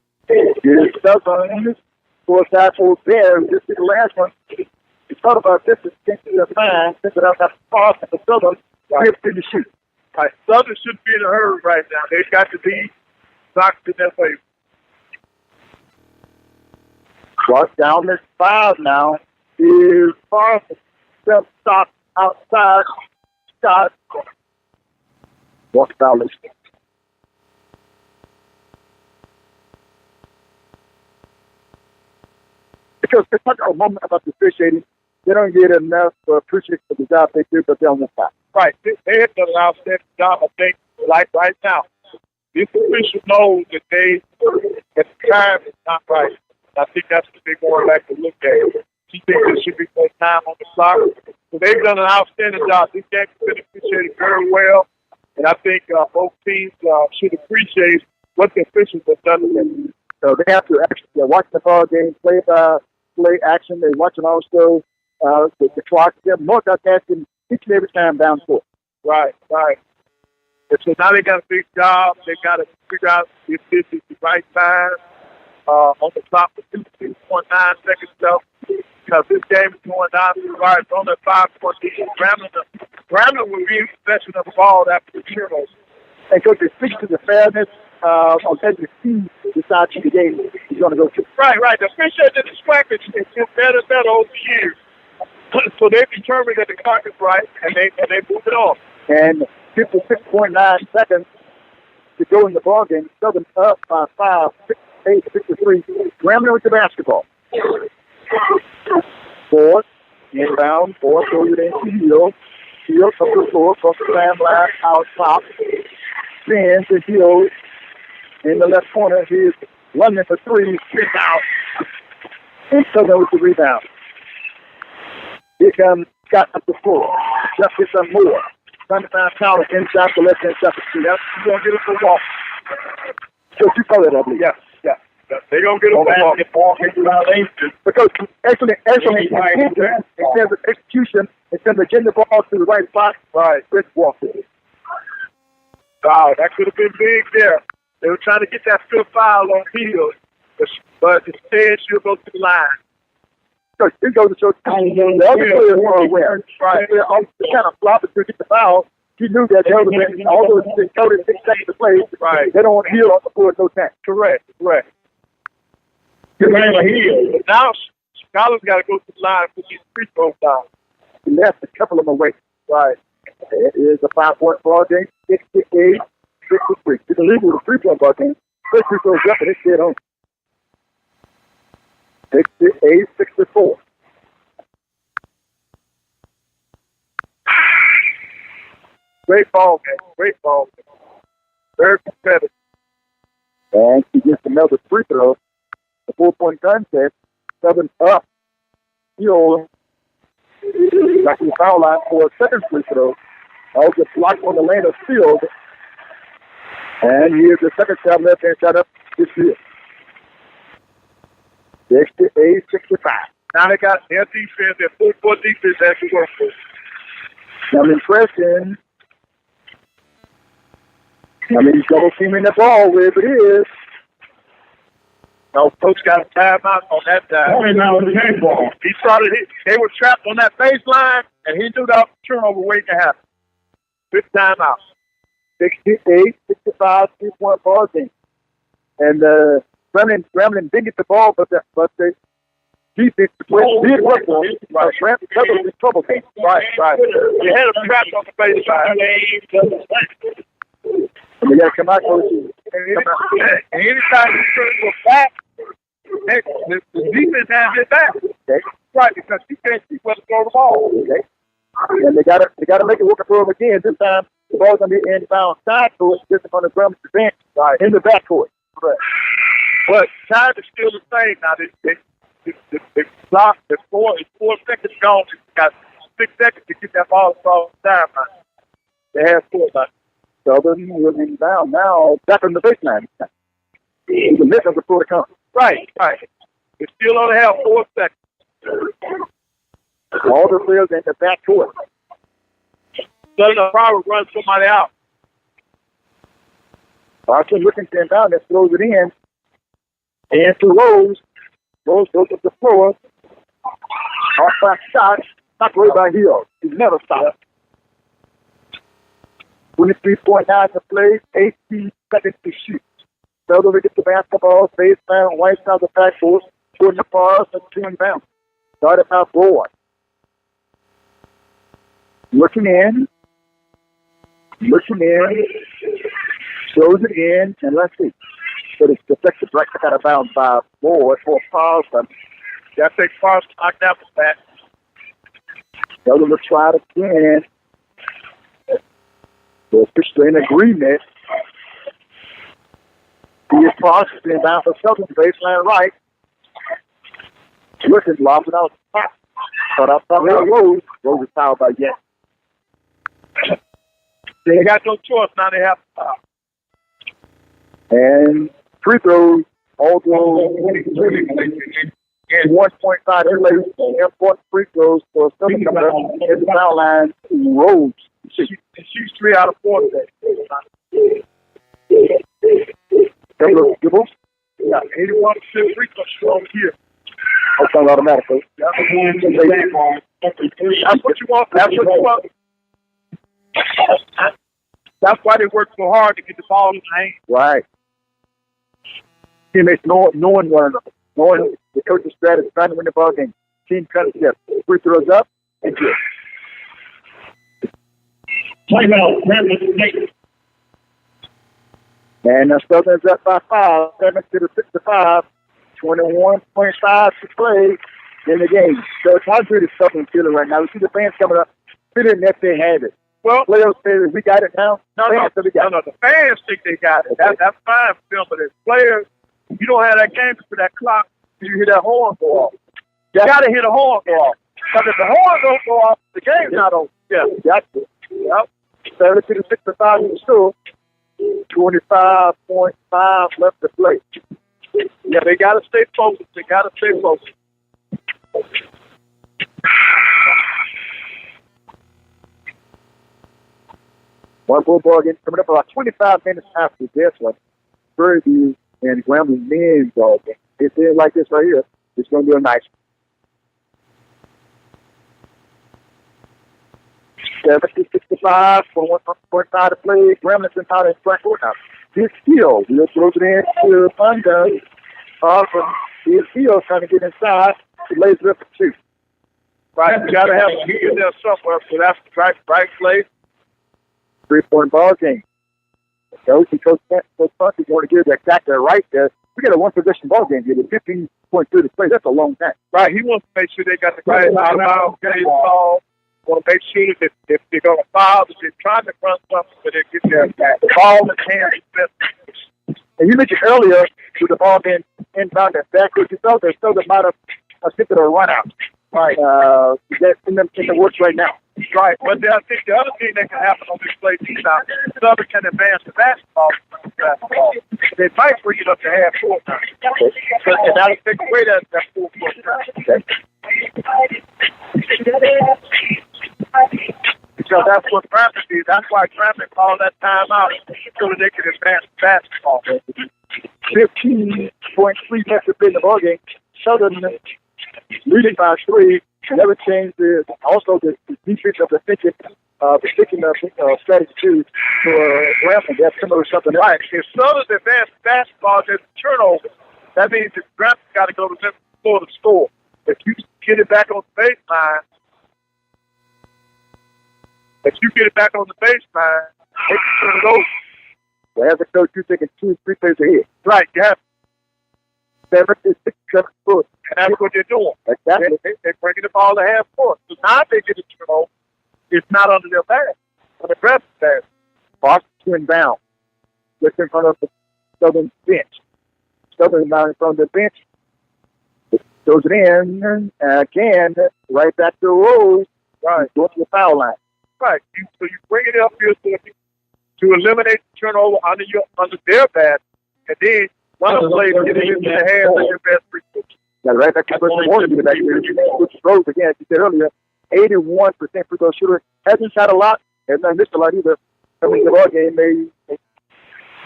Here's Southern. 4 side for O'Bear. Just did the last one. He thought about this. It's against the fine. Sent it out to Foster for Southern. Here's to shoot. All right, Southern shouldn't be in a hurry right now. They've got to be knocked in their favor. Walk down this 5 now. Is Foster. Stop outside. Shot. Walk down this. Because it's not a moment about the officiating. They don't get enough appreciation for the job they do, but they're on the side. Right. They have done an outstanding job, I think, like right now. This official knows that they, at the time, it's not right. I think that's what they're going back to look at. She thinks there should be more time on the clock. So they've done an outstanding job. This game has been appreciated very well. And I think both teams should appreciate what the officials have done to them. So they have to actually watch the ball game, play action. They're watching also the clock. They're multitasking each and every time down court. Right. And so now they got a big job. They got to figure out if this is the right time on the clock with 2.9 seconds left. because this game is going down to the right. It's on the 5-point lead. Grambling will be in possession of the ball after the turnover. And Coach, it speaks to the fairness on that the team decides the game he's going to go to. Right. The officials in the SWAC has been better and better over the years. So they determined that the clock is right, and they move it on. And 56.9 seconds to go in the ball game. Southern up by 5, 6-8, 6-3. Grambling with the basketball. Ford, inbound, Ford throws it into Hill. Hill comes to the floor, across the slam line, out top. Spins to Hill in the left corner. He's London for 3, spins out. And Southern with the rebound. Here comes Scott up the floor. Just gets some more. Trying to find Tyler inside the left hand side. That's going to get us a walk. So you call it, I believe. Yeah. They're going to get a walk. Because excellent in terms of execution, in terms of getting the ball to the right spot, Chris Walker. Wow, that could have been big there. They were trying to get that fifth foul on Field, but instead she'll go to the line. So it goes to show the other players were aware. Right. They kind of flop it to get the foul. He knew that the other man, although it's been 36 seconds to play, they don't want to heal on the floor at no time. Correct. Now, Scholar's got to go to the line and put these free throws down. He left a couple of them away. Right. It is a 5-point ball game, 68, 63. You can leave with a 3-point ball game. First free throws up and it's dead on. 68, 64. Great ball game. Very competitive. And he gets another free throw. The 4-point contest. 7 up. Hill back to the foul line for a second free throw. Also blocked on the lane of Field. And here's the second shot, left hand shot up this year. 68, 65. Now they got their defense, their full-court defense has to work for. I'm impressing. He's double teaming the ball wherever it is. No, coach got a timeout on that time. He started it. They were trapped on that baseline, and he knew that turnover waiting to happen. Good timeout. 68, 65, 3-point ball game. And Grambling didn't get the ball, but the defense did work for him. Grambling was in trouble. Right. You had him trapped on the baseline. And they got to come out, coach. And anytime you turn to a back, the defense has his back. Okay. Right, because he can't see where to throw the ball. Okay. And they got to make it work for him again. This time, the ball's going to be inbound side court, just on the Grambling bench, in the back court. Right. But time is still the same now. The clock, the 4 seconds gone. It's got 6 seconds to get that ball across the timeline. They have 4 now. Southern will inbound now, back on the baseline. The mission before the come. Right. It's still only have 4 seconds. All the players in the back court. Southern will probably run somebody out. Barton looking to inbound, that throws it in. And to Rose. Rose goes up the floor. Off by shot. Not worried by Hill. He's never stopped. 23.9 to play. 18 seconds to shoot. Southern will get the basketball. Baseline, right side of the backcourt. Putting the bars and 2 inbound. Started by Board. Looking in. Throws it in. And let's see. But it's deflected right out of bounds by Board for Paulson. That takes Paulson knocked out the back. Southern will try it again. The official in agreement. He is processing inbound for Southern baseline right. Looking, lobs it out top. Cut up by Rose. Rose is fouled by Yes. They got no choice now. They have to foul. And free throws, although 1.5 important free throws for Southern coming up in the foul line. Rose. She shoots 3 out of 4 today. Gibbles. Yeah, 81% free throw shooter over here. That's not automatically. That's what you want. That's what you want. That's why they work so hard to get the ball in the hand. Right. Teammates knowing one another, knowing the coach's strategy, trying to win the ball game. Team concept. Free throws up and good. Timeout. And Southern's up by 5. 7 to the 6-5. 21.5 to play in the game. So it's how good is Southern feeling right now. We see the fans coming up, feeling that they have it. Well, players say we got it now. No. The fans think they got it. Okay. That's fine for them, but as players, you don't have that game for that clock. You hear that horn go off. You got to hear the horn go off. Because if the horn don't go off, the game's not over. Yeah. Gotcha. Yep. 7 to the 6-5 in the score. 25.5 left to play. Yeah, they got to stay focused. One full ball game coming up about 25 minutes after this one. Prairie View and Grambling men's ball game. It's in like this right here. It's going to be a nice 70-65, 1.5 to play. Gremlin's in out in front court now. This Hill, we'll throw it in to Thunder. From this Hill trying to get inside. He lays it up for 2. Right, you got to have a heat there somewhere, so that's the right place. 3-point ball game. Coach Punch is going to give that exactly right there. We got a one-possession ball game here with 15.3 to play. That's a long time. Right, he wants to make sure they got the guys out of game ball. Want to make sure that if they're going to foul, that they're trying to run something, but they get their ball in the hand. And you mentioned earlier with the ball being inbound and backwards, you felt there's still the amount of assisted or run out. Right. That's in the works right now. Right. But I think the other thing that can happen on this play is now Southern can advance the basketball. They might bring it up to half court now. And that'll take away that full court time. Okay. Because that's what Grambling did. That's why Grambling called that time out so that they can advance the basketball. 15.3 left to play in the ball game. Southern leading by 3. Never changed also the defense of the thinking strategy too for Grambling. That's similar to something right. If Southern's advanced basketball, there's turnover. That means that Grambling got to go to the floor to score. If you get it back on the baseline, they can turn it over. Well, as a coach, you're taking 2 3 plays ahead. Right, yeah. 7 to 6, 7 foot. And that's what they're doing. Exactly. They're bringing the ball to half court. So now they get it turnover. It's not under their back. On the press back. Boston to inbound. Just in front of the Southern bench. Southern now in front of the bench. Throws it in again, right back to Rose. Right. Going to the foul line. Right. So you bring it up here to eliminate the turnover under their bat, and then one of the players get it into the hands of your best free throw. Got right back to the person wanted to do that. Rose again, as you said earlier, 81% free throw shooter. Hasn't shot a lot, has not missed a lot either. I mean, the ball game may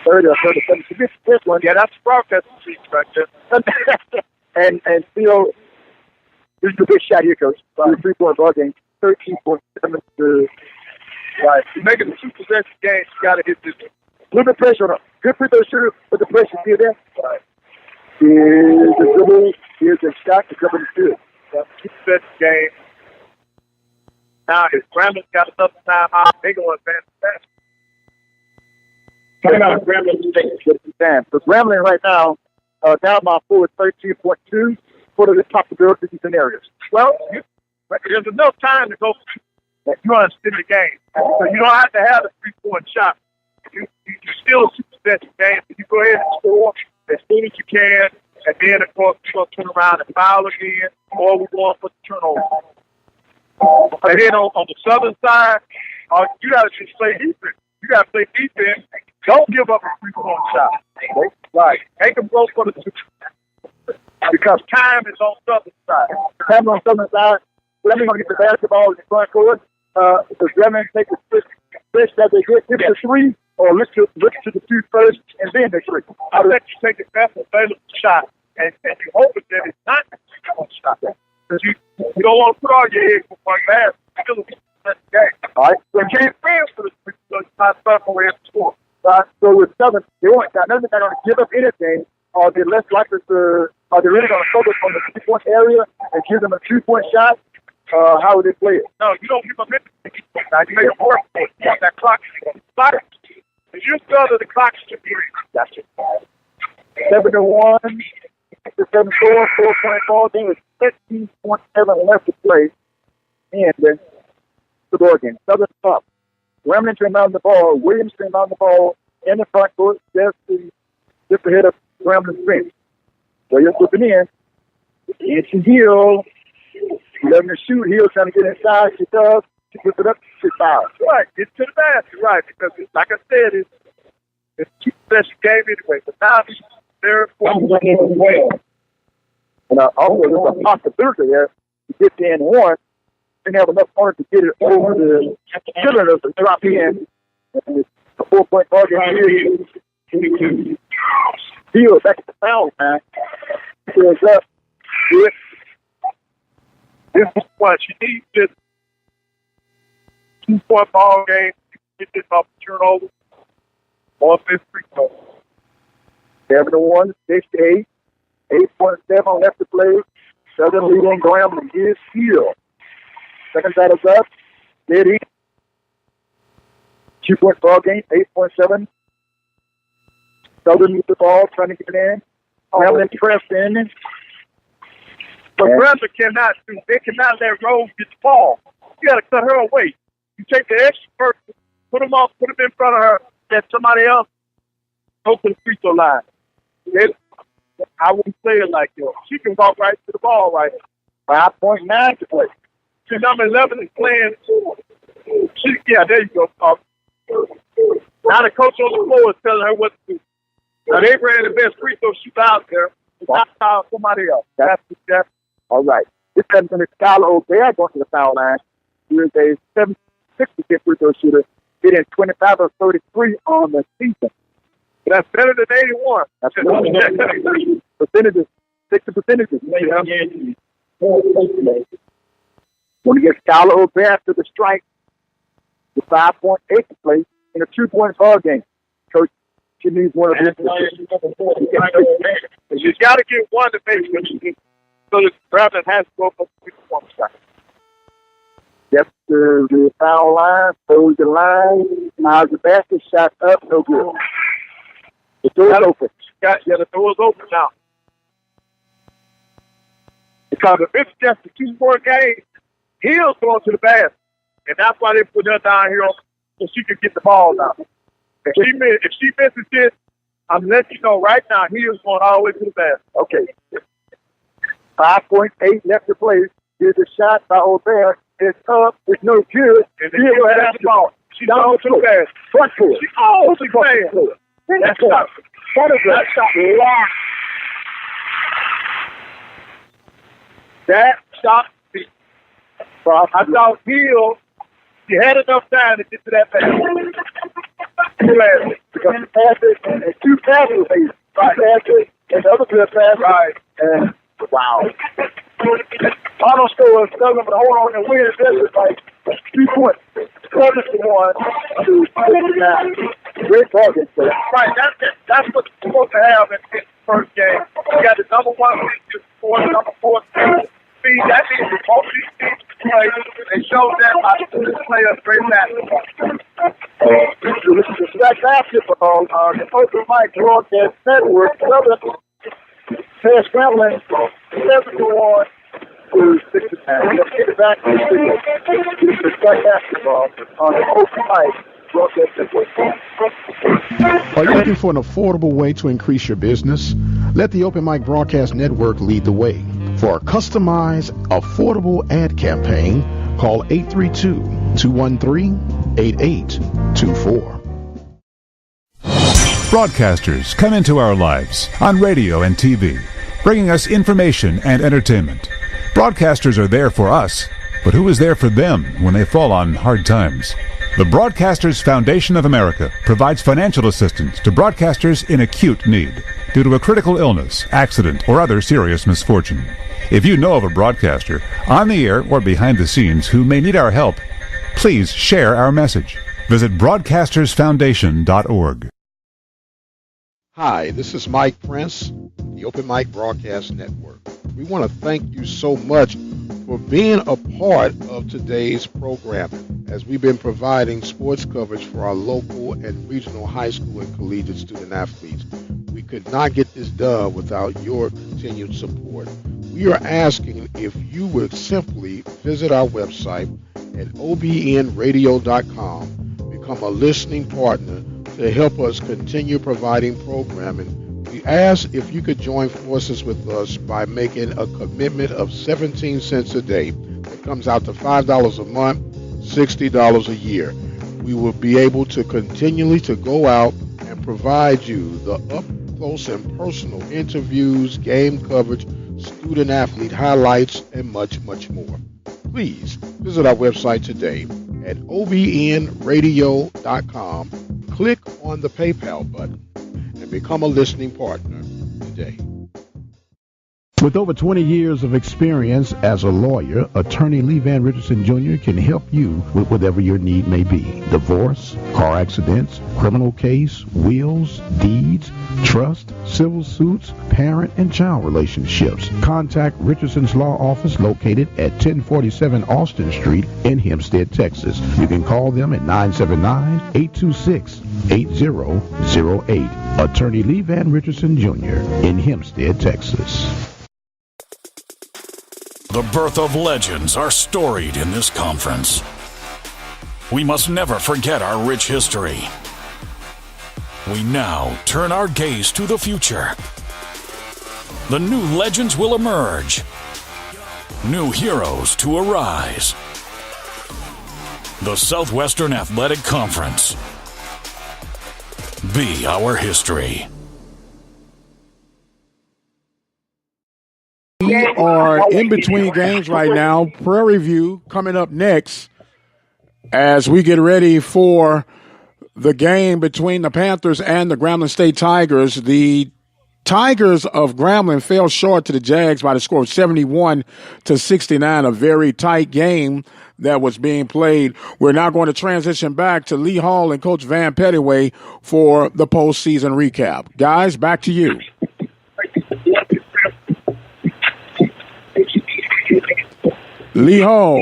30 or 37. This one. Yeah, that's broadcast right there. and still, here's the big shot here, Coach. 3-point ball game. 13.7 to right. You're making the 2 possession games. You got to hit this. A little bit of pressure on him. Good free throw shooter, but the pressure still there. Right. Here's the dribble. Here's the shot to cover the field. 2 possession game. Now, if Grambling's got another time out, they're going to advance the Timeout, Grambling time. So Grambling right now, down by 4 is 13.2. What are the possibilities in scenarios? Well, there's enough time to go. You understand the game. So you don't have to have a 3-point shot. You still possess the game. You go ahead and score as soon as you can, and then, of course, you're going to turn around and foul again, or we're going for the turnover. And then on the Southern side, you got to just play defense. You got to play defense. Don't give up a 3-point shot. Right. Make them go for the 2. Because time is on Southern side. Time on Southern side. Fleming going to get the basketball in the front court. Does Fleming take the switch that they get? Give the 3, or look to the 2 first, and then the 3? I bet you take the best available shot and you hope that it's not a 3-point shot. Because you don't want to put all your eggs in one basket. Still a game. All right. So you can't fans for the free throw. It's not fun for the score. So with Southern, they won't. Now, they're not going to give up anything. Are they less likely to? Are they really going to focus on the 3-point area and give them a 2-point shot? How would they play it? No, you don't give them anything. Now you make them work for it. You want that clock. If you're still the clock should be. Gotcha. 7-1. 7-4. 4-point ball game with 15.7 left to play. And the ball game. Southern up. Remington on the ball. Williamson on the ball in the front court. Just ahead of Gramblin's bench. So you're flipping in. It's Hill. Letting her shoot. Hill trying to get inside. She does. She puts it up. She fouls. Right. It's to the basket. Right. Because, like I said, it's a 2-possession game anyway. But now it's very important. And also, there's a possibility there to get to N1 and have enough points to get it over the cylinder to drop in. And it's a 4-point ball game. Hill back at the foul line. Fills up. Good. This is what she needs. This 2-point ball game. Get this off the turnover. Offense free throw. 7-1, 6-8. 8.7 left to play. Southern leading Grambling is Hill. Second battle's up. Dead in. 2-point ball game. 8.7. Southern needs the ball, trying to get it in. Grambling pressed in. But Grambling cannot do. They cannot let Rose get the ball. You got to cut her away. You take the extra person, put them in front of her, let somebody else go to the free throw line. I wouldn't play it like that. She can walk right to the ball right now. 5.9 to play. See, number 11 is playing. There you go. Now the coach on the floor is telling her what to do. Now they ran the best free throw shoot out there. That's somebody else. That's all right. This comes in the Skylar O'Bear going to the foul line. He is a 76% free throw shooter, hitting 25 of 33 on the season. That's better than 81. That's percentages. 60 percentages. When you get Skylar O'Bear to the strike, the 5.8 to play in a 2-point ball game. Coach, she needs one of these. She's got to get one to make it. So the Grambling has to go for 1 shot. That's the foul line, throws the line. Now the basket shot up, no good. The door's open. The door's open now. Because if it's just a 2-point game, Hill's going to the basket. And that's why they put her down here so she can get the ball down. If she misses this, I'm letting you know right now, Hill's going all the way to the basket. Okay. 5.8 left to play. Here's a shot by O'Bear. It's up. It's no good. And then Hill has the ball. She's down to the basket. Front court. She's always playing. That's shot. That is a shot. That shot. I thought Hill, she had enough time to get to that basket. Because the passes and 2 passes, right? Passes and the other good pass. Right. And wow. Final score is 7, but hold on and win. This is like 2 points. 7-1 to 59. Great target. Right. That's what you're supposed to have in the first game. You got the number 1 number 4 speed. That means the most these teams play. They show them how to play a great basketball. This is the SWAC basketball on the Open Mic Broadcast Network. Southern has Grambling 7-1 to 6-9. Let's get it back to the SWAC basketball on the Open Mic Broadcast Network. Are you looking for an affordable way to increase your business? Let the Open Mic Broadcast Network lead the way. For a customized, affordable ad campaign, call 832-213-8824. Broadcasters come into our lives on radio and TV, bringing us information and entertainment. Broadcasters are there for us, but who is there for them when they fall on hard times? The Broadcasters Foundation of America provides financial assistance to broadcasters in acute need. due to a critical illness, accident, or other serious misfortune. If you know of a broadcaster on the air or behind the scenes who may need our help, please share our message. Visit broadcastersfoundation.org. Hi, this is Mike Prince, the Open Mic Broadcast Network. We want to thank you so much for being a part of today's programming, as we've been providing sports coverage for our local and regional high school and collegiate student athletes. We could not get this done without your continued support. We are asking if you would simply visit our website at obnradio.com, become a listening partner to help us continue providing programming. We ask if you could join forces with us by making a commitment of 17 cents a day. That comes out to $5 a month, $60 a year. We will be able to continually to go out and provide you the up close and personal interviews, game coverage, student athlete highlights, and much, much more. Please visit our website today at obnradio.com. Click on the PayPal button and become a listening partner today. With over 20 years of experience as a lawyer, attorney Lee Van Richardson Jr. can help you with whatever your need may be. Divorce, car accidents, criminal case, wills, deeds, trust, civil suits, parent and child relationships. Contact Richardson's Law Office located at 1047 Austin Street in Hempstead, Texas. You can call them at 979-826-8008. Attorney Lee Van Richardson Jr. in Hempstead, Texas. The birth of legends are storied in this conference. We must never forget our rich history. We now turn our gaze to the future. The new legends will emerge. New heroes to arise. The Southwestern Athletic Conference. Be our history. We are in between games right now. Prairie View coming up next as we get ready for the game between the Panthers and the Grambling State Tigers. The Tigers of Grambling fell short to the Jags by the score of 71-69, a very tight game that was being played. We're now going to transition back to Lee Hall and Coach Van Pettaway for the postseason recap. Guys, back to you. Lee Hall.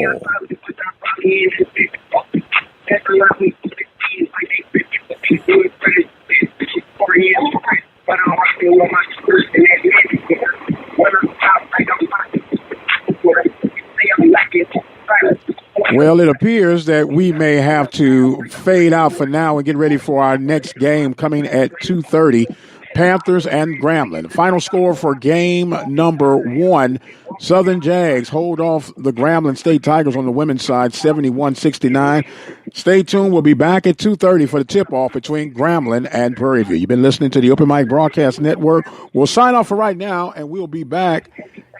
Well, it appears that we may have to fade out for now and get ready for our next game coming at 2:30. Panthers and Grambling. Final score for game number 1. Southern Jags hold off the Grambling State Tigers on the women's side, 71-69. Stay tuned. We'll be back at 2:30 for the tip-off between Grambling and Prairie View. You've been listening to the Open Mic Broadcast Network. We'll sign off for right now, and we'll be back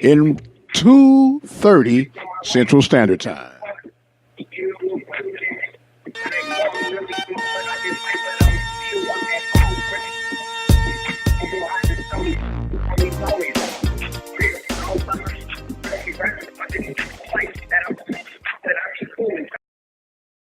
in 2:30 Central Standard Time. Thank you.